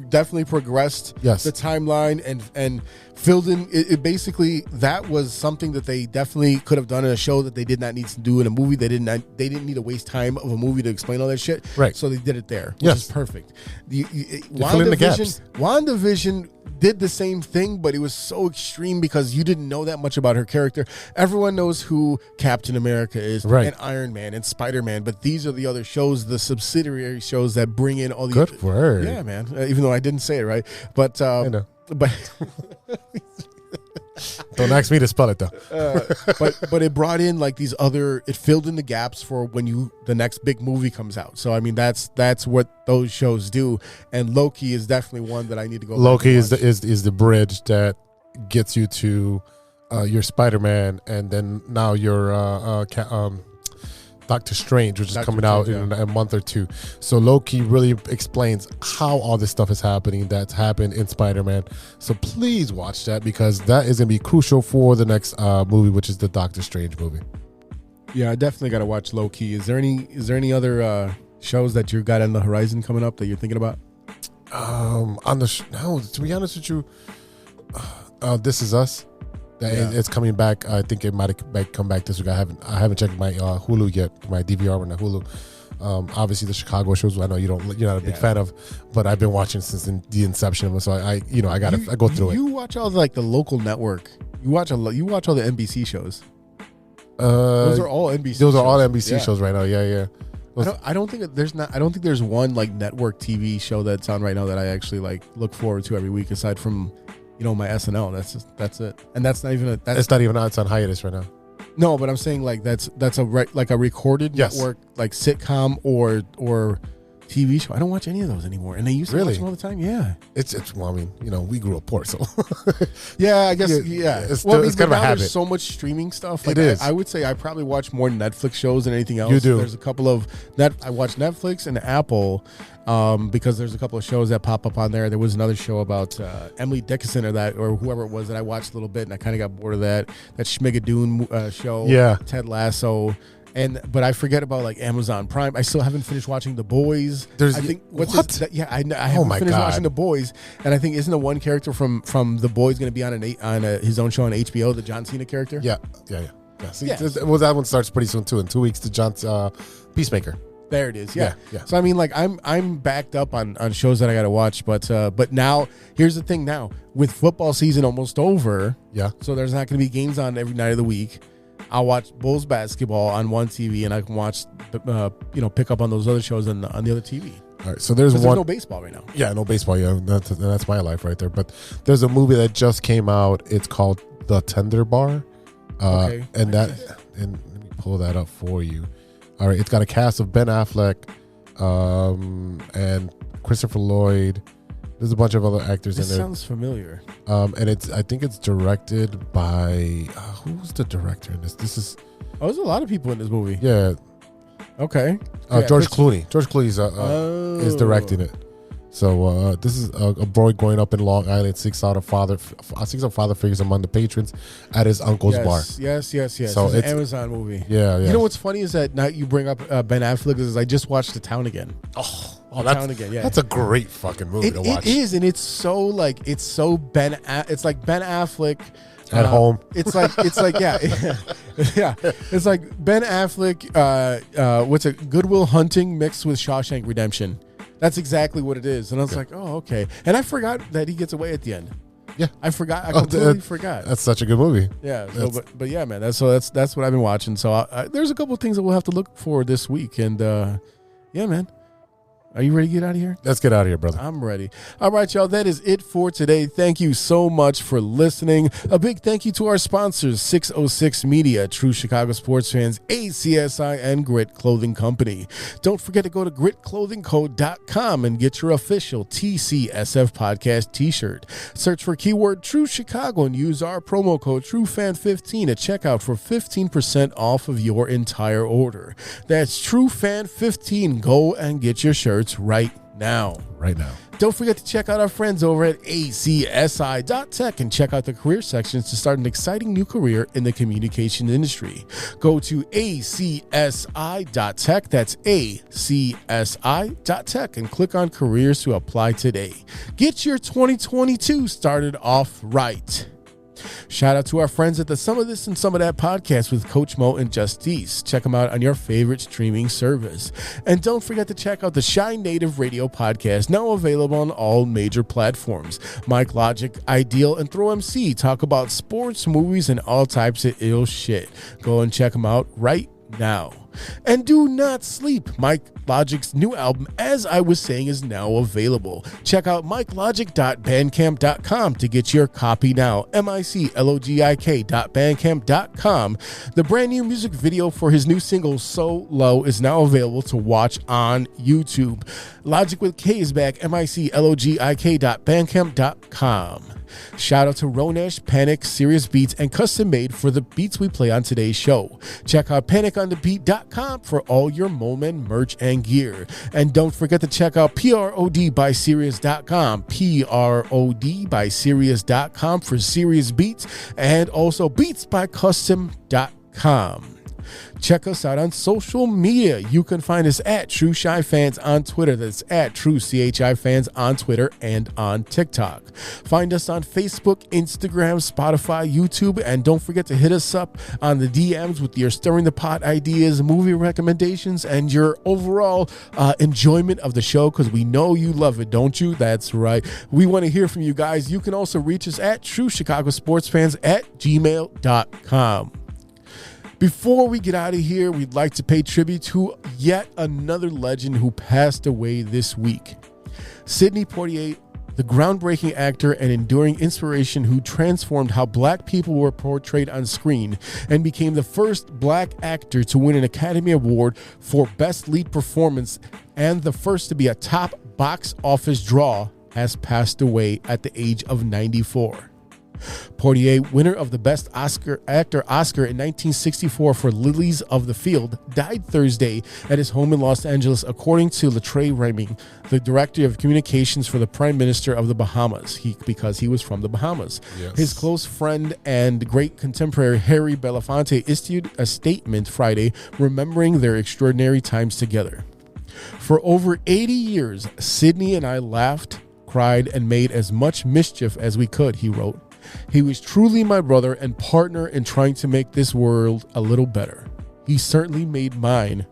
definitely progressed the timeline and filled in. It basically, that was something that they definitely could have done in a show that they did not need to do in a movie. They didn't need to waste time of a movie to explain all that shit. Right. So they did it there, which is perfect. Fill in the gaps. WandaVision did the same thing, but it was so extreme because you didn't know that much about her character. Everyone knows who Captain America is, and Iron Man and Spider-Man, but these are the other shows, the subsidiary shows that bring in all these. Good word. Yeah, man. Even though I didn't say it right, but I know. But don't ask me to spell it though. But it brought in like these other. It filled in the gaps for when the next big movie comes out. So I mean that's what those shows do. And Loki is definitely one that I need to go. Loki is the bridge that gets you to your Spider-Man, and then now your Doctor Strange, which is coming out in a month or two. So Loki really explains how all this stuff is happening that's happened in Spider-Man. So please watch that, because that is going to be crucial for the next movie, which is the Doctor Strange movie. Yeah, I definitely got to watch Loki. Is there any other shows that you got on the horizon coming up that you're thinking about? No, to be honest with you, This Is Us. It's coming back. I think it might come back this week. I haven't checked my Hulu yet, my DVR on the Hulu. Obviously the Chicago shows, I know you're not a big fan of, but I've been watching since the inception of it. So I go through it. You watch all the local network. You watch all the NBC shows. Those are all NBC. Those are all NBC shows right now. Yeah. I don't think there's one network TV show that's on right now that I actually look forward to every week, aside from my SNL. That's it, and that's not even it's not even on. It's on hiatus right now. No, but I'm saying that's a recorded network, sitcom or TV show. I don't watch any of those anymore, and they used to watch them all the time. Yeah, it's. Well, I mean, we grew up poor, so yeah. I guess yeah. It's well, kind of a habit. There's so much streaming stuff. Like, it is. I would say I probably watch more Netflix shows than anything else. You do. There's a couple of I watch Netflix and Apple. Because there's a couple of shows that pop up on there. There was another show about Emily Dickinson or whoever it was that I watched a little bit, and I kind of got bored of that Schmigadoon show. Yeah, Ted Lasso. But I forget about like Amazon Prime. I still haven't finished watching The Boys. I haven't finished watching The Boys, and I think isn't the one character from The Boys going to be on his own show on HBO, the John Cena character? Yeah. See, well, that one starts pretty soon too. In 2 weeks, the John's Peacemaker. There it is. Yeah. So I mean, like I'm backed up on shows that I got to watch, but now here's the thing. Now with football season almost over, so there's not going to be games on every night of the week. I'll watch Bulls basketball on one TV, and I can watch, pick up on those other shows on the other TV. All right, so there's no baseball right now. Yeah, no baseball. Yeah, that's my life right there. But there's a movie that just came out. It's called The Tender Bar. Okay. And let me pull that up for you. All right, it's got a cast of Ben Affleck, and Christopher Lloyd. There's a bunch of other actors in there. Sounds familiar. And I think it's directed by who's the director in this? There's a lot of people in this movie. Yeah. Okay. George Clooney. George Clooney is directing it. So this is a boy growing up in Long Island, seeks out father figures among the patrons at his uncle's bar. Yes. So it's an Amazon movie. Yeah. You know what's funny is that now you bring up Ben Affleck is I just watched The Town again. That's a great fucking movie to watch. It is, and it's like Ben Affleck at home. It's like yeah. It's like Ben Affleck. What's it? Good Will Hunting mixed with Shawshank Redemption. That's exactly what it is. And I was like, oh, okay. And I forgot that he gets away at the end. Yeah, I forgot. I completely forgot. That's such a good movie. Yeah, but yeah, man. That's what I've been watching. So there's a couple of things that we'll have to look for this week. And yeah, man. Are you ready to get out of here? Let's get out of here, brother. I'm ready. All right, y'all. That is it for today. Thank you so much for listening. A big thank you to our sponsors, 606 Media, True Chicago Sports Fans, ACSI, and Grit Clothing Company. Don't forget to go to gritclothingco.com and get your official TCSF podcast t-shirt. Search for keyword True Chicago and use our promo code TrueFan15 at checkout for 15% off of your entire order. That's TrueFan15. Go and get your shirts right now. Don't forget to check out our friends over at acsi.tech and check out the career sections to start an exciting new career in the communication industry. Go to acsi.tech, that's acsi.tech, and click on careers to apply today. Get your 2022 started off right. Shout out to our friends at the Some of This and Some of That podcast with Coach Mo and Justice. Check them out on your favorite streaming service. And don't forget to check out the Shy Native Radio podcast, now available on all major platforms. Mike Logic, Ideal, and Throw MC talk about sports, movies, and all types of ill shit. Go and check them out right now. And do not sleep. Mike Logic's new album, As I Was Saying, is now available. Check out mikelogic.bandcamp.com to get your copy now. miclogik.bandcamp.com. The brand new music video for his new single, So Low, is now available to watch on YouTube. Logic with K is back. miclogik.bandcamp.com. Shout out to Ronesh, Panic, Serious Beats, and Custom Made for the beats we play on today's show. Check out paniconthebeat.com for all your Moment merch and gear. And don't forget to check out PRODbyserious.com, PRODbyserious.com for Serious Beats, and also beatsbycustom.com. Check us out on social media. You can find us at True Chi Fans on Twitter. That's at True CHI Fans on Twitter and on TikTok. Find us on Facebook, Instagram, Spotify, YouTube, and don't forget to hit us up on the DMs with your Stirring the Pot ideas, movie recommendations, and your overall enjoyment of the show, because we know you love it, don't you? That's right. We want to hear from you guys. You can also reach us at truechicagosportsfans@gmail.com. Before we get out of here, we'd like to pay tribute to yet another legend who passed away this week. Sidney Poitier, the groundbreaking actor and enduring inspiration who transformed how black people were portrayed on screen and became the first black actor to win an Academy Award for Best Lead Performance and the first to be a top box office draw, has passed away at the age of 94. Portier, winner of the Best Actor Oscar in 1964 for Lilies of the Field, died Thursday at his home in Los Angeles, according to Latrell Reming, the director of communications for the Prime Minister of the Bahamas, because he was from the Bahamas. Yes. His close friend and great contemporary Harry Belafonte issued a statement Friday remembering their extraordinary times together. For over 80 years, Sidney and I laughed, cried, and made as much mischief as we could, he wrote. He was truly my brother and partner in trying to make this world a little better. He certainly made mine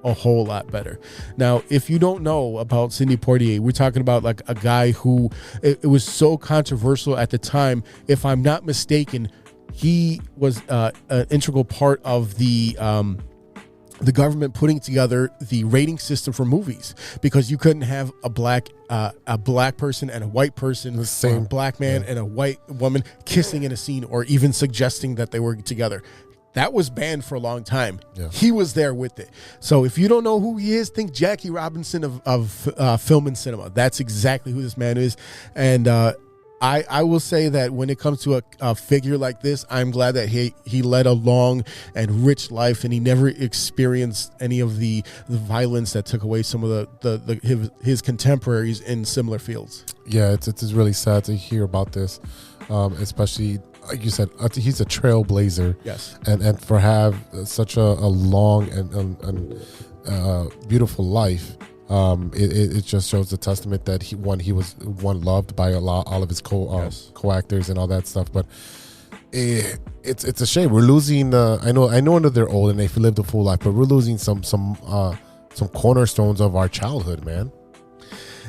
a whole lot better. Now, if you don't know about Sidney Poitier, we're talking about like a guy who it was so controversial at the time. If I'm not mistaken, he was an integral part of the government putting together the rating system for movies, because you couldn't have a black person and a white person, the same, or a black man and a white woman kissing in a scene, or even suggesting that they were together. That was banned for a long time. Yeah. He was there with it. So if you don't know who he is, think Jackie Robinson of film and cinema. That's exactly who this man is. And I will say that when it comes to a figure like this, I'm glad that he led a long and rich life, and he never experienced any of the violence that took away some of his contemporaries in similar fields. Yeah, it's really sad to hear about this, especially like you said, he's a trailblazer. Yes, and for have such a long and beautiful life. It just shows the testament that he was loved by all of his co-actors and all that stuff. But it's a shame we're losing. I know they're old and they've lived a full life, but we're losing some cornerstones of our childhood, man.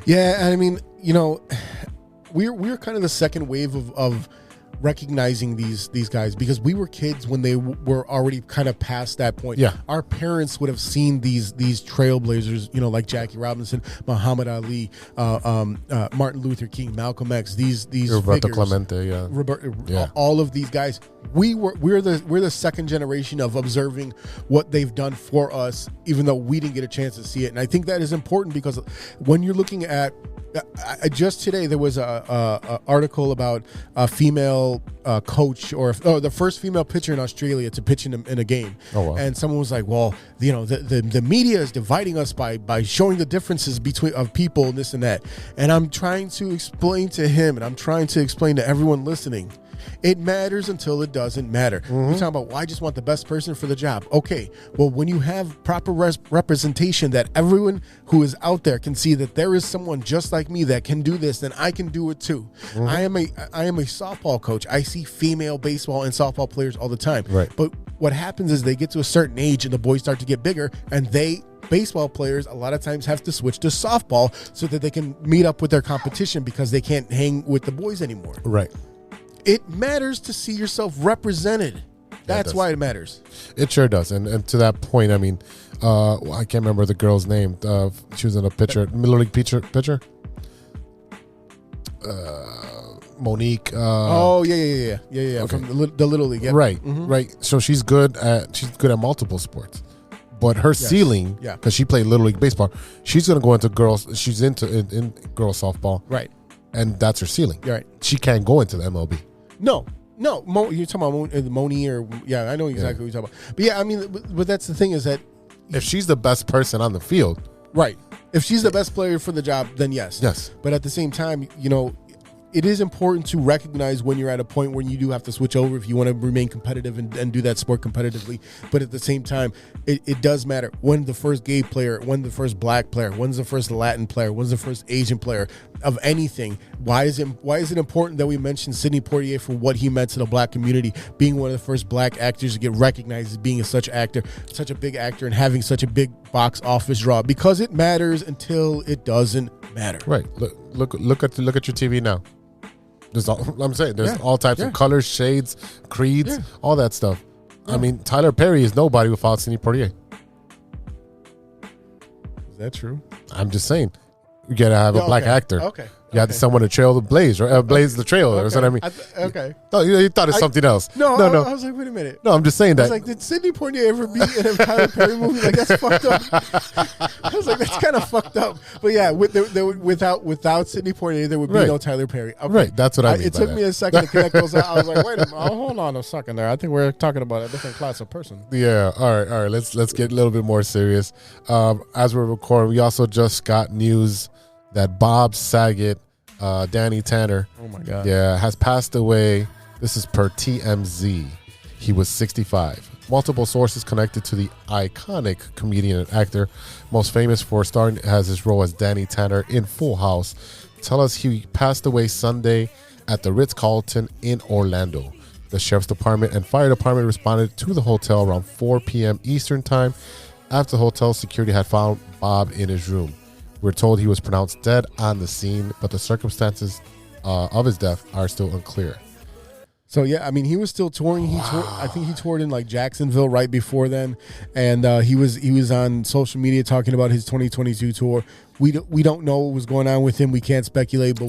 Yeah, I mean, we're kind of the second wave of recognizing these guys, because we were kids when they were already kind of past that point. Yeah, our parents would have seen these trailblazers, like Jackie Robinson, Muhammad Ali, Martin Luther King, Malcolm X. These Roberto figures, Clemente, all of these guys. We're the second generation of observing what they've done for us, even though we didn't get a chance to see it. And I think that is important, because when you're looking at just today, there was a article about a female coach or the first female pitcher in Australia to pitch in a game. Oh, wow. And someone was like, well, the media is dividing us by showing the differences of people and this and that. And I'm trying to explain to him, and I'm trying to explain to everyone listening, it matters until it doesn't matter. Mm-hmm. You're talking about, well, I just want the best person for the job. Okay, well, when you have proper representation that everyone who is out there can see that there is someone just like me that can do this, then I can do it too. Mm-hmm. I am a softball coach. I see female baseball and softball players all the time. Right. But what happens is they get to a certain age and the boys start to get bigger, and baseball players a lot of times have to switch to softball so that they can meet up with their competition, because they can't hang with the boys anymore. Right. It matters to see yourself represented. That's why it matters. It sure does. And to that point, I mean, I can't remember the girl's name. She was in a Middle League pitcher. Monique. Yeah. Okay. From the Little League. Yep. Right, mm-hmm. Right. So she's good at multiple sports. But her ceiling, because she played Little League baseball, she's going to go into girls. She's into girls softball. Right. And that's her ceiling. Right. She can't go into the MLB. No, you're talking about Moni, or I know exactly what you're talking about. But yeah, I mean, but that's the thing, is that if she's the best person on the field, right? If she's the best player for the job, then yes. But at the same time, it is important to recognize when you're at a point where you do have to switch over if you want to remain competitive and do that sport competitively. But at the same time, it does matter. When the first gay player, when the first black player, when's the first Latin player, when's the first Asian player of anything? Why is it important that we mention Sidney Poitier for what he meant to the black community, being one of the first black actors to get recognized as being such a big actor, and having such a big box office draw? Because it matters until it doesn't matter. Right. Look at your TV now. There's all types of colors, shades, creeds, all that stuff. Yeah. I mean, Tyler Perry is nobody without Sidney Poitier. Is that true? I'm just saying. You gotta have a black actor. Okay. You had someone to trail the blaze, right? Blaze the trail, or something. I mean, okay. Oh, you thought it's something else? No. I was like, wait a minute. No, I'm just saying that. I was like, did Sidney Poitier ever be in a Tyler Perry movie? Like, that's fucked up. I was like, that's kind of fucked up. But yeah, without Sidney Poitier, there would be no Tyler Perry. Okay. Right, that's what I mean. It took me a second to connect those out. I was like, wait a minute, hold on a second there. I think we're talking about a different class of person. Yeah. All right. Let's get a little bit more serious. As we're recording, we also just got news that Bob Saget, Danny Tanner, oh my God, has passed away. This is per TMZ. He was 65. Multiple sources connected to the iconic comedian and actor, most famous for starring as his role as Danny Tanner in Full House, tell us he passed away Sunday at the Ritz-Carlton in Orlando. The sheriff's department and fire department responded to the hotel around 4 p.m. Eastern time after the hotel security had found Bob in his room. We're told he was pronounced dead on the scene, but the circumstances of his death are still unclear. So yeah, I mean, he was still touring. I think he toured in like Jacksonville right before then, and he was on social media talking about his 2022 tour. We don't know what was going on with him. We can't speculate. But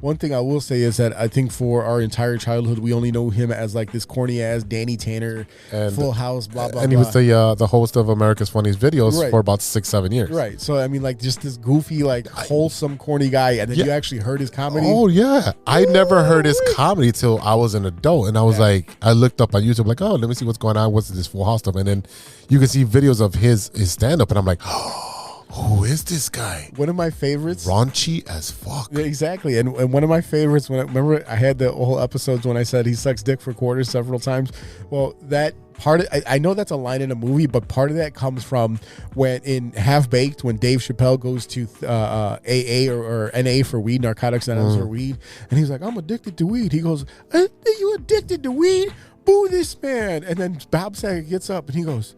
one thing I will say is that I think for our entire childhood, we only know him as like this corny ass Danny Tanner, and Full House, blah blah. And he was the host of America's Funniest Videos for about 6-7 years. Right. So I mean, like just this goofy, like wholesome, corny guy, and then you actually heard his comedy. Oh yeah, I never heard his comedy till I was an adult, and I was like, I looked up on YouTube, like, oh, let me see what's going on. What's this Full House stuff? And then you can see videos of his stand up, and I'm like, oh. Who is this guy? One of my favorites. Raunchy as fuck. Yeah, exactly. And one of my favorites, remember I had the whole episodes when I said he sucks dick for quarters several times. Well, that part of, I know that's a line in a movie, but part of that comes from when in Half Baked, when Dave Chappelle goes to AA or NA for weed, Narcotics Anonymous for weed, and he's like, I'm addicted to weed. He goes, are you addicted to weed? Boo this man. And then Bob Saget gets up and he goes,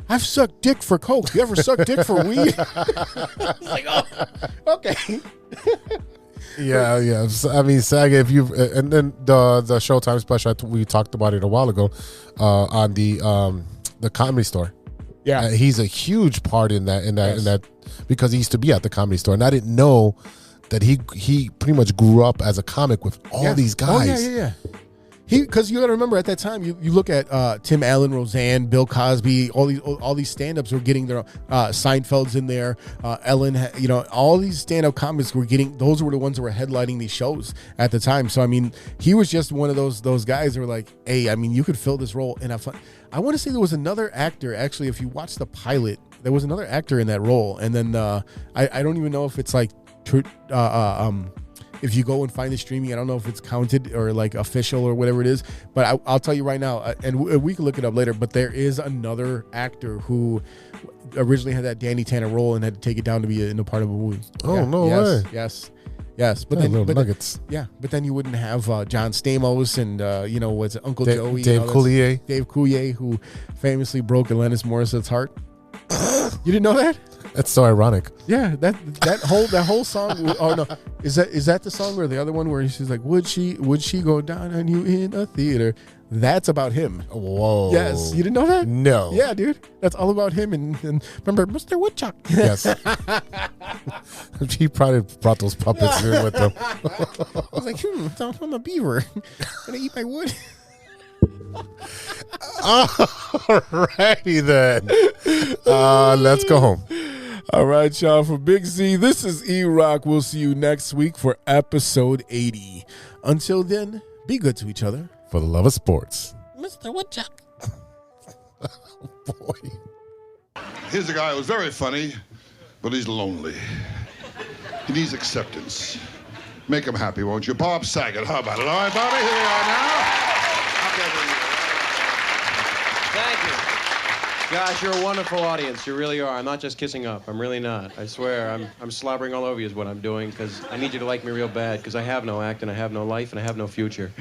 I've sucked dick for coke. You ever sucked dick for weed? I was like, oh, okay. Yeah. I mean, Saget, if you and then the Showtime special, we talked about it a while ago on the Comedy Store. Yeah, he's a huge part in that because he used to be at the Comedy Store, and I didn't know that he pretty much grew up as a comic with all these guys. Oh yeah. Because you got to remember at that time, you look at Tim Allen, Roseanne, Bill Cosby, all these stand-ups were getting their Seinfeld's in there, Ellen, all these stand-up comics were getting. Those were the ones that were headlining these shows at the time. So I mean, he was just one of those guys that were like, hey, I mean, you could fill this role. And I want to say there was another actor actually. If you watch the pilot, there was another actor in that role. And then I don't even know if it's like. If you go and find the streaming, I don't know if it's counted or like official or whatever it is, but I'll tell you right now, and we can look it up later, but there is another actor who originally had that Danny Tanner role and had to take it down to be in a part of a movie. Oh, no way. Yes. But then, nuggets. But then you wouldn't have John Stamos and, what's it, Uncle Joey. Dave Coulier. Dave Coulier, who famously broke Alanis Morissette's heart. You didn't know that? That's so ironic. Yeah, that whole song. Oh no, is that the song or the other one where she's like, would she go down on you in a theater? That's about him. Whoa. Yes, you didn't know that? No. Yeah, dude, that's all about him. And remember, Mr. Woodchuck. Yes. He probably brought those puppets in with him. I was like, I'm a beaver. Gonna eat my wood. Alrighty then. Let's go home. All right, y'all. For Big Z, this is E-Rock. We'll see you next week for episode 80. Until then, be good to each other. For the love of sports. Mr. Woodchuck. Boy. Here's a guy who's very funny, but he's lonely. He needs acceptance. Make him happy, won't you? Bob Saget. How about it? All right, Bobby, here we are now. Thank you. Gosh, you're a wonderful audience. You really are. I'm not just kissing up. I'm really not. I swear, I'm slobbering all over you is what I'm doing, because I need you to like me real bad, because I have no act, and I have no life, and I have no future.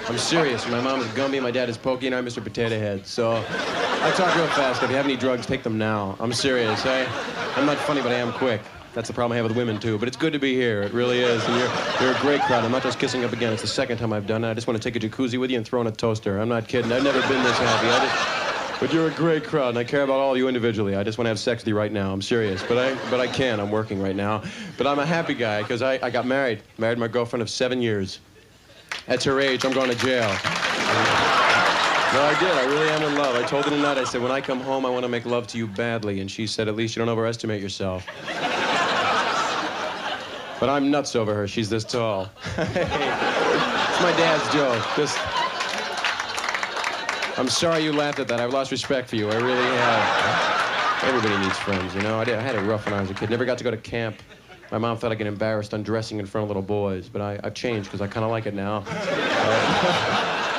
I'm serious. My mom is Gumby, my dad is Pokey, and I'm Mr. Potato Head. So I talk real fast. If you have any drugs, take them now. I'm serious. I'm not funny, but I am quick. That's the problem I have with women, too. But it's good to be here. It really is. And you're a great crowd. I'm not just kissing up again. It's the second time I've done it. I just want to take a jacuzzi with you and throw in a toaster. I'm not kidding. I've never been this happy. But you're a great crowd, and I care about all of you individually. I just want to have sex with you right now. I'm serious, but I can't. I'm working right now. But I'm a happy guy because I got married. Married my girlfriend of 7 years. At her age, I'm going to jail. No, I did. I really am in love. I told her tonight, I said, when I come home, I want to make love to you badly. And she said, at least you don't overestimate yourself. But I'm nuts over her. She's this tall. It's my dad's joke. I'm sorry you laughed at that. I've lost respect for you. I really have. Everybody needs friends, you know? I had it rough when I was a kid. Never got to go to camp. My mom thought I'd get embarrassed undressing in front of little boys, but I've changed because I kind of like it now.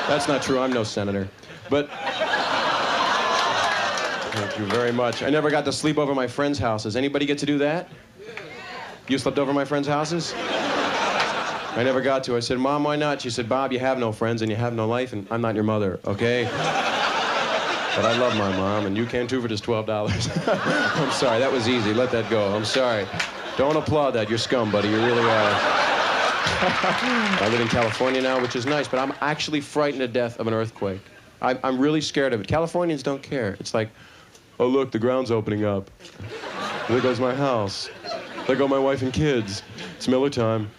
That's not true. I'm no senator. But thank you very much. I never got to sleep over my friends' houses. Anybody get to do that? You slept over my friends' houses? I never got to. I said, Mom, why not? She said, Bob, you have no friends and you have no life, and I'm not your mother, okay? But I love my mom, and you can too for just $12. I'm sorry, that was easy. Let that go. I'm sorry. Don't applaud that. You're scum, buddy. You really are. I live in California now, which is nice, but I'm actually frightened to death of an earthquake. I'm really scared of it. Californians don't care. It's like, oh, look, the ground's opening up. There goes my house. There go my wife and kids. It's Miller time.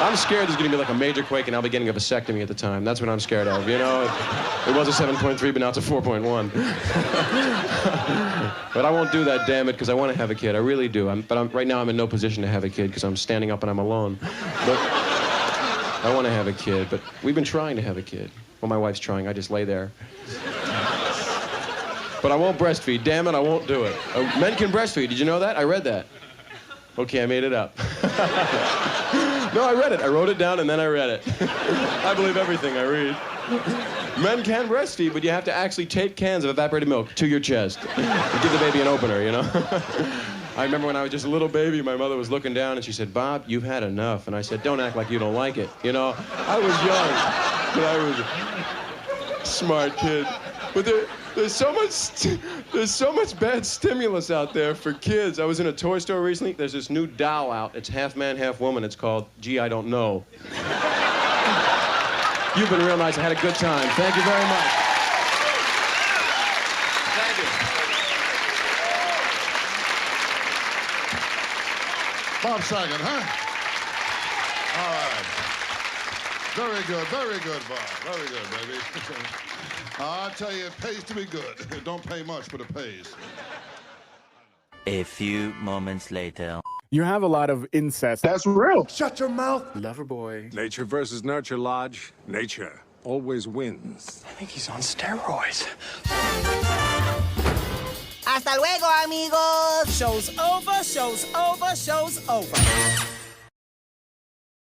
I'm scared there's going to be like a major quake and I'll be getting a vasectomy at the time. That's what I'm scared of, you know? It was a 7.3, but now it's a 4.1. But I won't do that, damn it, because I want to have a kid. I really do. Right now I'm in no position to have a kid because I'm standing up and I'm alone. But I want to have a kid, but we've been trying to have a kid. Well, my wife's trying. I just lay there. But I won't breastfeed. Damn it, I won't do it. Men can breastfeed. Did you know that? I read that. Okay, I made it up. No, I read it. I wrote it down and then I read it. I believe everything I read. Men can breastfeed, but you have to actually take cans of evaporated milk to your chest. Give the baby an opener, you know? I remember when I was just a little baby, my mother was looking down and she said, Bob, you've had enough. And I said, don't act like you don't like it. You know, I was young, but I was a smart kid. But there's so much bad stimulus out there for kids. I was in a toy store recently. There's this new doll out. It's half man, half woman. It's called Gee, I Don't Know. You've been real nice. I had a good time. Thank you very much. Thank you. Bob Saget, huh? All right. Very good, Bob. Very good, baby. I tell you, it pays to be good. It don't pay much, but it pays. A few moments later. You have a lot of incest. That's real. Shut your mouth, lover boy. Nature versus nurture, Lodge. Nature always wins. I think he's on steroids. Hasta luego, amigos. Show's over, show's over, show's over.